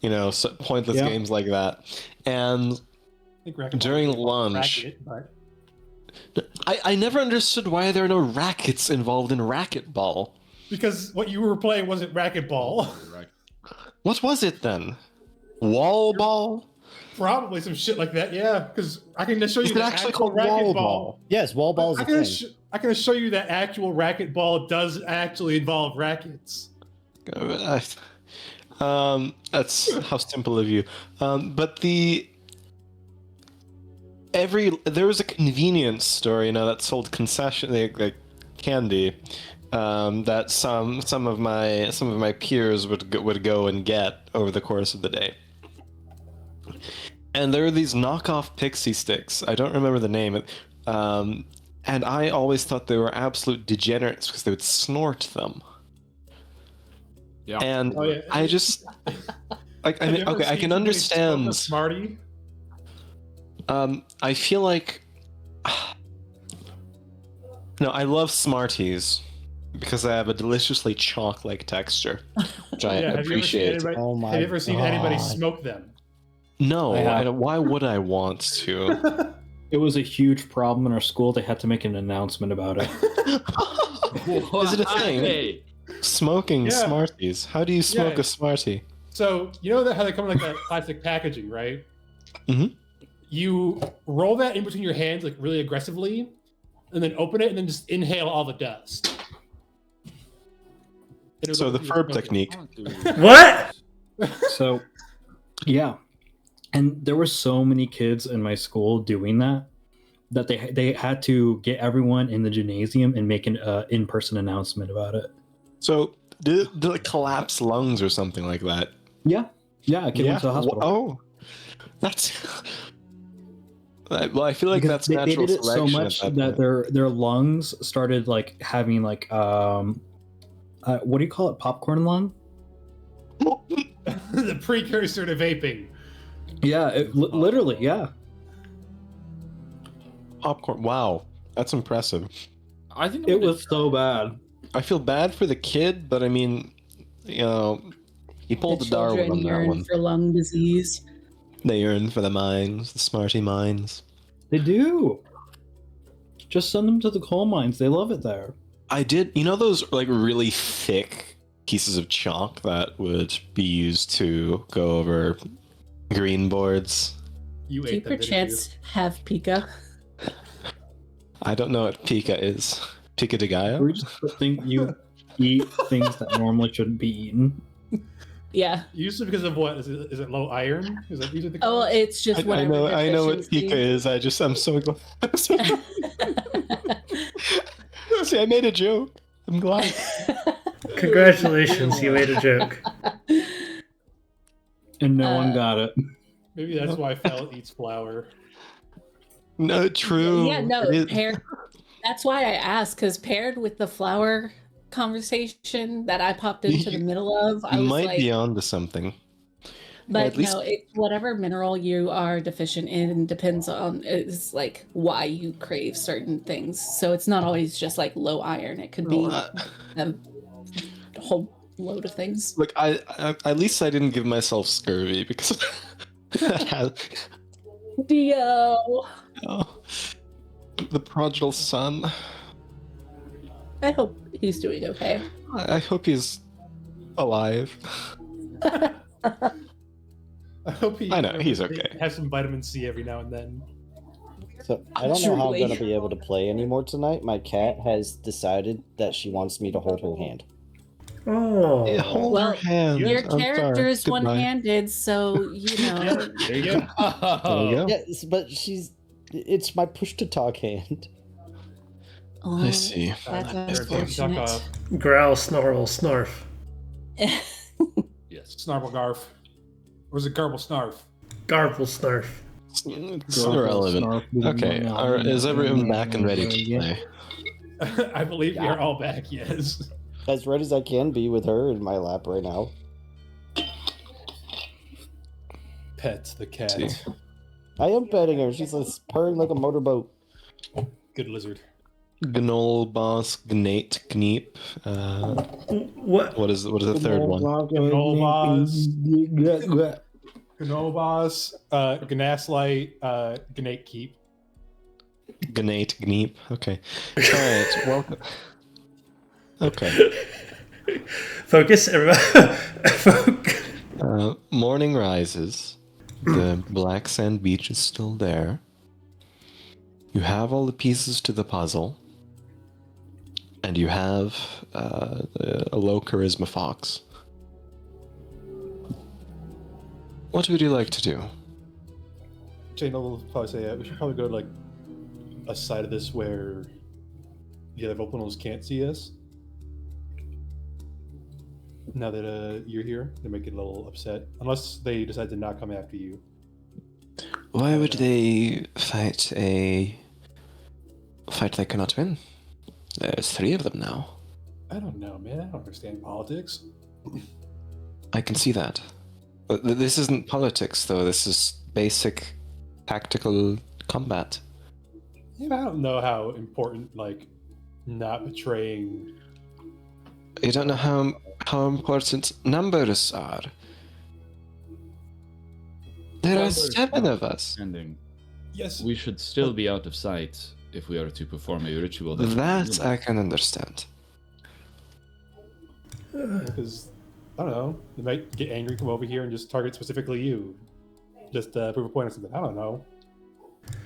so pointless Yeah. games like that, and I think racquetball during is a lunch. racket, but I never understood why there are no rackets involved in racquetball. because what you were playing wasn't racquetball. What was it then? Wall ball? Probably some shit like that, yeah. Because I can just show you Is it the actually actual called wall racquetball. ball? Yes, wall ball is I a can thing. I can show you that actual racquetball does actually involve rackets. That's how simple of you. But there was a convenience store, that sold concession like candy, that some of my peers would go and get over the course of the day. And there were these knockoff pixie sticks. I don't remember the name. And I always thought they were absolute degenerates because they would snort them. Yeah. And Oh, yeah. I just like I Have mean, you ever okay, I seen can somebody understand. smoke a Smartie? I feel like no, I love Smarties because they have a deliciously chalk-like texture, which I Yeah, appreciate. Oh my have you ever seen anybody God. smoke them? No, I have. why would I want to? It was a huge problem in our school. They had to make an announcement about it. Is it a thing? Hey. Smoking Yeah. Smarties. How do you smoke Yeah. a Smartie? So you know how they come in like that plastic packaging, right? Mhm. You roll that in between your hands like really aggressively, and then open it, and then just inhale all the dust. It'll So look the like you're Ferb smoking. technique. What? So, yeah, and there were so many kids in my school doing that they had to get everyone in the gymnasium and make an in-person announcement about it. So did it collapse lungs or something like that? Yeah, a kid went to the hospital. Oh, that's. Well, I feel like Because that's natural they did it so selection much at that their lungs started like having like what do you call it, popcorn lung? The precursor to vaping. Yeah, literally, yeah. Popcorn. Wow, that's impressive. I think It was so bad. I feel bad for the kid, but I mean, he pulled the Darwin children on that yearn one. for lung disease. They yearn for the mines, the Smarty mines. They do. Just send them to the coal mines. They love it there. I did. Those like really thick pieces of chalk that would be used to go over green boards. You Do you ate them, didn't you? perchance have Pika? I don't know what pica is. Pica de gallo? We just think you eat things that normally shouldn't be eaten. Yeah. Usually because of what? Is it low iron? Is that usually the Oh, well, cause? it's just I whatever. know what deficiency. pica is. I'm so glad. See, I made a joke. I'm glad. Congratulations, you made a joke. And no one got it. Maybe that's why Fel eats flour. No, true. Yeah, no, It is- paired. That's why I asked, because paired with the flower conversation that I popped into the middle of, I You was might like, be onto something. but at least- no, whatever mineral you are deficient in depends on is like why you crave certain things. So it's not always just like low iron. It could be Well, a whole load of things. Look, I at least I didn't give myself scurvy because that has Dio, the prodigal son. I hope he's doing okay. I hope he's alive. I hope he. I know, he's okay. Have some vitamin C every now and then. So I don't know how I'm Truly. going to be able to play anymore tonight. My cat has decided that she wants me to hold her hand. Oh. Yeah, hold Well, her hand. Your I'm sorry. character is Goodbye. one-handed, so you know. There you go. There you go. Yes, but it's my push to talk hand. Oh, I see. That's I see. unfortunate. Growl, snarl, snarf. Yes, snarble garf. Or is it garble snarf? Garble snarf. It's irrelevant. Okay, is everyone back and ready to play? I believe we are all back, yes. As ready as I can be with her in my lap right now. Pet the cat. See. I am petting her. She's purring like a motorboat. Good lizard. Gnoll boss, Gnate, Gneep. What is the third one? Gnolboss. Gnolboss, Gnaslight, Gnate Keep. Gnate, Gneep. Okay. Alright, welcome. Okay. Focus, everybody. Morning rises. The black sand beach is still there. You have all the pieces to the puzzle. And you have a low charisma fox. What would you like to do? Jane will probably say we should probably go to like a side of this where the other Volcanos can't see us. Now that you're here, they might get a little upset. Unless they decide to not come after you. Why would they fight a fight they cannot win? There's 3 of them now. I don't know, man. I don't understand politics. I can see that. But this isn't politics, though. This is basic tactical combat. Yeah, I don't know how important, like, not betraying. You don't know how important numbers are. There are 7 of us. Yes. We should still be out of sight if we are to perform a ritual. That I can understand. Because, I don't know, they might get angry, come over here, and just target specifically you. Just prove a point or something. I don't know.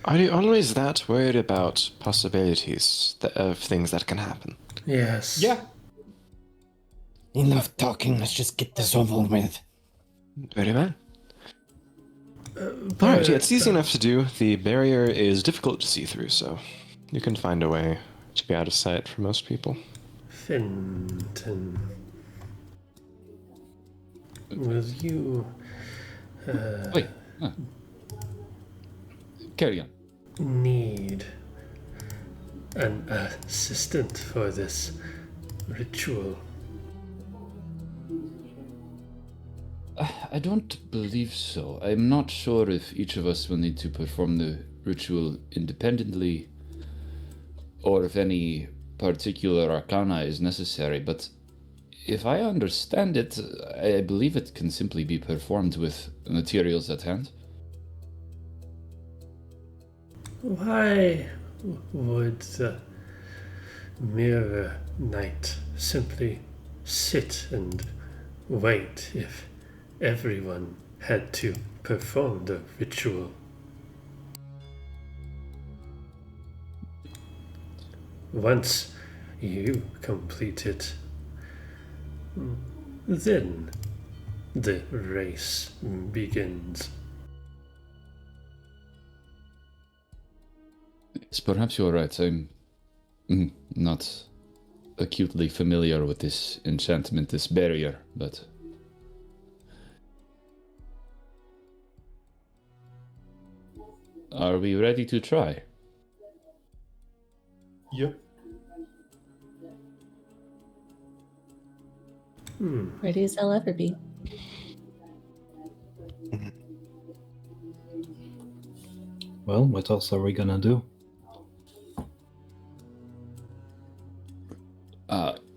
Are you always that worried about possibilities of things that can happen? Yes. Yeah. Enough talking, let's just get this over with. Very well. Alright, yeah, it's easy enough to do. The barrier is difficult to see through, so you can find a way to be out of sight for most people. Fenton. Will you... Wait. Carry on. need an assistant for this ritual? I don't believe so. I'm not sure if each of us will need to perform the ritual independently or if any particular arcana is necessary, but if I understand it, I believe it can simply be performed with materials at hand. Why would the Mirror Knight simply sit and wait if everyone had to perform the ritual? Once you complete it, then the race begins. Yes, perhaps you're right. I'm not acutely familiar with this enchantment, this barrier, but... Are we ready to try? Yep. Ready as I'll ever be. Well, what else are we gonna do?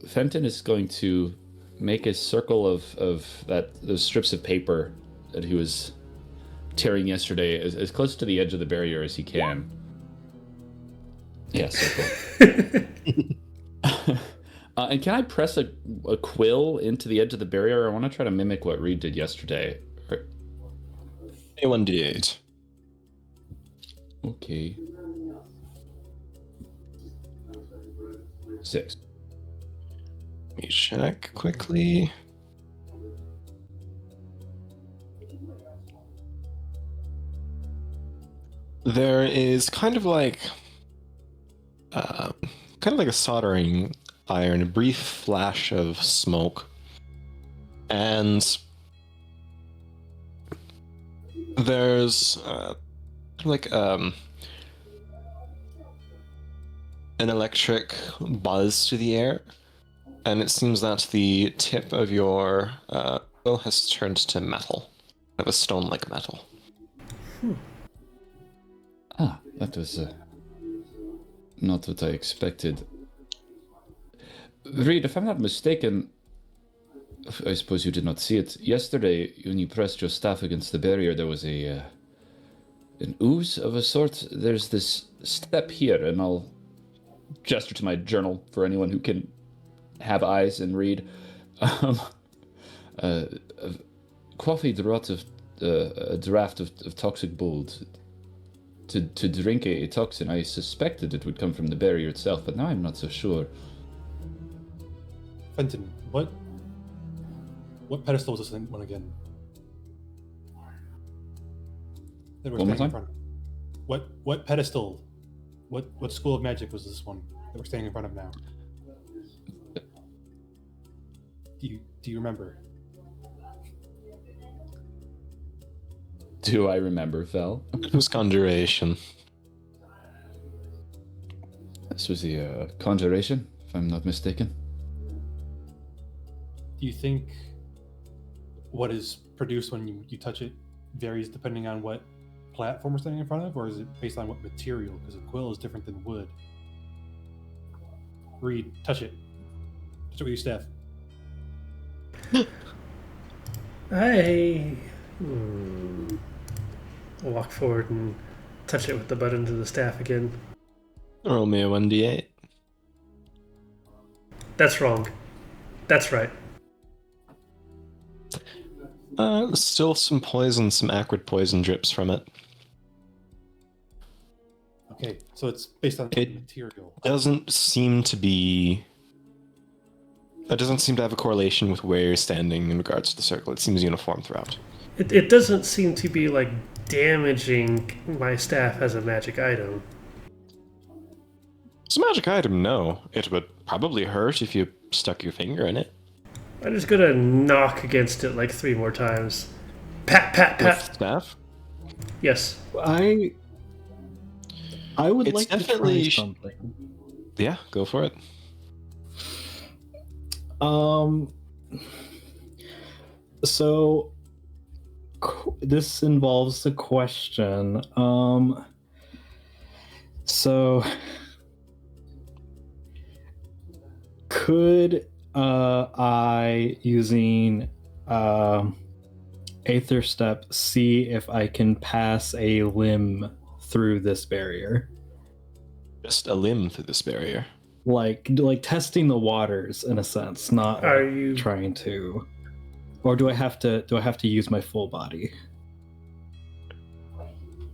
Fenton is going to make a circle of those strips of paper that he was tearing yesterday as close to the edge of the barrier as he can. Yeah, circle. And can I press a quill into the edge of the barrier? I want to try to mimic what Reed did yesterday. A1d8. Okay. 6. Let me check quickly. There is kind of like a soldering iron, a brief flash of smoke, and There's like an electric buzz to the air, and it seems that the tip of your bow has turned to metal, of a stone-like metal. Ah, that was not what I expected. Reed, if I'm not mistaken, I suppose you did not see it. Yesterday, when you pressed your staff against the barrier, there was an ooze of a sort. There's this step here, and I'll gesture to my journal for anyone who can have eyes and read. Coffee draft of a draft of toxic bold. To drink a toxin, I suspected it would come from the barrier itself, but now I'm not so sure. Fenton, what pedestal is this one again? That we're One more standing in time? front of. What pedestal? What school of magic was this one that we're standing in front of now? Do you remember? Do I remember, Fel? It was conjuration. This was the conjuration, if I'm not mistaken. Do you think what is produced when you touch it varies depending on what platform we're standing in front of, or is it based on what material? Because a quill is different than wood. Reed, touch it. Touch it with your staff. I'll walk forward and touch it with the buttons of the staff again. Roll me a 1d8. That's wrong. That's right. Still some poison, some acrid poison drips from it. Okay, so it's based on It material. doesn't seem to be... It doesn't seem to have a correlation with where you're standing in regards to the circle. It seems uniform throughout. It doesn't seem to be like damaging my staff as a magic item. It's a magic item, no. It would probably hurt if you stuck your finger in it. I'm just gonna knock against it like 3 more times. Pat, pat, With pat. staff? Yes. I would It's like to try definitely something. Yeah, go for it. So this involves a question. So could I, using Aether Step, see if I can pass a limb through this barrier? Just a limb through this barrier. Like testing the waters in a sense, not Are like you trying to, or do I have to use my full body?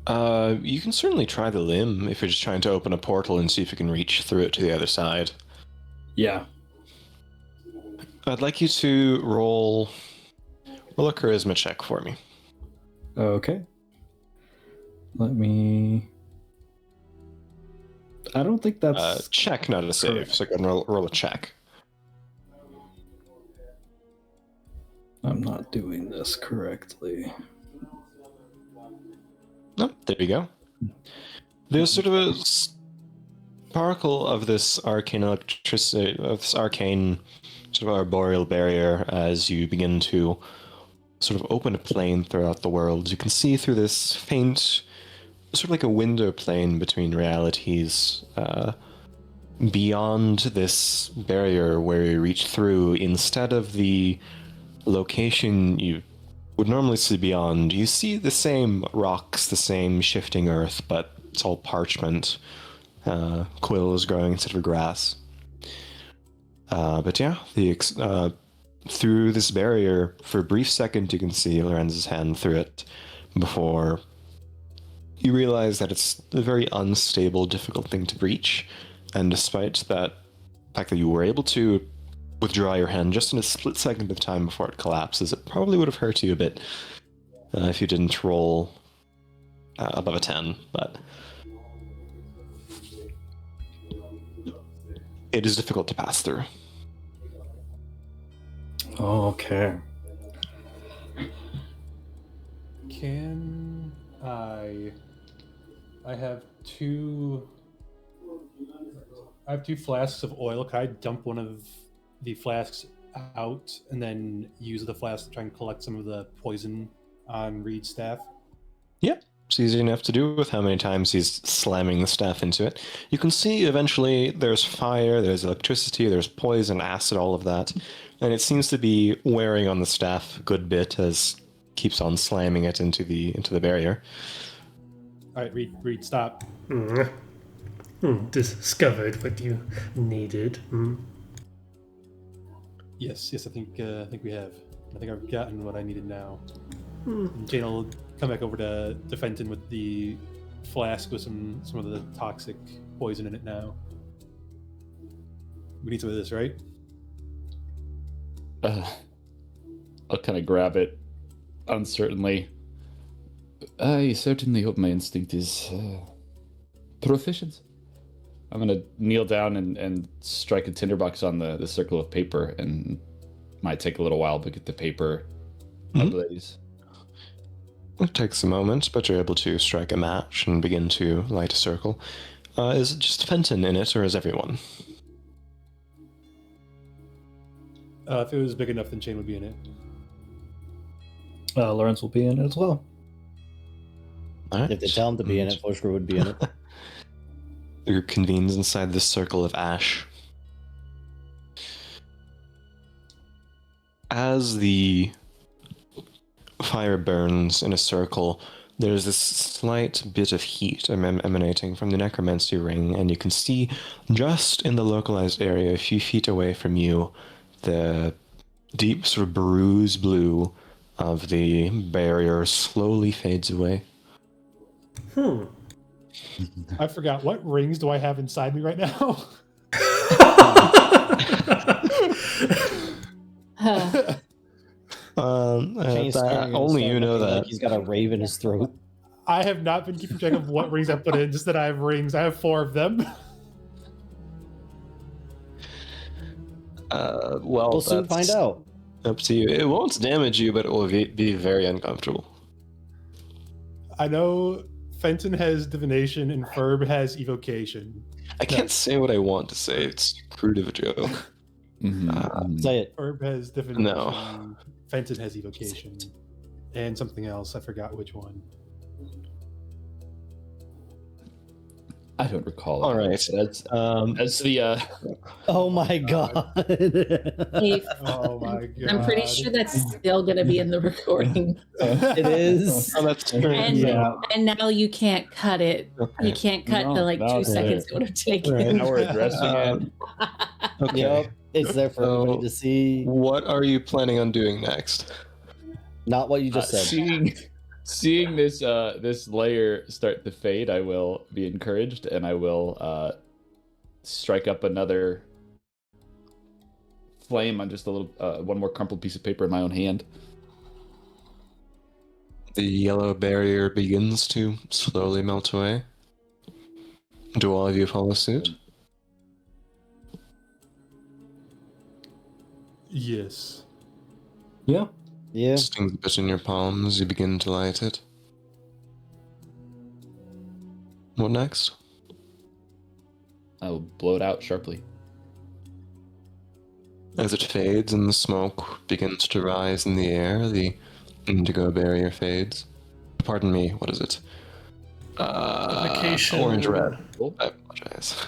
You can certainly try the limb if you're just trying to open a portal and see if you can reach through it to the other side. Yeah. I'd like you to roll a charisma check for me. Okay. Let me. I don't think that's. Check, not a save. correct. So go and roll a check. I'm not doing this correctly. Oh, there you go. There's sort of a sparkle of this arcane electricity, of this arcane sort of arboreal barrier as you begin to sort of open a plane throughout the world. You can see through this faint, sort of like a window plane between realities, beyond this barrier where you reach through. Instead of the location you would normally see beyond, you see the same rocks, the same shifting earth, but it's all parchment. Quill is growing instead of grass. But yeah, through this barrier, for a brief second, you can see Lorenz's hand through it before you realize that it's a very unstable, difficult thing to breach. And despite that fact that you were able to withdraw your hand just in a split second of time before it collapses, it probably would have hurt you a bit if you didn't roll above a 10, but it is difficult to pass through. Okay. Can I have two flasks of oil. Can I dump one of the flasks out and then use the flask to try and collect some of the poison on Reed's staff? Yep. It's easy enough to do with how many times he's slamming the staff into it. You can see eventually there's fire, there's electricity, there's poison, acid, all of that. And it seems to be wearing on the staff a good bit as keeps on slamming it into the barrier. All right, Reed, stop. Discovered what you needed. Yes, I think we have. I think I've gotten what I needed now. And Jane will come back over to Fenton with the flask with some of the toxic poison in it now. We need some of this, right? I'll kind of grab it uncertainly. I certainly hope my instinct is proficient. I'm gonna kneel down and strike a tinderbox on the circle of paper, and might take a little while to get the paper ablaze. It takes a moment, but you're able to strike a match and begin to light a circle. Is it just Fenton in it, or is everyone? If it was big enough, then Jane would be in it. Lawrence will be in it as well. All right. If they tell him to be in it, Foshker would be in it. The group convenes inside this circle of ash. As the fire burns in a circle, there's this slight bit of heat emanating from the necromancy ring, and you can see just in the localized area, a few feet away from you, the deep sort of bruised blue of the barrier slowly fades away. I forgot. What rings do I have inside me right now? Only you know that. Like he's got a rave in his throat. I have not been keeping track of what rings I put in, just that I have rings. I have 4 of them. We'll soon find out. Up to you. It won't damage you, but it will be very uncomfortable. I know Fenton has divination and Ferb has evocation. I can't say what I want to say. It's too crude of a joke. Say it. Ferb has divination. No. Fenton has evocation. And something else. I forgot which one. I don't recall. All right. That's the. Oh my god. Hey, Oh my god. I'm pretty sure that's still going to be in the recording. It is. Oh, that's true. And, Yeah. and now you can't cut it. Okay. You can't cut No, the like no, 2 seconds it would have taken. Right. Now we're addressing it. Okay. Yep. It's there for everybody to see. What are you planning on doing next? Not what you just said. Seeing this this layer start to fade, I will be encouraged, and I will strike up another flame on just a little one more crumpled piece of paper in my own hand. The yellow barrier begins to slowly melt away. Do all of you follow suit? Yes. Yeah. Yeah. Stings a bit in your palm as you begin to light it. What next? I will blow it out sharply. As it fades and the smoke begins to rise in the air, the indigo barrier fades. Pardon me, what is it? Application. Orange red. Cool. I apologize.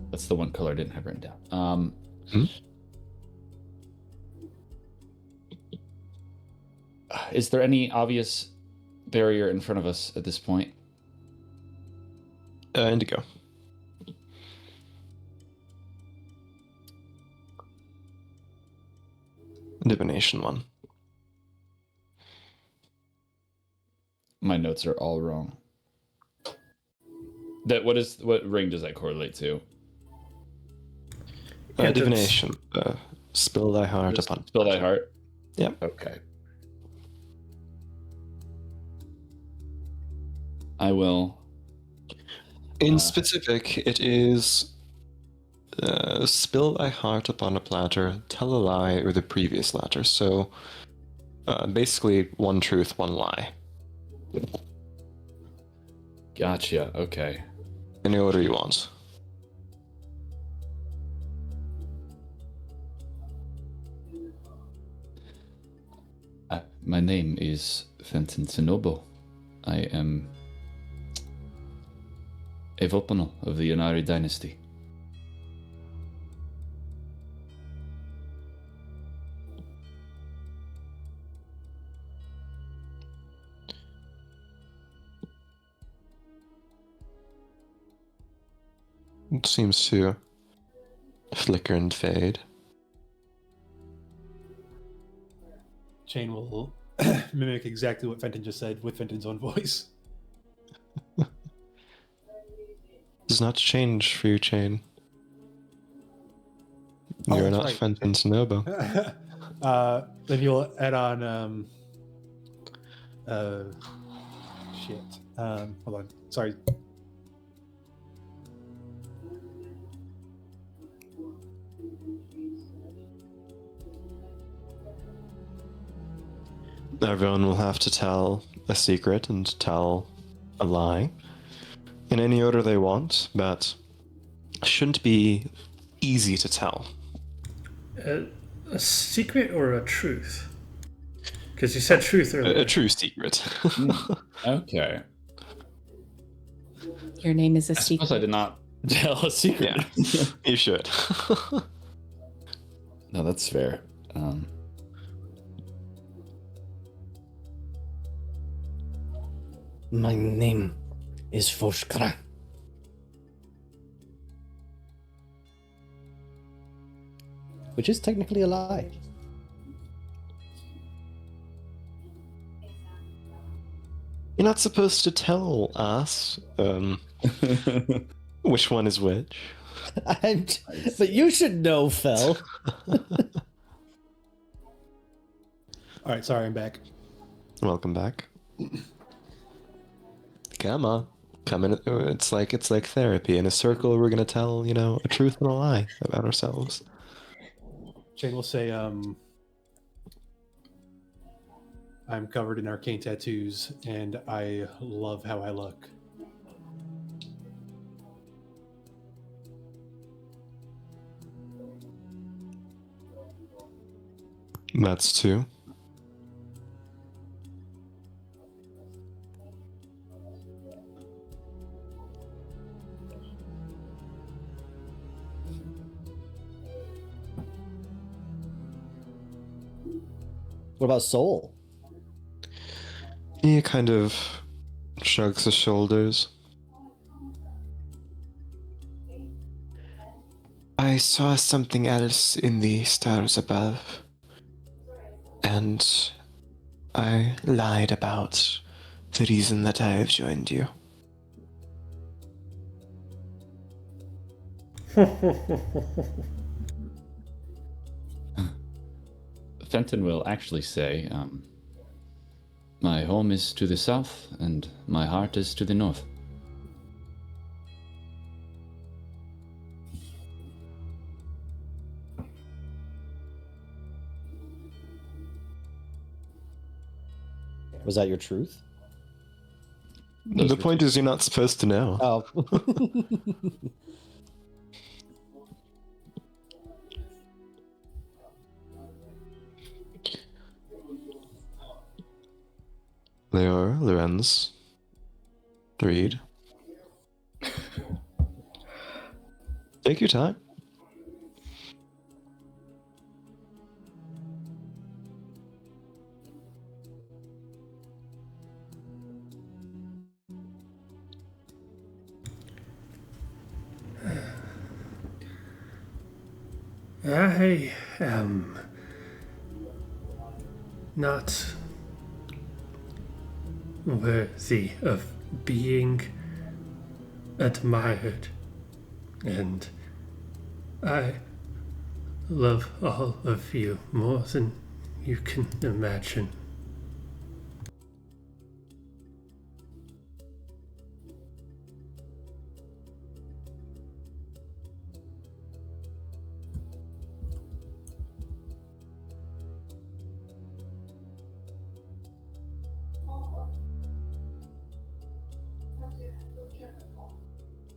That's the one color I didn't have written down. Is there any obvious barrier in front of us at this point? Indigo. Divination one. My notes are all wrong. What ring does that correlate to? Cantrips. Divination. Spill thy heart Just upon. spill thy heart. Yep. Okay. I will. In specific, it is spill thy heart upon a platter, tell a lie, or the previous latter. So, basically, one truth, one lie. Gotcha. Okay. Any order you want. My name is Fenton Tsunobo. I am a Vopanal of the Yonari dynasty. It seems to flicker and fade. Chain will mimic exactly what Fenton just said with Fenton's own voice. Does not change for you, Chain. Oh, You're that's not right. Fenton Sonobo. Then you'll add on shit. Hold on. Sorry. Everyone will have to tell a secret and tell a lie in any order they want, but shouldn't be easy to tell. A secret or a truth? Because you said truth earlier. A true secret. Okay. Your name is a I secret. suppose I did not tell a secret. Yeah, you should. No, that's fair. My name is Foshkra. Which is technically a lie. You're not supposed to tell us which one is which. But you should know, Fel. All right. Sorry, I'm back. Welcome back. Come on. Come in. It's like therapy. In a circle, we're gonna tell, a truth and a lie about ourselves. Chain will say, I'm covered in arcane tattoos, and I love how I look. That's two. What about soul? He kind of shrugs his shoulders. I saw something else in the stars above, and I lied about the reason that I have joined you. Fenton will actually say, my home is to the south, and my heart is to the north. Was that your truth? The point is, you're not supposed to know. Oh. Leor, Lorenz, Reed. Take your time. I am not worthy of being admired, and I love all of you more than you can imagine.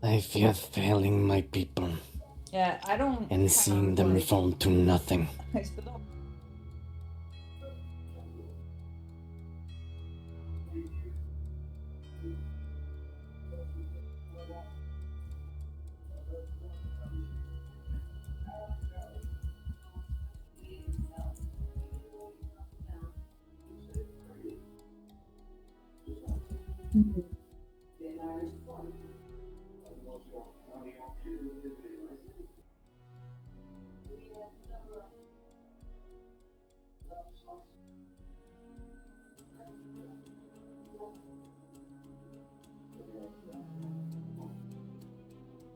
I fear failing my people Yeah, I don't. and seeing them fall to nothing.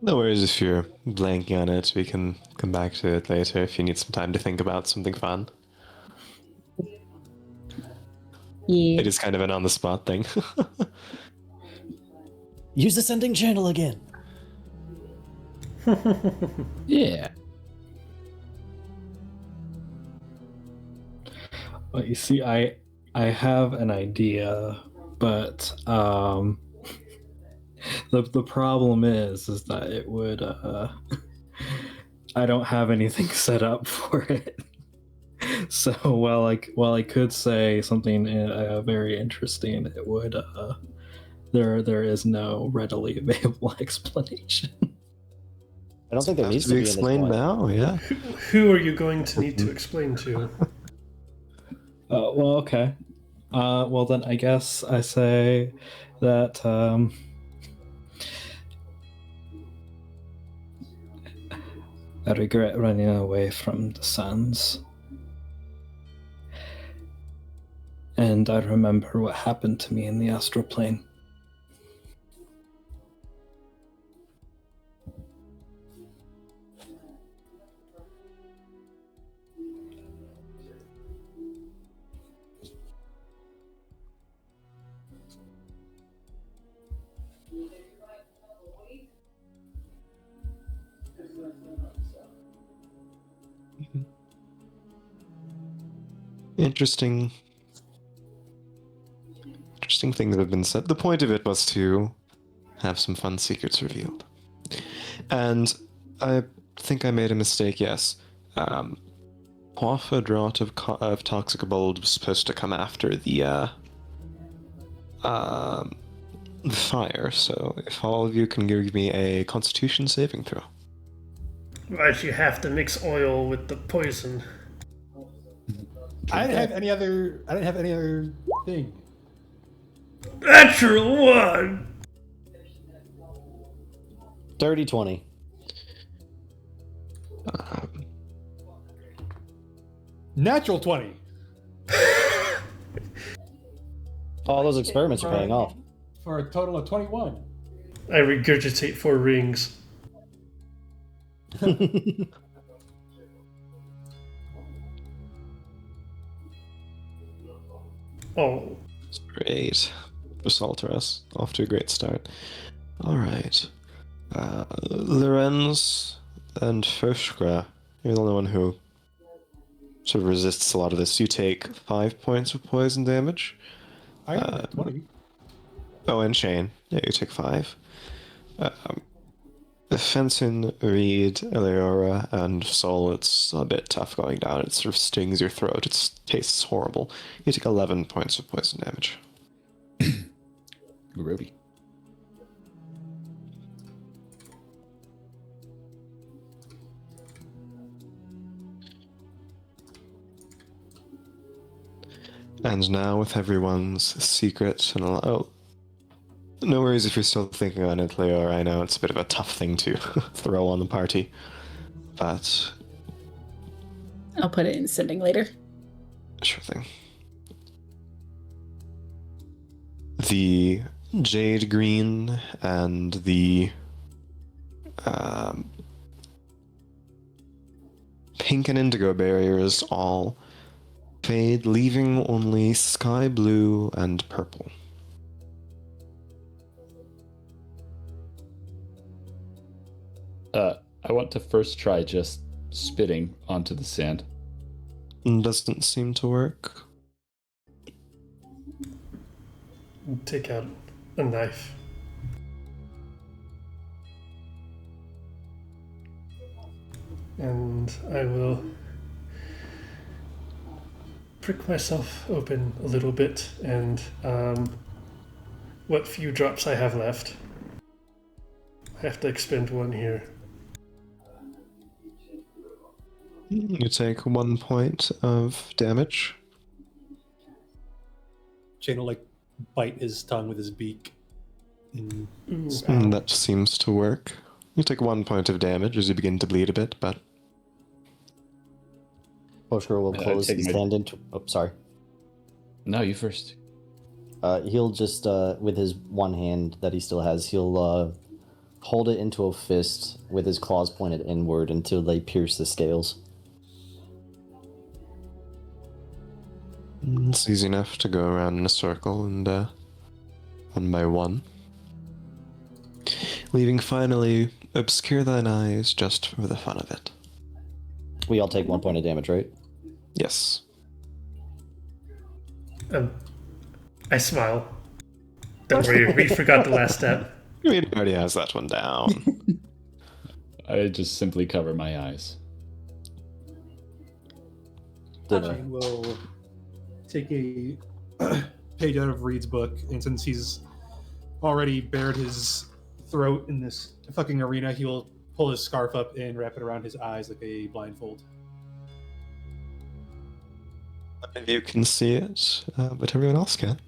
No worries if you're blanking on it. We can come back to it later if you need some time to think about something fun. Yeah. It is kind of an on-the-spot thing. Use the sending channel again. Yeah. Well, you see, I have an idea, but the problem is that it would I don't have anything set up for it. So while I could say something very interesting, it would there is no readily available explanation. I don't think there Has needs to to be be in this explained one. now, yeah. Who are you going to need to explain to? Well, okay. Well then, I guess I say that I regret running away from the Suns. And I remember what happened to me in the astral plane. Interesting things have been said. The point of it was to have some fun secrets revealed. And I think I made a mistake, yes. Quafford Rot of Toxic Bold was supposed to come after the fire, so if all of you can give me a Constitution saving throw. Right, you have to mix oil with the poison. I didn't have any other thing. Natural one! Dirty 20. Natural 20. All those experiments are paying off. For a total of 21. I regurgitate 4 rings. Oh. Great. Basalterus, off to a great start. Alright. Lorenz and Foshkra, you're the only one who sort of resists a lot of this. You take 5 points of poison damage. I got 20. Oh, and Shane. Yeah, you take 5. Fenton, Reed, Eleora, and Sol, it's a bit tough going down. It sort of stings your throat. It tastes horrible. You take 11 points of poison damage. Grody. And now with everyone's secret and all... Oh, no worries if you're still thinking on it, Leora. I know it's a bit of a tough thing to throw on the party. But... I'll put it in sending later. Sure thing. The Jade Green and the Pink and Indigo barriers all fade, leaving only Sky Blue and Purple. I want to first try just spitting onto the sand. Doesn't seem to work. Take out a knife. and I will prick myself open a little bit, and what few drops I have left. I have to expend one here. You take 1 point of damage. Jane will like bite his tongue with his beak. And That seems to work. You take 1 point of damage as you begin to bleed a bit, but Foshker will I'll close take his my- hand into. Oh, sorry. No, you first. He'll just, with his one hand that he still has, he'll hold it into a fist with his claws pointed inward until they pierce the scales. it's easy enough to go around in a circle and one by one. Leaving finally, obscure thine eyes just for the fun of it. We all take 1 point of damage, right? Yes. I smile. Don't worry, we forgot the last step. He already has that one down. I just simply cover my eyes. Jane will take a page out of Reed's book, and since he's already bared his throat in this fucking arena, he will pull his scarf up and wrap it around his eyes like a blindfold. None of you can see it, but everyone else can.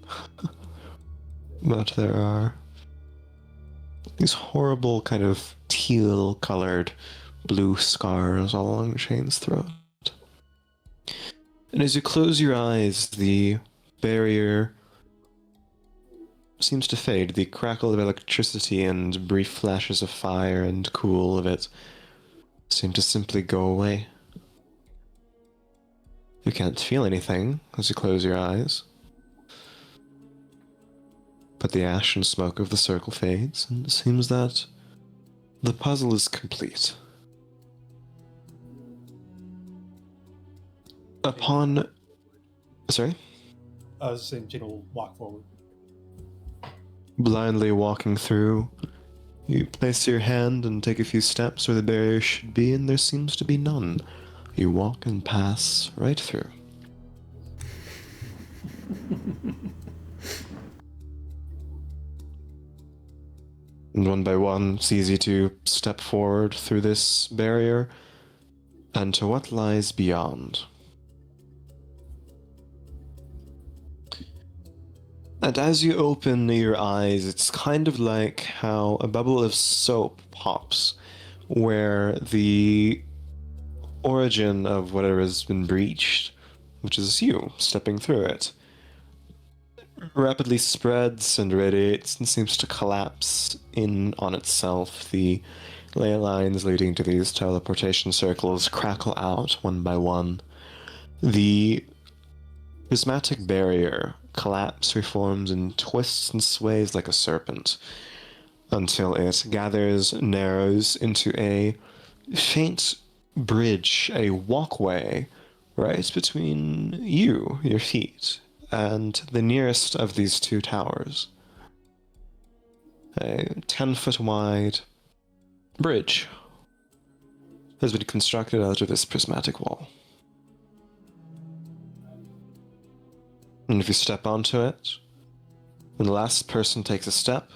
But there are these horrible kind of teal-colored blue scars all along Shane's throat. And as you close your eyes, the barrier seems to fade. The crackle of electricity and brief flashes of fire and cool of it seem to simply go away. You can't feel anything as you close your eyes. But the ash and smoke of the circle fades, and it seems that the puzzle is complete. Upon... Sorry? I was saying Jane will walk forward. Blindly walking through, you place your hand and take a few steps where the barrier should be, and there seems to be none. You walk and pass right through. And one by one, it's easy to step forward through this barrier and to what lies beyond. And as you open your eyes, it's kind of like how a bubble of soap pops, where the origin of whatever has been breached, which is you stepping through it, rapidly spreads and radiates and seems to collapse in on itself. The ley lines leading to these teleportation circles crackle out one by one. The prismatic barrier collapse reforms and twists and sways like a serpent until it gathers, narrows into a faint bridge, a walkway right between you, your feet, and the nearest of these two towers. A 10-foot wide bridge has been constructed out of this prismatic wall. And if you step onto it, when the last person takes a step,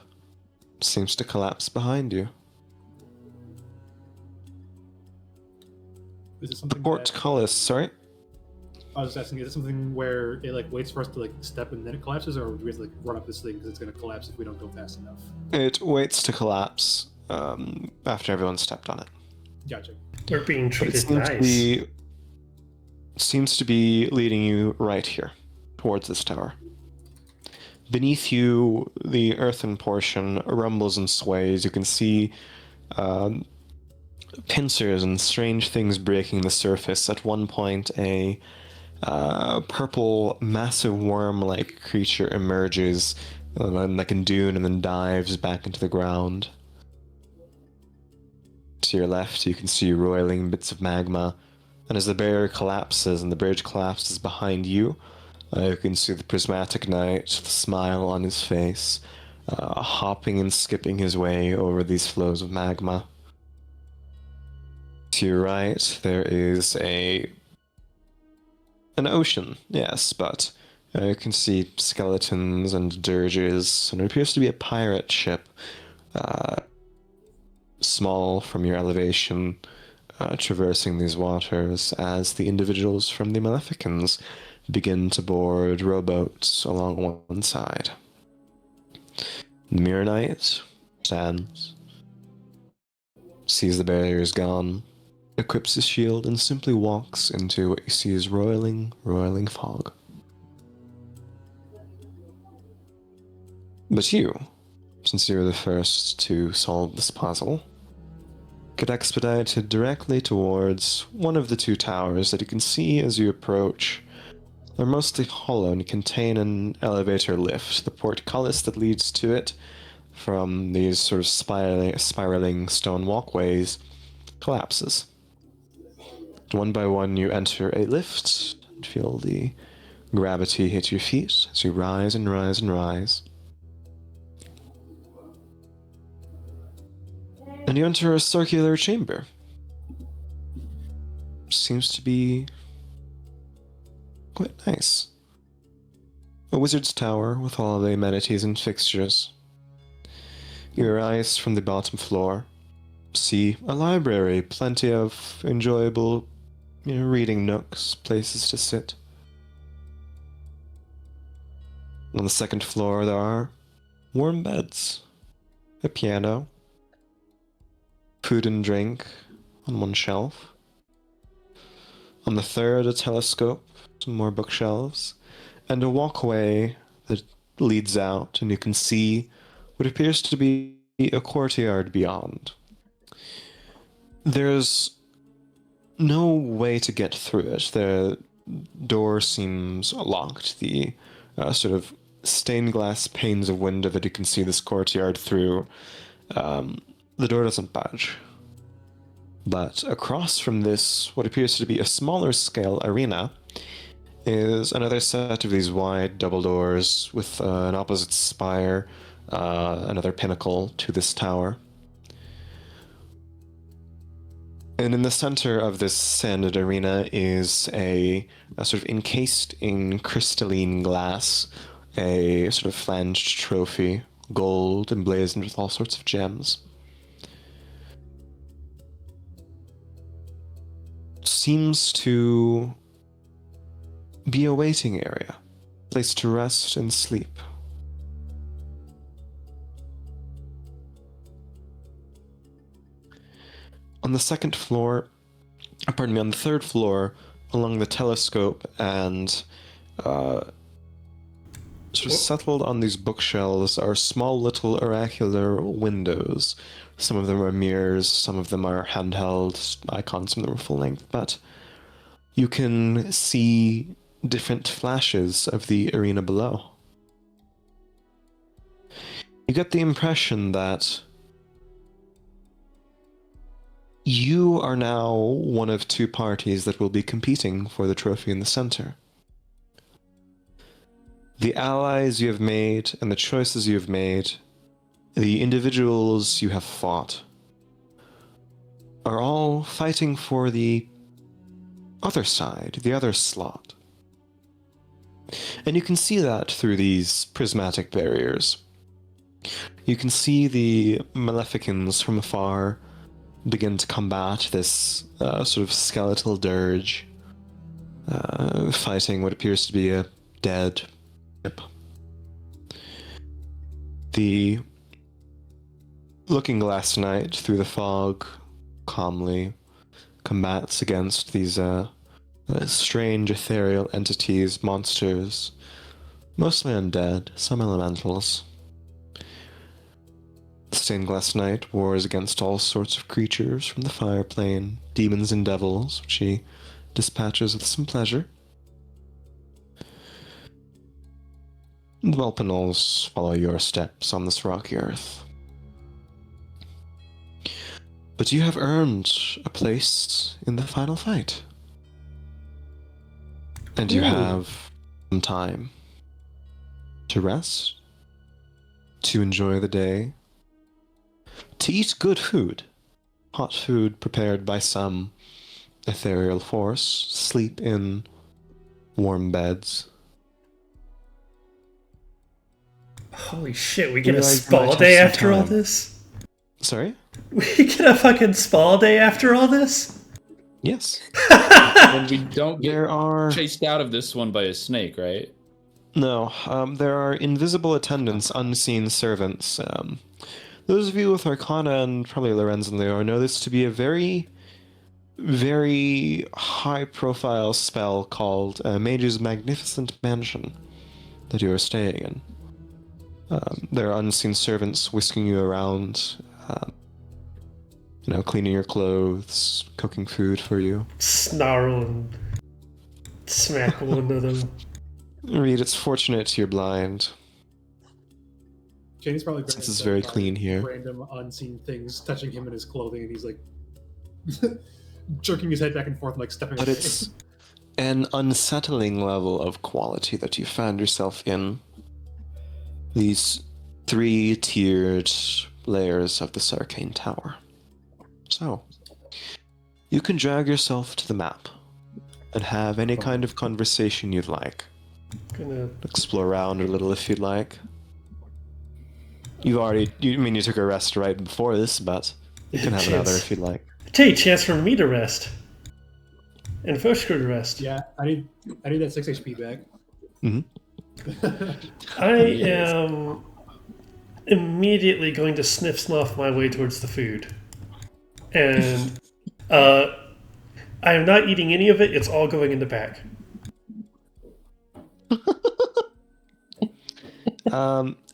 it seems to collapse behind you. Is it The something portcullis, sorry? I was asking, is it something where it like waits for us to like step and then it collapses, or do we have to like run up this thing because it's going to collapse if we don't go fast enough? It waits to collapse after everyone stepped on it. Gotcha. We're being But it treated seems to be leading you right here, towards this tower. Beneath you, the earthen portion rumbles and sways. You can see pincers and strange things breaking the surface. At one point, a purple, massive worm-like creature emerges like a dune and then dives back into the ground. To your left, you can see roiling bits of magma, and as the barrier collapses and the bridge collapses behind you, you can see the prismatic knight, the smile on his face, hopping and skipping his way over these flows of magma. To your right, there is an ocean, yes, but you can see skeletons and dirges, and it appears to be a pirate ship, small from your elevation, traversing these waters as the individuals from the Maleficans begin to board rowboats along one side. The Mirror Knight stands, sees the barriers gone, equips his shield, and simply walks into what you see as roiling fog. But you, since you're the first to solve this puzzle, get expedited directly towards one of the two towers that you can see as you approach. They're mostly hollow and contain an elevator lift. The portcullis that leads to it from these sort of spiraling stone walkways collapses. One by one, you enter a lift and feel the gravity hit your feet as you rise and rise and rise. And you enter a circular chamber. Seems to be quite nice. A wizard's tower with all the amenities and fixtures. You rise from the bottom floor, see a library, plenty of enjoyable, reading nooks, places to sit. On the second floor, there are warm beds, a piano, food and drink on one shelf. On the third, a telescope, some more bookshelves, and a walkway that leads out, and you can see what appears to be a courtyard beyond. There's no way to get through it. The door seems locked. The sort of stained glass panes of window that you can see this courtyard through, the door doesn't budge. But across from this, what appears to be a smaller scale arena, is another set of these wide double doors with an opposite spire, another pinnacle to this tower. And in the center of this sanded arena is a sort of encased in crystalline glass, a sort of flanged trophy, gold emblazoned with all sorts of gems. Seems to be a waiting area, place to rest and sleep. On the second floor, on the third floor, along the telescope and sort of settled on these bookshelves are small little oracular windows. Some of them are mirrors, some of them are handheld icons, some of them are full length, but you can see different flashes of the arena below. You get the impression that you are now one of two parties that will be competing for the trophy in the center. The allies you have made and the choices you have made, the individuals you have fought, are all fighting for the other side, the other slot. And you can see that through these prismatic barriers. You can see the Maleficans from afar begin to combat this sort of skeletal dirge, fighting what appears to be a dead ship. The Looking Glass Knight through the fog calmly combats against these strange ethereal entities, monsters, mostly undead, some elementals. The Stained Glass Knight wars against all sorts of creatures from the fire plane, demons and devils, which he dispatches with some pleasure. The Welpenals follow your steps on this rocky earth. But you have earned a place in the final fight. And you have some time to rest, to enjoy the day, to eat good food, hot food prepared by some ethereal force, sleep in warm beds. Holy shit, we You get a guys might spa have day some after all time. this? Sorry? We get a fucking spa day after all this? Yes. And we don't get There are... chased out of this one by a snake, right? No, there are invisible attendants, unseen servants. Those of you with Arcana and probably Lorenz and Leo know this to be a very, very high-profile spell called Mage's Magnificent Mansion that you are staying in. There are unseen servants whisking you around, cleaning your clothes, cooking food for you. Snarl and smack one of them. Reed, it's fortunate you're blind. Janie's probably Since it's very clean here. Random unseen things touching him in his clothing, and he's like jerking his head back and forth, like stepping. But away. it's an unsettling level of quality that you found yourself in. These 3-tiered layers of this arcane tower. So, you can drag yourself to the map and have any kind of conversation you'd like. Gonna Explore around a little if you'd like. You took a rest right before this, but you can have another if you'd like. take a chance for me to rest. And Foshker to rest. Yeah, I need that 6 HP back. I am immediately going to sniff my way towards the food. And I am not eating any of it, it's all going in the bag.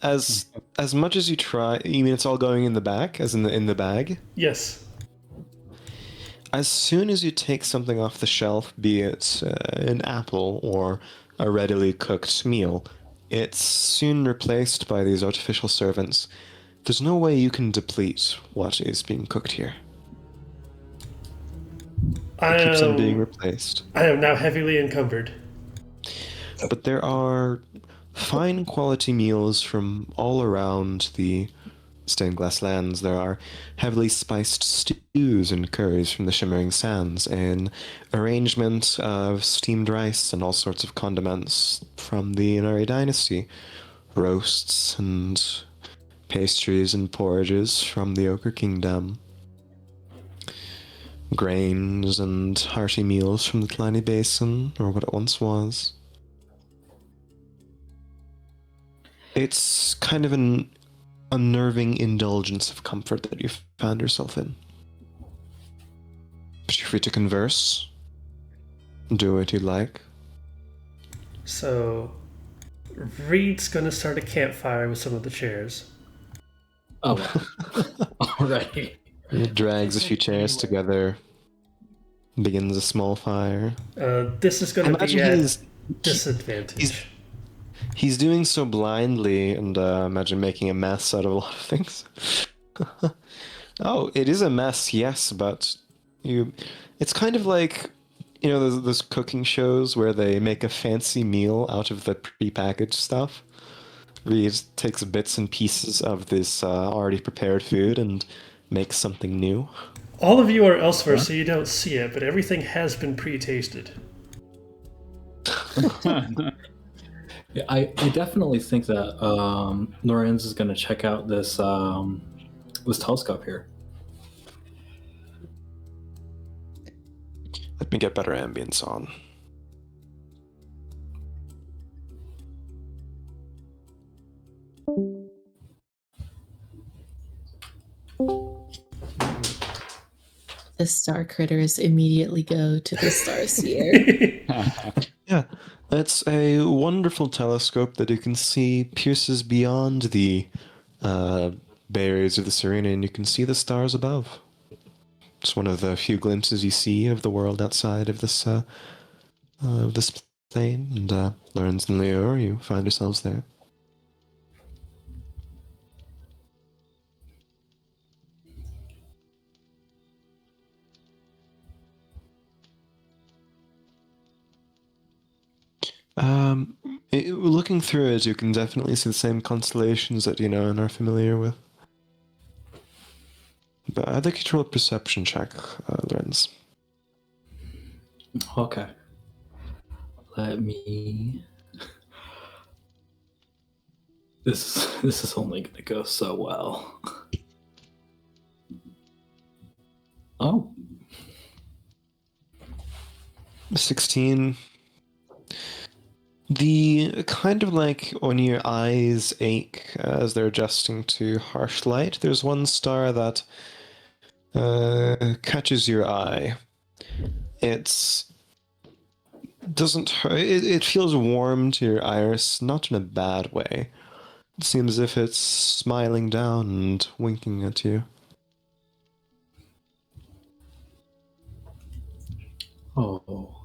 As much as you try, you mean it's all going in the back, as in the bag? Yes. As soon as you take something off the shelf, be it an apple or a readily cooked meal, it's soon replaced by these artificial servants. There's no way you can deplete what is being cooked here. It keeps on being replaced. I am now heavily encumbered. But there are fine quality meals from all around the stained glass lands. There are heavily spiced stews and curries from the Shimmering Sands, an arrangement of steamed rice and all sorts of condiments from the Inari dynasty, roasts and pastries and porridges from the Ochre Kingdom, grains and hearty meals from the Tlani Basin, or what it once was. It's kind of an unnerving indulgence of comfort that you've found yourself in. But you're free to converse, do what you'd like. So, Reed's going to start a campfire with some of the chairs. Oh, alright. He drags a few chairs together, begins a small fire. This is going to be at he's disadvantage. He's doing so blindly, and imagine making a mess out of a lot of things. Oh, it is a mess, yes, but it's kind of like, those cooking shows where they make a fancy meal out of the prepackaged stuff. Reed takes bits and pieces of this already prepared food and makes something new. All of you are elsewhere, so you don't see it, but everything has been pre-tasted. Yeah, I definitely think that Lorenz is going to check out this telescope here. Let me get better ambience on. The star critters immediately go to the star seer. Yeah, it's a wonderful telescope that you can see pierces beyond the barriers of the Serena, and you can see the stars above. It's one of the few glimpses you see of the world outside of this plane, and Lorenz and Leo, you find yourselves there. Looking through it, you can definitely see the same constellations that you know and are familiar with. But I'd like you to roll a perception check, Lorenz. Okay. Let me. This is only gonna go so well. Oh. 16. The kind of like when your eyes ache as they're adjusting to harsh light, there's one star that catches your eye. It's doesn't hurt. It feels warm to your iris, not in a bad way. It seems as if it's smiling down and winking at you. Oh.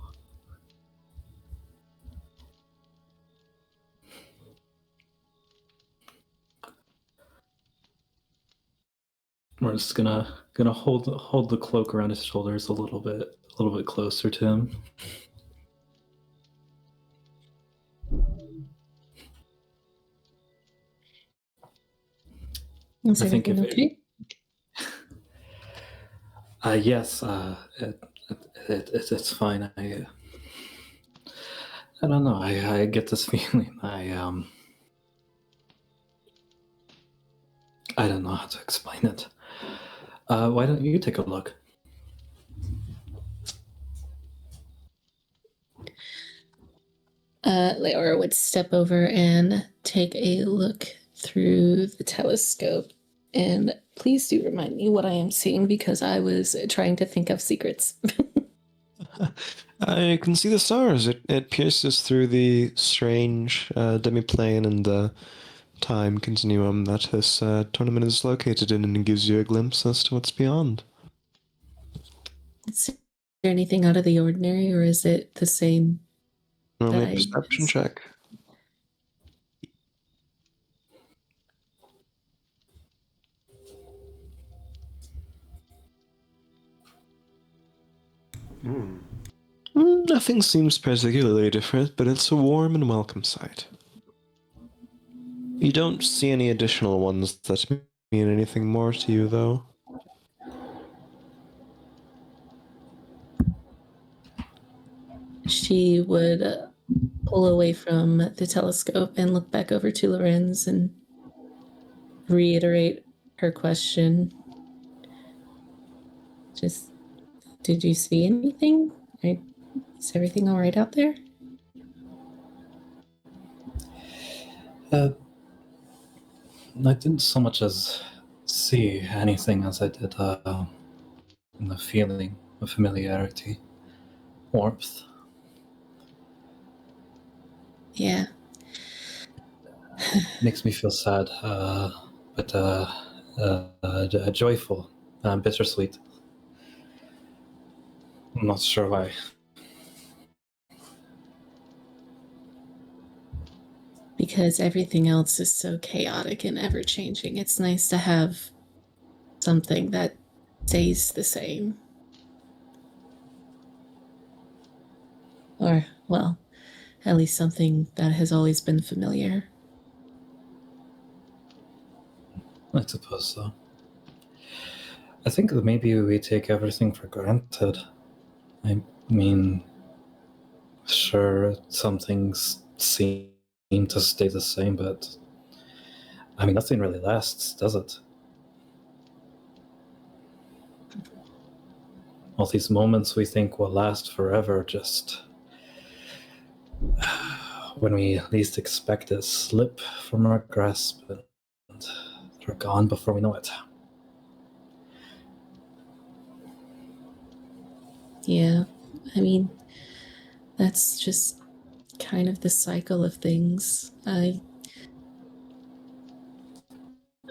We're just gonna hold the cloak around his shoulders a little bit closer to him. Is I think everything okay? Yes, it's fine. I don't know. I get this feeling. I don't know how to explain it. Why don't you take a look? Leora would step over and take a look through the telescope. And please do remind me what I am seeing because I was trying to think of secrets. I can see the stars. It pierces through the strange demiplane and the time continuum that this tournament is located in, and gives you a glimpse as to what's beyond. Is there anything out of the ordinary, or is it the same? Roll me a that I perception missed? check. Nothing seems particularly different, but it's a warm and welcome sight. You don't see any additional ones that mean anything more to you, though. She would pull away from the telescope and look back over to Lorenz and reiterate her question. Just, did you see anything? Is everything all right out there? I didn't so much as see anything as I did in the feeling of familiarity, warmth. Yeah. Makes me feel sad, but joyful, bittersweet. I'm not sure why. Because everything else is so chaotic and ever changing. It's nice to have something that stays the same. Or, well, at least something that has always been familiar. I suppose so. I think that maybe we take everything for granted. I mean, sure, some things seem to stay the same, but I mean, nothing really lasts, does it? All these moments we think will last forever, just when we least expect it, slip from our grasp and they're gone before we know it. Yeah, I mean, that's just kind of the cycle of things.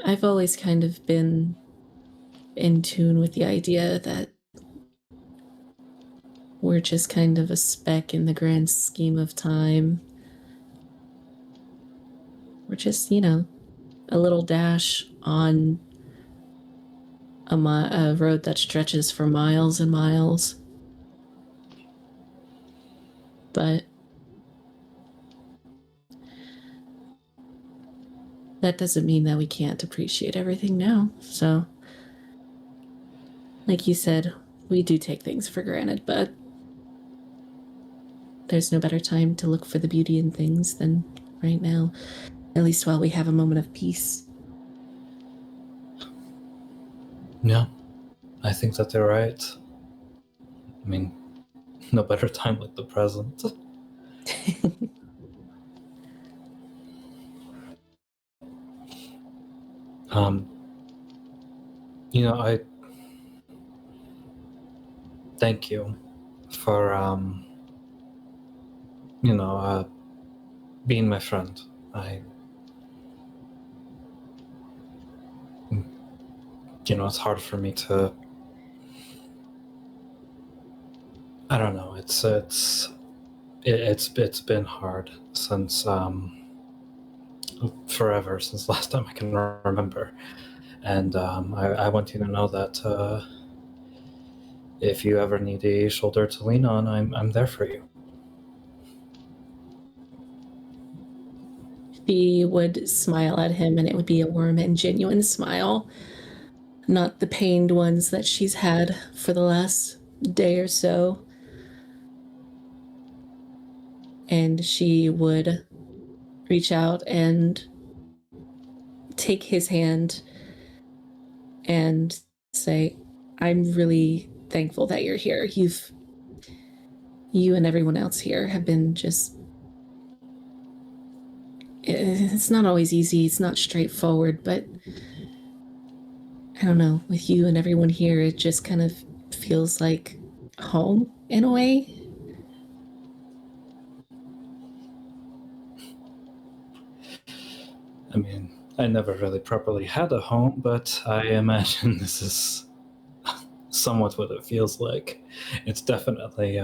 I've always kind of been in tune with the idea that we're just kind of a speck in the grand scheme of time. We're just, a little dash on a road that stretches for miles and miles. But that doesn't mean that we can't appreciate everything now. So Like you said, we do take things for granted, but there's no better time to look for the beauty in things than right now, at least while we have a moment of peace. Yeah, I think that they're right. I mean, no better time like the present. I thank you for, being my friend. It's hard for me to, I don't know, it's been hard since, forever, since last time I can remember. And I want you to know that if you ever need a shoulder to lean on, I'm there for you. She would smile at him, and it would be a warm and genuine smile, not the pained ones that she's had for the last day or so. And she would reach out and take his hand and say, I'm really thankful that you're here. You and everyone else here have been just, it's not always easy, it's not straightforward, but I don't know, with you and everyone here, it just kind of feels like home in a way. I mean, I never really properly had a home, but I imagine this is somewhat what it feels like. It's definitely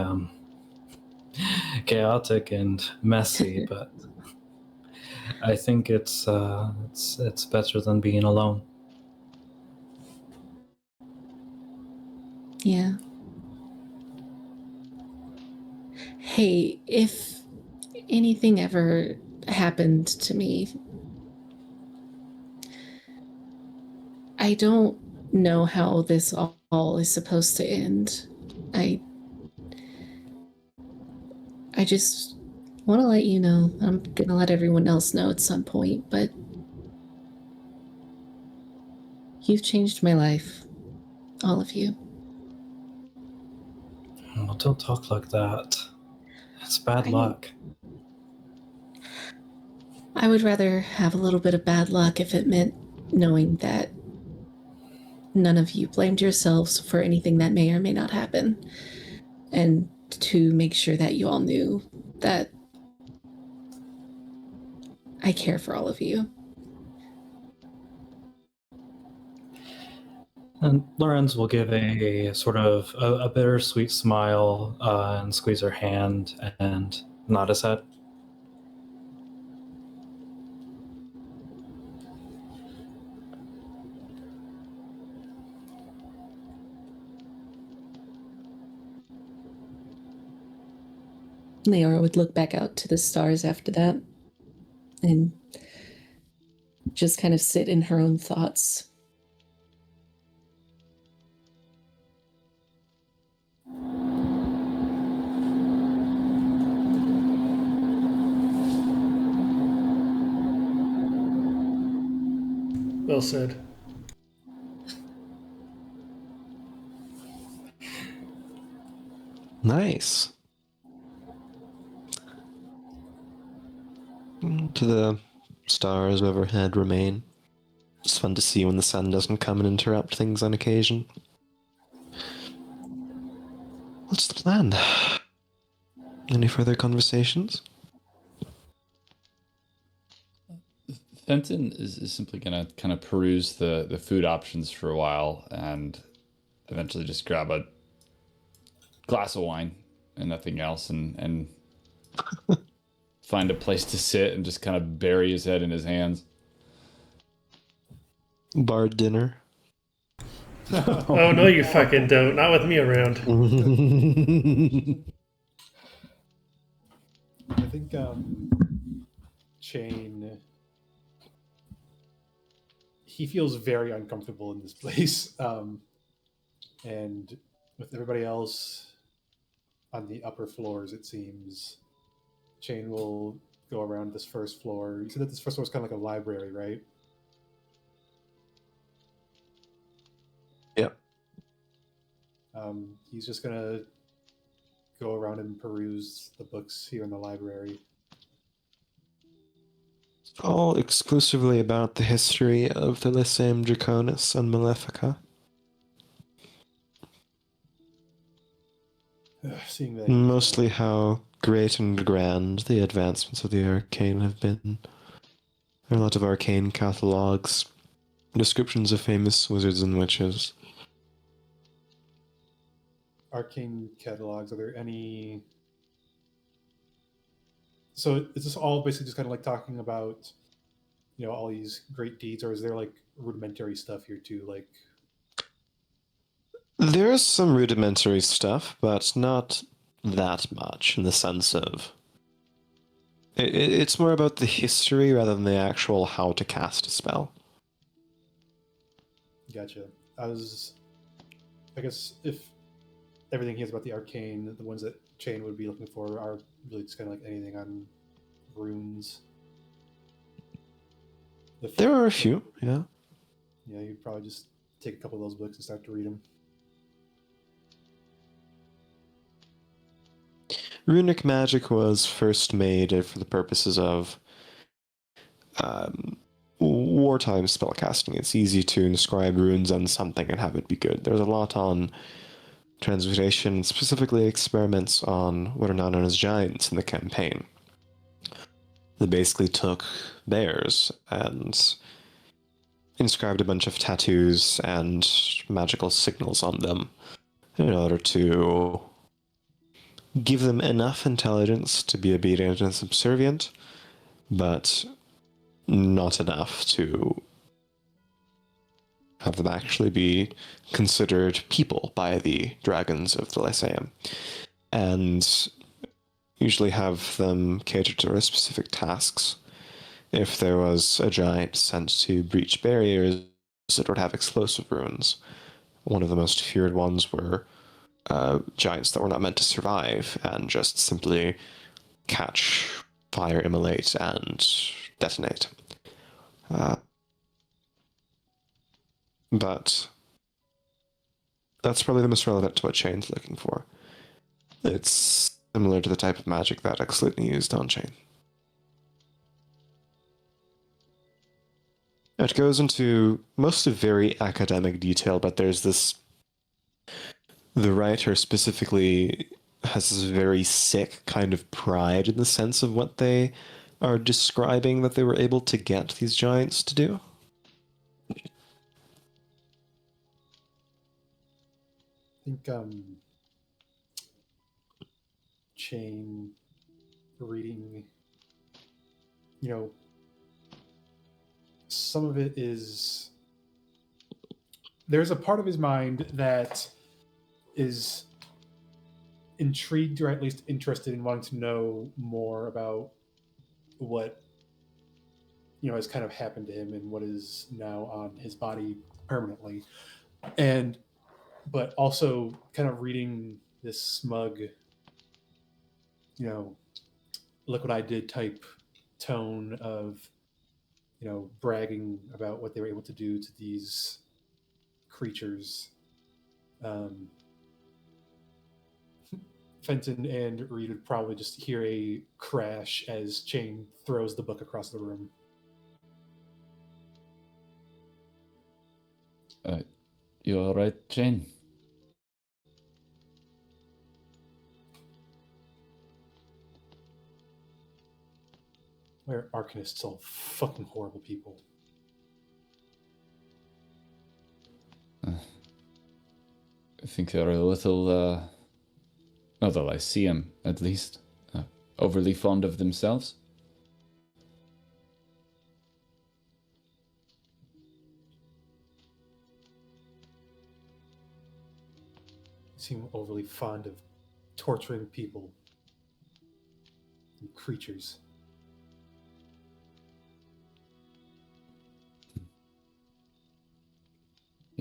chaotic and messy, but I think it's better than being alone. Yeah. Hey, if anything ever happened to me, I don't know how this all is supposed to end. I just want to let you know. I'm gonna let everyone else know at some point, but you've changed my life. All of you. Oh, don't talk like that. It's bad luck. I would rather have a little bit of bad luck if it meant knowing that none of you blamed yourselves for anything that may or may not happen, and to make sure that you all knew that I care for all of you. And Lorenz will give a sort of a bittersweet smile and squeeze her hand and nod his head. Leora would look back out to the stars after that and just kind of sit in her own thoughts. Well said. Nice. To the stars overhead remain. It's fun to see when the sun doesn't come and interrupt things on occasion. What's the plan? Any further conversations? Fenton is simply going to kind of peruse the food options for a while and eventually just grab a glass of wine and nothing else and find a place to sit and just kind of bury his head in his hands. Bar dinner. Oh, no, you fucking don't. Not with me around. I think Shane, he feels very uncomfortable in this place. And with everybody else on the upper floors, it seems, Chain will go around this first floor. You said that this first floor is kind of like a library, right? Yep. He's just gonna go around and peruse the books here in the library. All exclusively about the history of the Lyceum Draconis and Malefica. Seeing that Mostly how great and grand the advancements of the arcane have been. There are a lot of arcane catalogs, descriptions of famous wizards and witches. arcane catalogs, are there any? So is this all basically just kind of like talking about, all these great deeds, or is there like rudimentary stuff here too? Like, There's some rudimentary stuff, but not that much in the sense of... It's more about the history rather than the actual how to cast a spell. gotcha. I guess if everything he has about the arcane, the ones that Chain would be looking for are really just kind of like anything on runes. There are a few, yeah. Yeah, you'd probably just take a couple of those books and start to read them. Runic magic was first made for the purposes of wartime spellcasting. It's easy to inscribe runes on something and have it be good. There's a lot on transmutation, specifically experiments on what are now known as giants in the campaign. They basically took bears and inscribed a bunch of tattoos and magical signals on them in order to give them enough intelligence to be obedient and subservient, but not enough to have them actually be considered people by the dragons of the Lyceum, and usually have them cater to their specific tasks. If there was a giant sent to breach barriers, it would have explosive runes. One of the most feared ones were giants that were not meant to survive and just simply catch, fire, immolate, and detonate. But that's probably the most relevant to what Chain's looking for. It's similar to the type of magic that Exlitni used on Chain. It goes into mostly very academic detail, but there's this... The writer specifically has this very sick kind of pride in the sense of what they are describing that they were able to get these giants to do. I think Chain reading, some of it is, there's a part of his mind that is intrigued or at least interested in wanting to know more about what has kind of happened to him and what is now on his body permanently, but also kind of reading this smug, look what I did type tone of, bragging about what they were able to do to these creatures. Fenton and Reed would probably just hear a crash as Chain throws the book across the room. You all right, Chain? Where arcanists all fucking horrible people. I think they're a little, not the Lyceum, at least, overly fond of themselves. Seem overly fond of torturing people and creatures.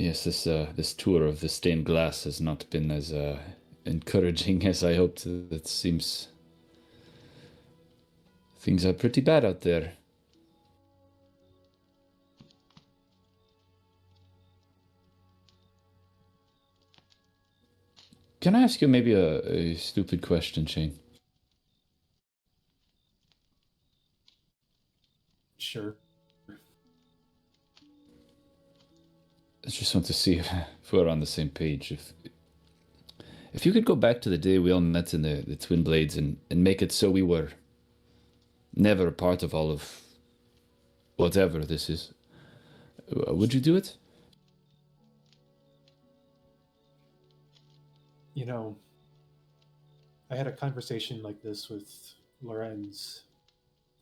Yes, this tour of the stained glass has not been as encouraging as I hoped. It seems things are pretty bad out there. Can I ask you maybe a stupid question, Shane? Sure. I just want to see if we're on the same page. If you could go back to the day we all met in the Twin Blades and make it so we were never a part of all of whatever this is, would you do it? You know, I had a conversation like this with Lorenz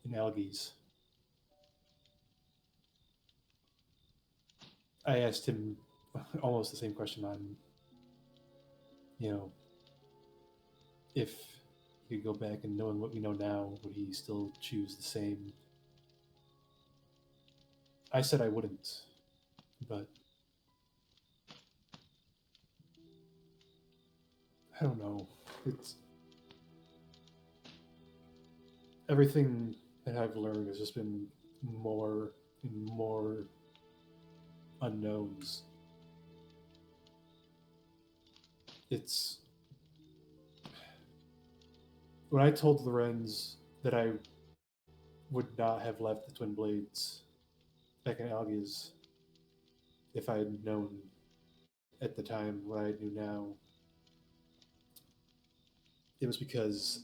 in Algies. I asked him almost the same question on, if he could go back and knowing what we know now, would he still choose the same? I said I wouldn't, but I don't know. It's everything that I've learned has just been more and more unknowns. It's when I told Lorenz that I would not have left the Twin Blades back in Algiers if I had known at the time what I knew now. It was because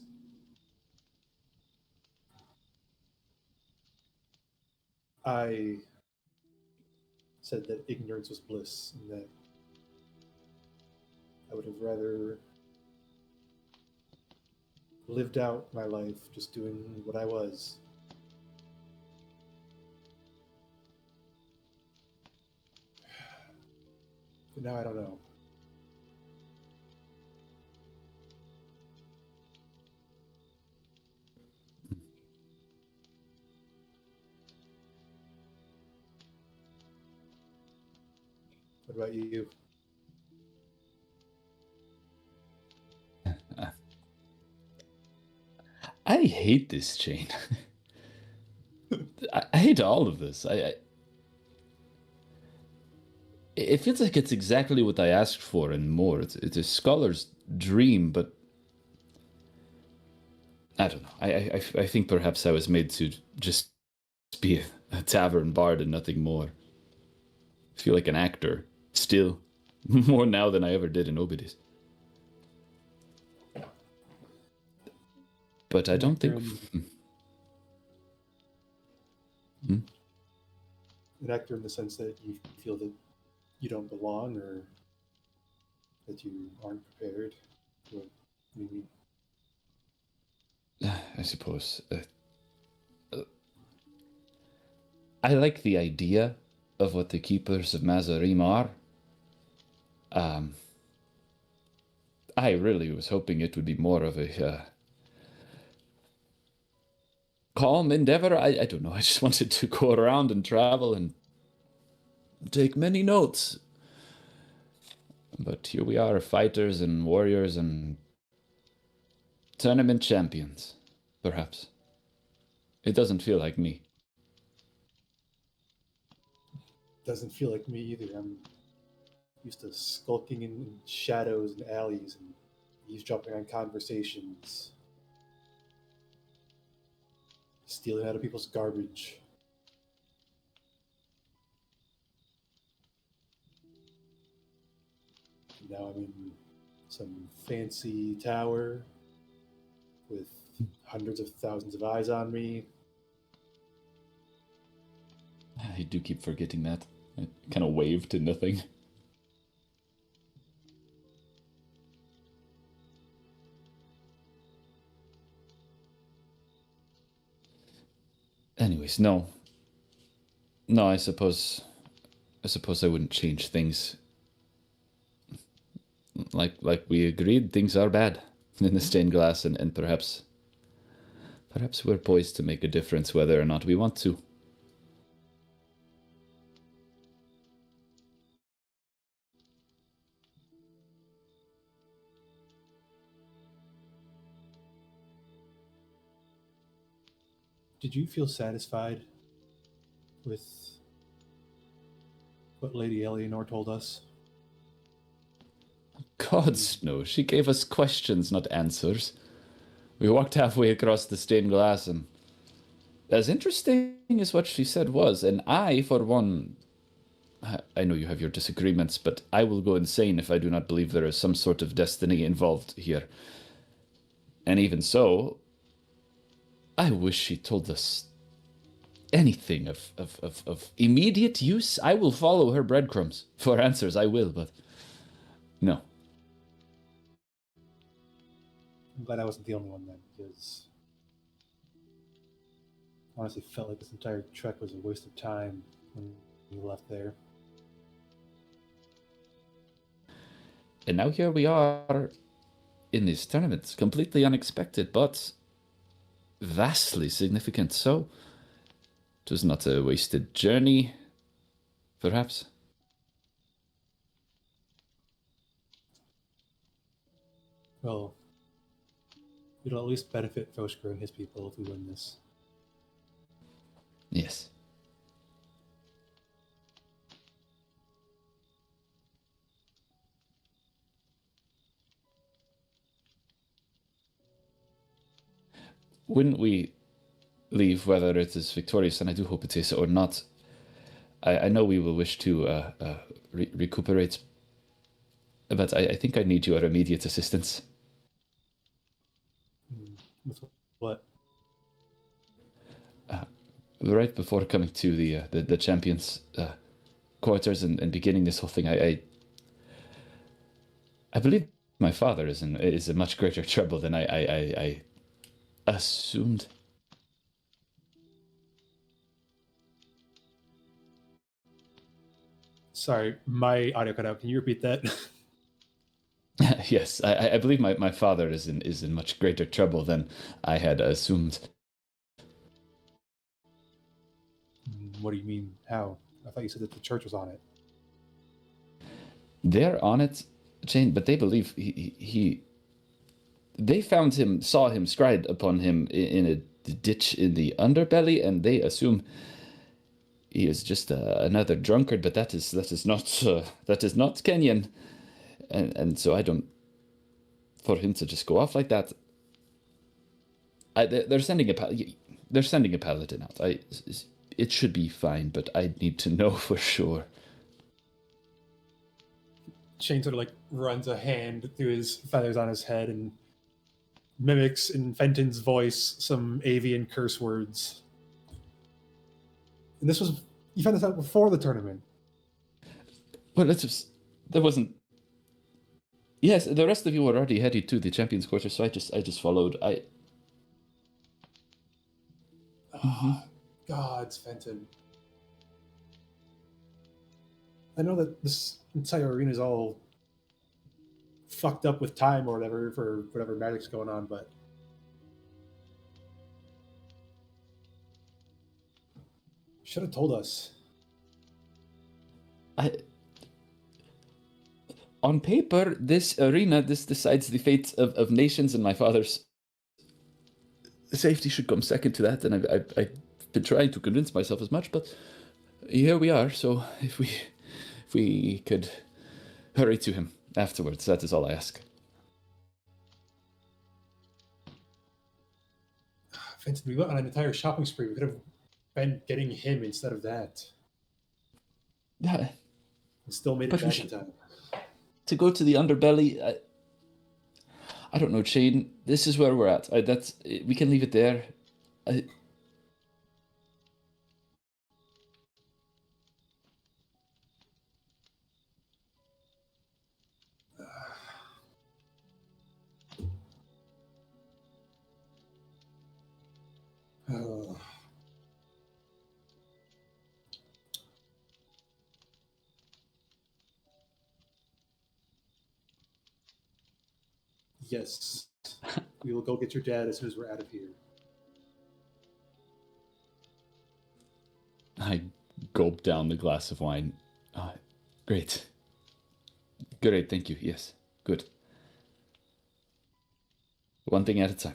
I said that ignorance was bliss and that I would have rather lived out my life just doing what I was. But now I don't know. What about you? I hate this chain. I hate all of this. It feels like it's exactly what I asked for and more. It's a scholar's dream, but I don't know. I think perhaps I was made to just be a tavern bard and nothing more. I feel like an actor, still, more now than I ever did in Obidis. But I don't think... An actor in the sense that you feel that you don't belong or that you aren't prepared? What do you mean? I suppose. I like the idea of what the Keepers of Mazarim are. I really was hoping it would be more of a calm endeavor. I don't know. I just wanted to go around and travel and take many notes. But here we are, fighters and warriors and tournament champions, perhaps. It doesn't feel like me. Doesn't feel like me either. I'm used to skulking in shadows and alleys and eavesdropping on conversations, stealing out of people's garbage. Now I'm in some fancy tower with hundreds of thousands of eyes on me. I do keep forgetting that. I kind of wave to nothing. Anyways, no. No, I suppose I wouldn't change things. Like we agreed, things are bad in the stained glass, and perhaps we're poised to make a difference whether or not we want to. did you feel satisfied with what Lady Eleanor told us? Gods, no. She gave us questions, not answers. We walked halfway across the stained glass, and as interesting as what she said was, and I, for one, I know you have your disagreements, but I will go insane if I do not believe there is some sort of destiny involved here. And even so, I wish she told us anything of immediate use. I will follow her breadcrumbs for answers, I will, but no. I'm glad I wasn't the only one then, because I honestly felt like this entire trek was a waste of time when we left there. And now here we are in this tournament, completely unexpected, but vastly significant. So, it was not a wasted journey, perhaps. Well, it'll at least benefit Foshker and his people if we win this. Yes. When we leave, whether it is victorious, and I do hope it is, or not, I know we will wish to recuperate, but I think I need your immediate assistance. With what? Right before coming to the champions' quarters and beginning this whole thing, I believe my father is in much greater trouble than I assumed. Sorry, my audio cut out. Can you repeat that? Yes, I believe my father is in much greater trouble than I had assumed. What do you mean? How? I thought you said that the church was on it. They're on it, Jane, but they believe they found him, saw him, scried upon him in a ditch in the underbelly, and they assume he is just another drunkard. But that is not Kenyan, and so I don't. For him to just go off like that, they're sending a paladin out. It should be fine, but I need to know for sure. Shane sort of like runs a hand through his feathers on his head and mimics in Fenton's voice some avian curse words. And you found this out before the tournament. Well, there wasn't. Yes, the rest of you were already headed to the champions' quarters, so I just followed. Gods, Fenton. I know that this entire arena is all fucked up with time or whatever for whatever magic's going on, but should have told us. On paper, this arena, this decides the fate of nations, and my father's safety should come second to that, and I've been trying to convince myself as much, but here we are, so if we could hurry to him afterwards, that is all I ask. Fenton, we went on an entire shopping spree. We could have been getting him instead of that. Yeah. And still made it back in time. To go to the underbelly, I don't know, Shane. This is where we're at. We can leave it there. Yes. We will go get your dad as soon as we're out of here. I gulp down the glass of wine. Great. Great, thank you. Yes, good. One thing at a time.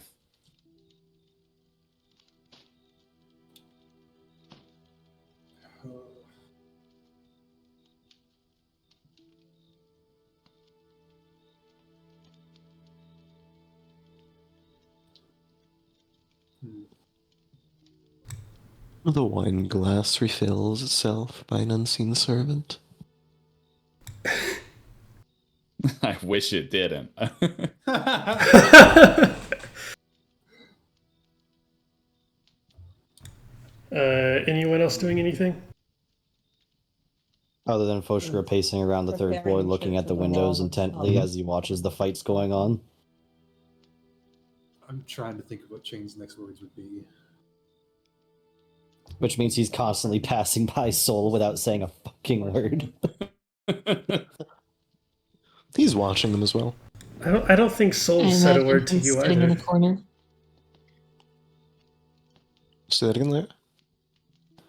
The wine glass refills itself by an unseen servant. I wish it didn't. Anyone else doing anything? Other than Foshker pacing around the third floor, looking at the windows intently as he watches the fights going on. I'm trying to think of what Chain's next words would be. Which means he's constantly passing by Soul without saying a fucking word. He's watching them as well. I don't think Soul I said a imagine word to him you sitting in either. the corner. Say that again there.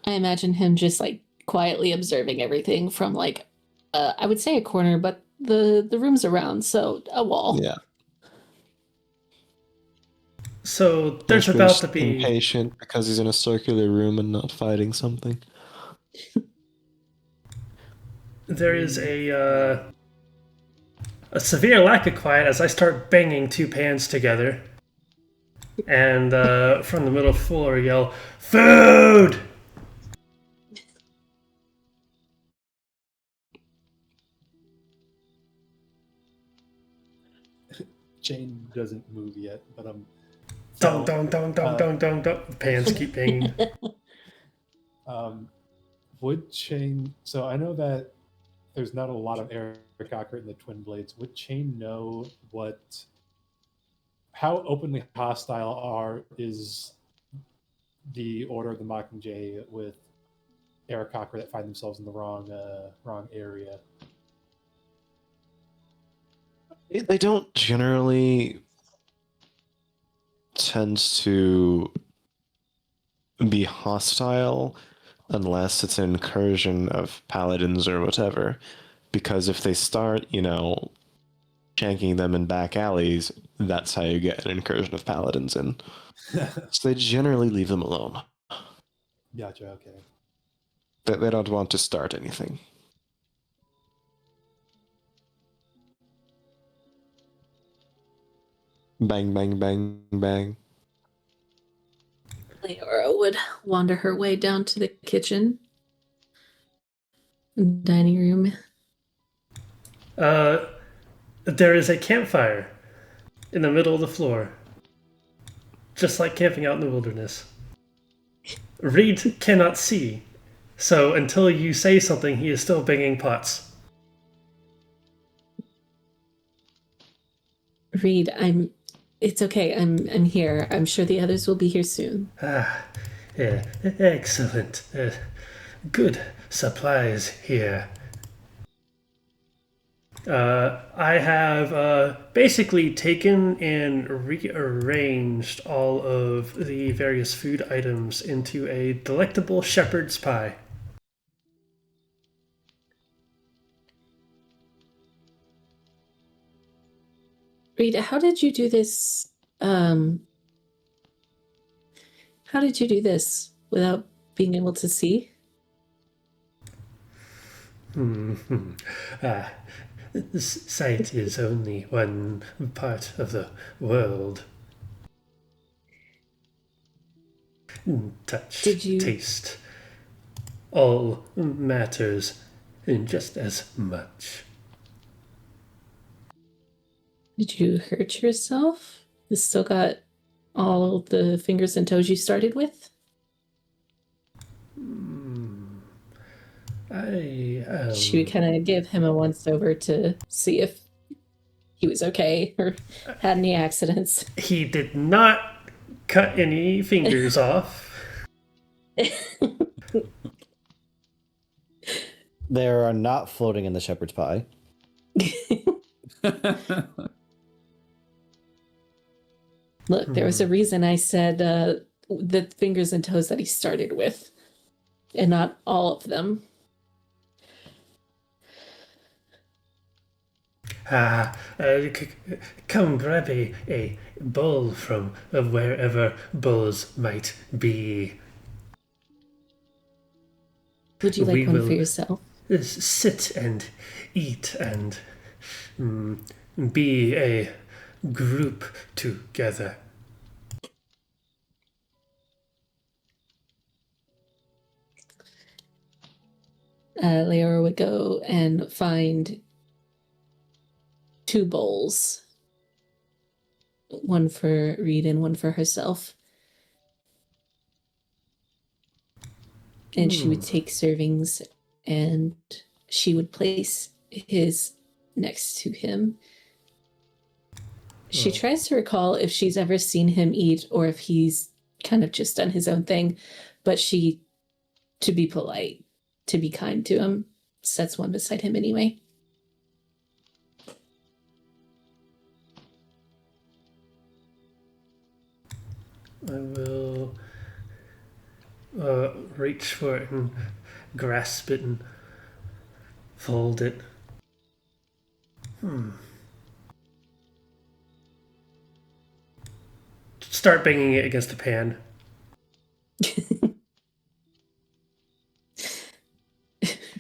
I imagine him just like quietly observing everything from like, I would say a corner, but the room's around, so a wall. Yeah. So there's Foshker's about to be impatient because he's in a circular room and not fighting something. there is a severe lack of quiet as I start banging two pans together, and from the middle floor yell, "Food!" Chain doesn't move yet, but I'm. Dong dong dong dong dong dong dong. Pans keep banging. Would Chain? So I know that there's not a lot of air cocker in the Twin Blades. Would Chain know how openly hostile is the Order of the Mockingjay with Aarakocra that find themselves in the wrong area? They don't generally tend to be hostile unless it's an incursion of paladins or whatever. Because if they start, shanking them in back alleys, that's how you get an incursion of paladins in. So they generally leave them alone. Gotcha. Okay. They don't want to start anything. Bang, bang, bang, bang. Leora would wander her way down to the kitchen, dining room. There is a campfire in the middle of the floor, just like camping out in the wilderness. Reed cannot see, so until you say something, he is still banging pots. Reed, it's okay. I'm here. I'm sure the others will be here soon. Ah, yeah, excellent. Good supplies here. I have basically taken and rearranged all of the various food items into a delectable shepherd's pie. Reed, how did you do this? How did you do this without being able to see? Sight is only one part of the world. Touch, Did you- taste, all matters just as much. Did you hurt yourself? You still got all the fingers and toes you started with? She would kind of give him a once over to see if he was okay or had any accidents. He did not cut any fingers off. There are not floating in the shepherd's pie. Look, there was a reason I said the fingers and toes that he started with, and not all of them. Come grab a bowl from wherever bowls might be. Would you like We one will- for yourself? Sit and eat and be a group together. Leora would go and find 2 bowls, one for Reed and one for herself. And she would take servings and she would place his next to him. She tries to recall if she's ever seen him eat or if he's kind of just done his own thing, but she, to be polite, to be kind to him, sets one beside him anyway. I will reach for it and grasp it and fold it. Start banging it against the pan.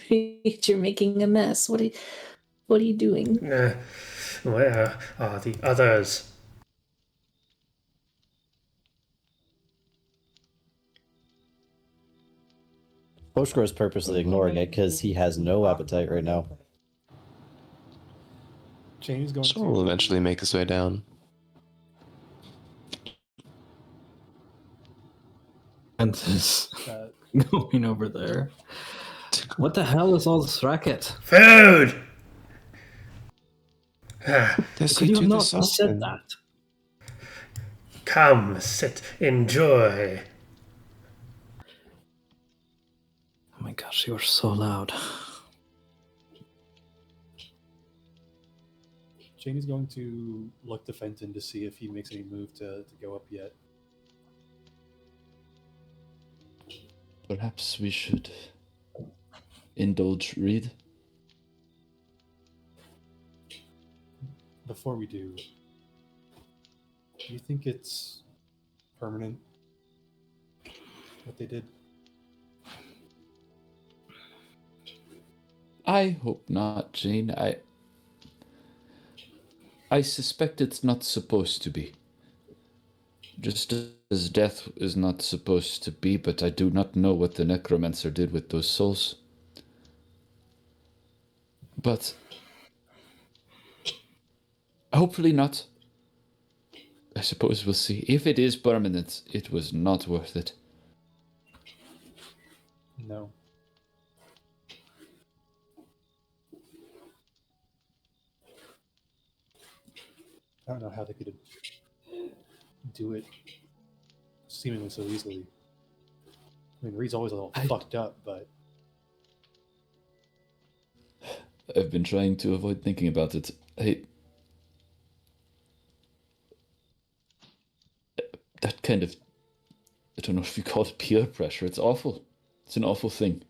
You're making a mess. What are you doing? Where are the others? Oshkar is purposely ignoring it because he has no appetite right now. James going Someone will to eventually make his way down. And is uh, going over there. What the hell is all this racket? Food! Does Could he you do have not this just said often? that? Come, sit, enjoy. Oh my gosh, you are so loud. Janie's going to look to Fenton to see if he makes any move to go up yet. Perhaps we should indulge Reed. Before we do you think it's permanent what they did? I hope not, Jane. I suspect it's not supposed to be. Just as death is not supposed to be, but I do not know what the necromancer did with those souls. But hopefully not. I suppose we'll see. If it is permanent, it was not worth it. No. I don't know how they could do it seemingly so easily. I mean, Reed's always a little fucked up, but I've been trying to avoid thinking about it. That kind of, I don't know if you call it peer pressure. It's awful. It's an awful thing.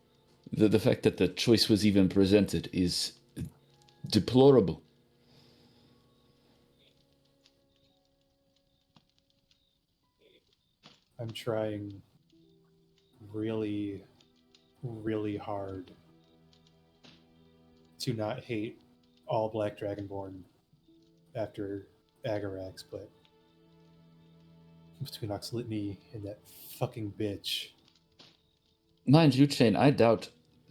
The fact that the choice was even presented is deplorable. I'm trying really, really hard to not hate all Black Dragonborn after Agarax, but between Oxlitney and that fucking bitch. Mind you, Chain, I doubt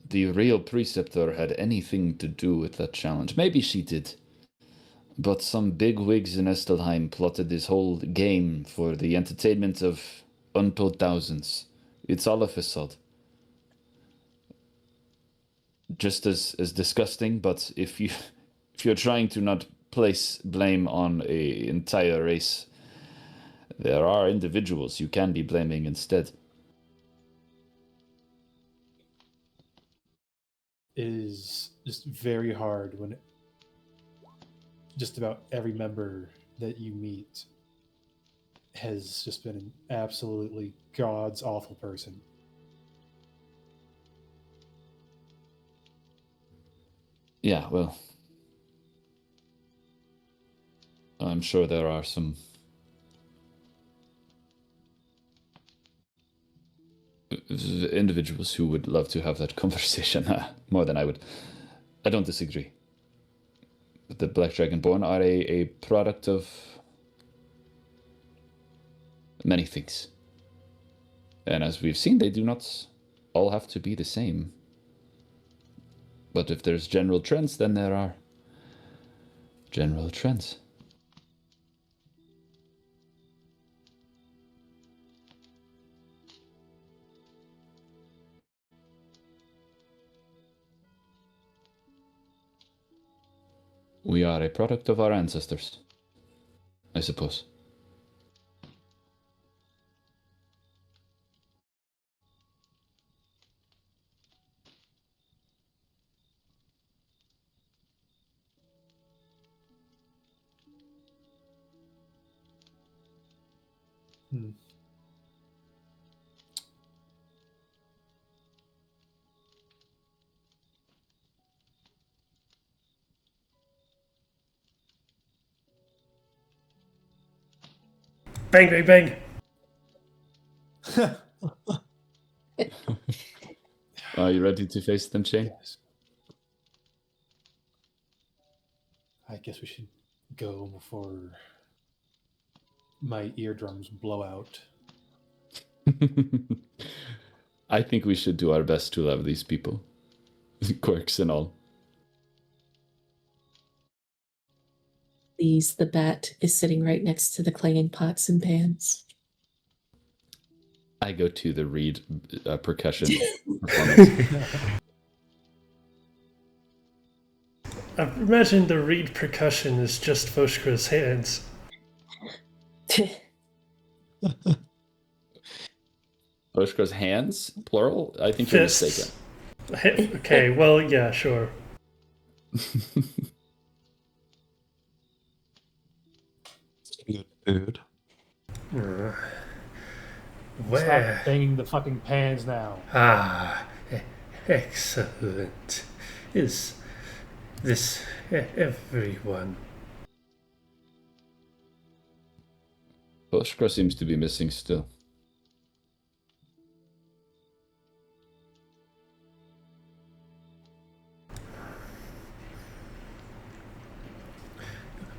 the real preceptor had anything to do with that challenge. Maybe she did. But some big wigs in Estelheim plotted this whole game for the entertainment of untold thousands. It's all a facade. Just as disgusting, but if you're trying to not place blame on a entire race, there are individuals you can be blaming instead. It is just very hard when just about every member that you meet has just been an absolutely god's awful person. Yeah, well, I'm sure there are some individuals who would love to have that conversation more than I would. I don't disagree. But the Black Dragonborn are a product of many things. And as we've seen, they do not all have to be the same. But if there's general trends, then there are general trends. We are a product of our ancestors, I suppose. Hmm. Bang, bang, bang. Are you ready to face them, Shane? Yes. I guess we should go before my eardrums blow out. I think we should do our best to love these people, quirks and all. The bat is sitting right next to the clanging pots and pans. I go to the reed percussion performance. I imagine the reed percussion is just Voshkra's hands. Oshkar's hands, plural? I think you're Fists. mistaken. Okay, well, yeah, sure. Good food. Where? Stop banging the fucking pans now. Ah, excellent. Is this everyone? Oshkar seems to be missing still.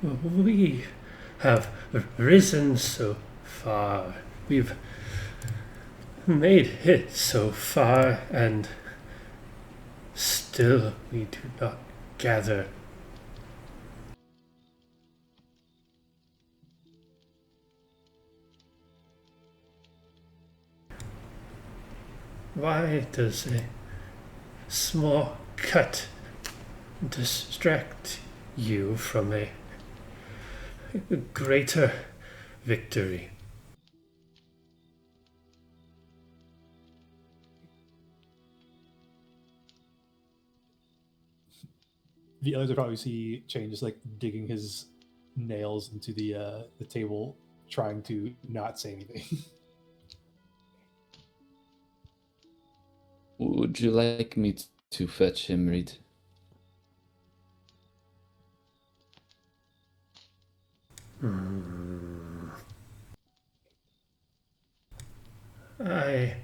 We have risen so far. We've made it so far, and still we do not gather. Why does a small cut distract you from a greater victory? The others would probably see Chain just like digging his nails into the table, trying to not say anything. Would you like me to fetch him, Reed? I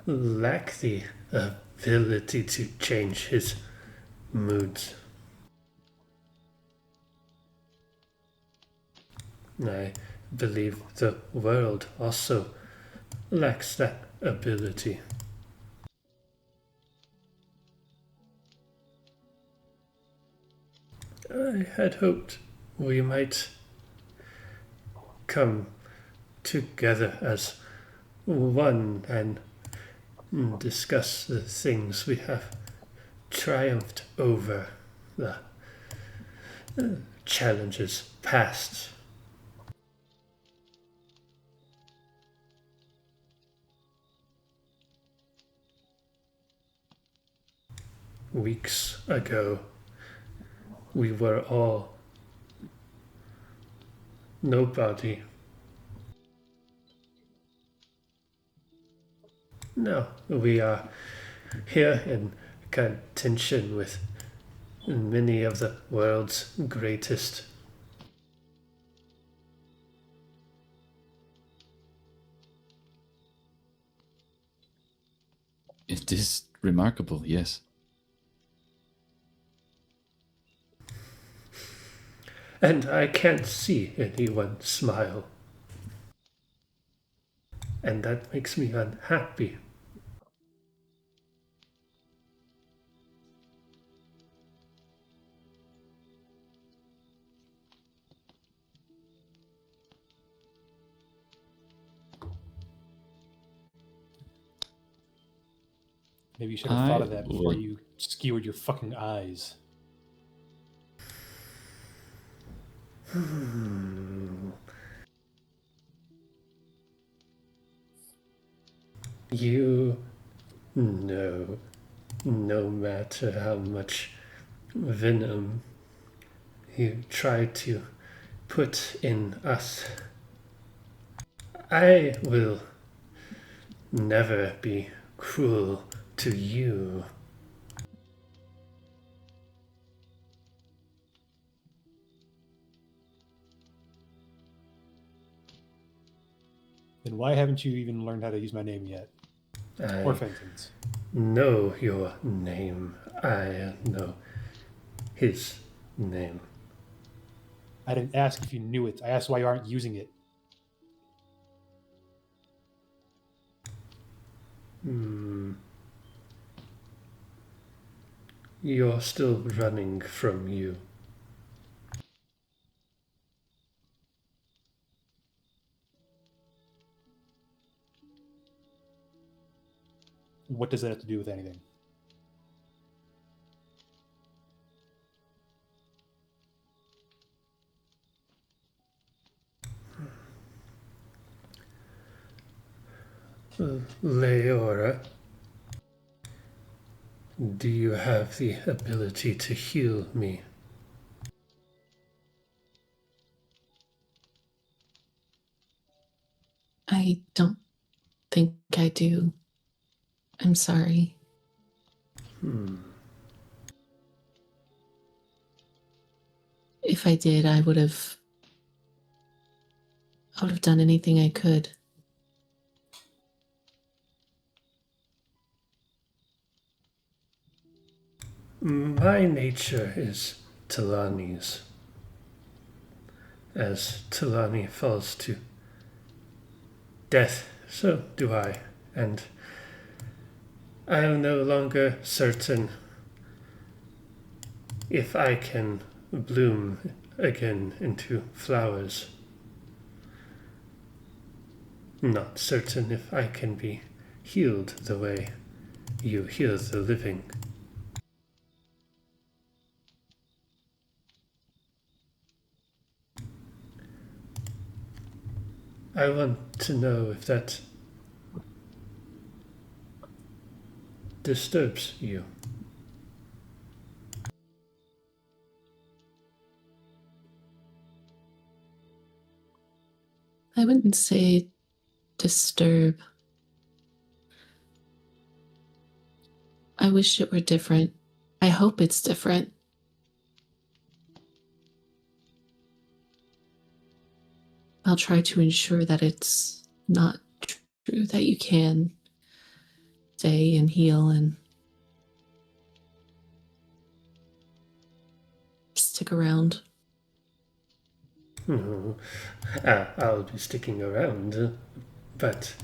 lack the ability to change his moods. I believe the world also lacks that ability. I had hoped we might come together as one and discuss the things we have triumphed over, the challenges past. Weeks ago, we were all nobody. Now we are here in contention with many of the world's greatest. It is remarkable, yes. And I can't see anyone smile. And that makes me unhappy. Maybe you should have thought of I that before would- you skewered your fucking eyes. You know, no matter how much venom you try to put in us, I will never be cruel to you. Then why haven't you even learned how to use my name yet? Or I Fenton's? know your name. I know his name. I didn't ask if you knew it. I asked why you aren't using it. You're still running from you. What does that have to do with anything? Leora, do you have the ability to heal me? I don't think I do. I'm sorry. If I did, I would have done anything I could. My nature is Talani's. As Talani falls to death, so do I, and I am no longer certain if I can bloom again into flowers. Not certain if I can be healed the way you heal the living. I want to know if that disturbs you. I wouldn't say disturb. I wish it were different. I hope it's different. I'll try to ensure that it's not true, that you can stay and heal and stick around. I'll be sticking around, but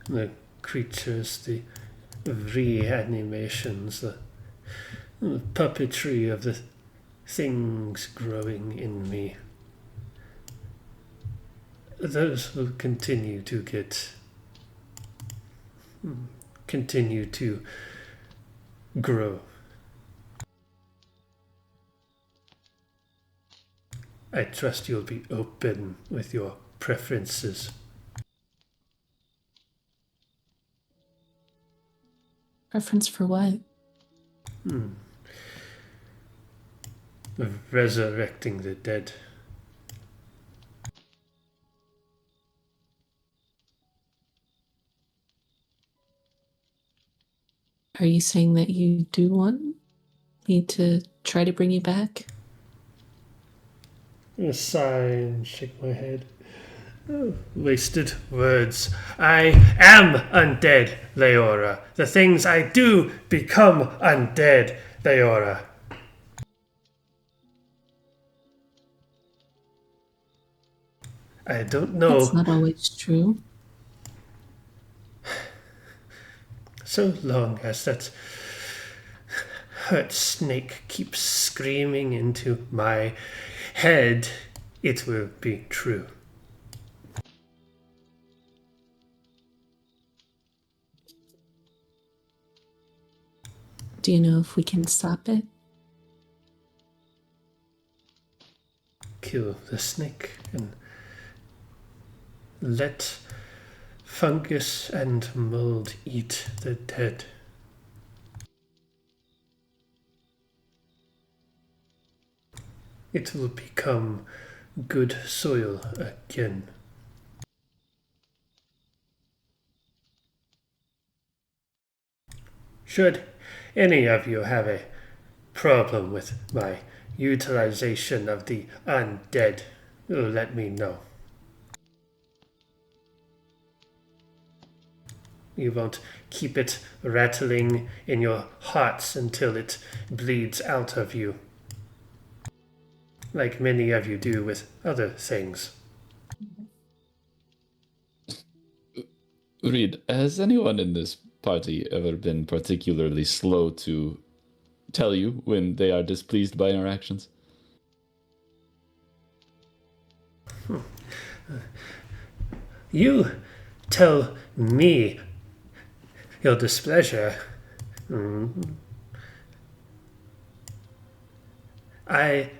the creatures, the reanimations, the puppetry of the things growing in me, those will continue to grow. I trust you'll be open with your preferences. Preference for what? Resurrecting the dead. Are you saying that you do want me to try to bring you back? I'm gonna sigh and shake my head. Oh, wasted words. I am undead, Leora. The things I do become undead, Leora. I don't know. That's not always true. So long as that hurt snake keeps screaming into my head, it will be true. Do you know if we can stop it? Kill the snake and let fungus and mold eat the dead. It will become good soil again. Should any of you have a problem with my utilization of the undead, let me know. You won't keep it rattling in your hearts until it bleeds out of you, like many of you do with other things. Reed, has anyone in this party ever been particularly slow to tell you when they are displeased by our actions? You tell me your displeasure. I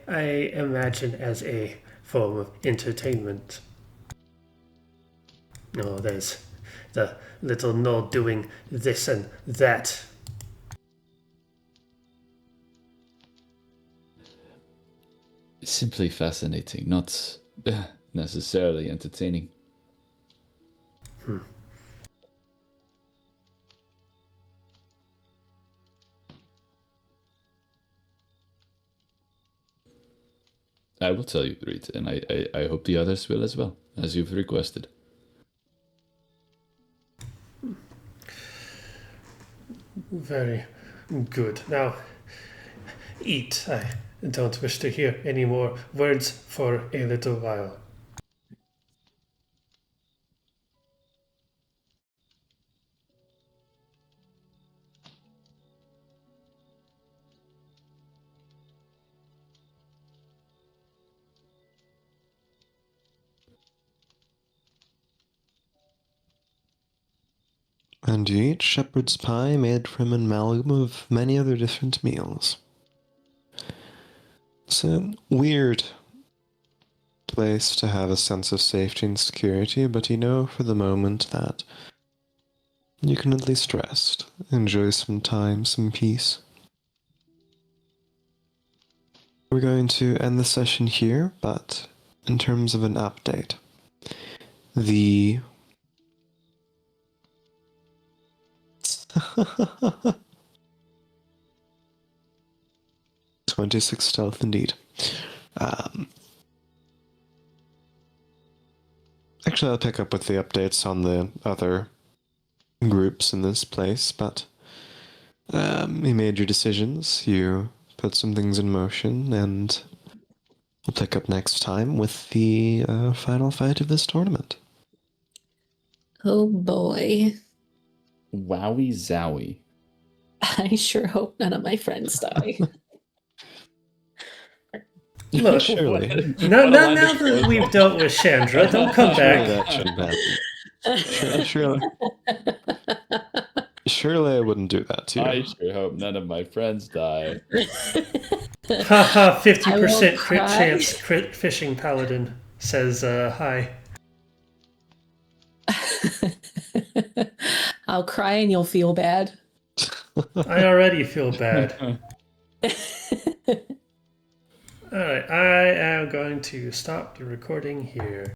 imagine as a form of entertainment. Oh, there's the little knoll doing this and that. Simply fascinating, not necessarily entertaining. I will tell you, Reed, and I hope the others will as well, as you've requested. Very good. Now, eat. I don't wish to hear any more words for a little while. And you eat shepherd's pie made from an amalgam of many other different meals. It's a weird place to have a sense of safety and security, but you know for the moment that you can at least rest, enjoy some time, some peace. We're going to end the session here, but in terms of an update, the 26 stealth indeed. Actually, I'll pick up with the updates on the other groups in this place, but you made your decisions, you put some things in motion, and we'll pick up next time with the final fight of this tournament. Oh boy. Wowie zowie. I sure hope none of my friends die. Look, Surely. now that we've dealt with Chandra, don't come Surely back. that shouldn't happen. Surely I wouldn't do that to you. I sure hope none of my friends die. Haha, 50% I will crit cry. chance, crit fishing paladin says hi. I'll cry and you'll feel bad. I already feel bad. Alright, I am going to stop the recording here.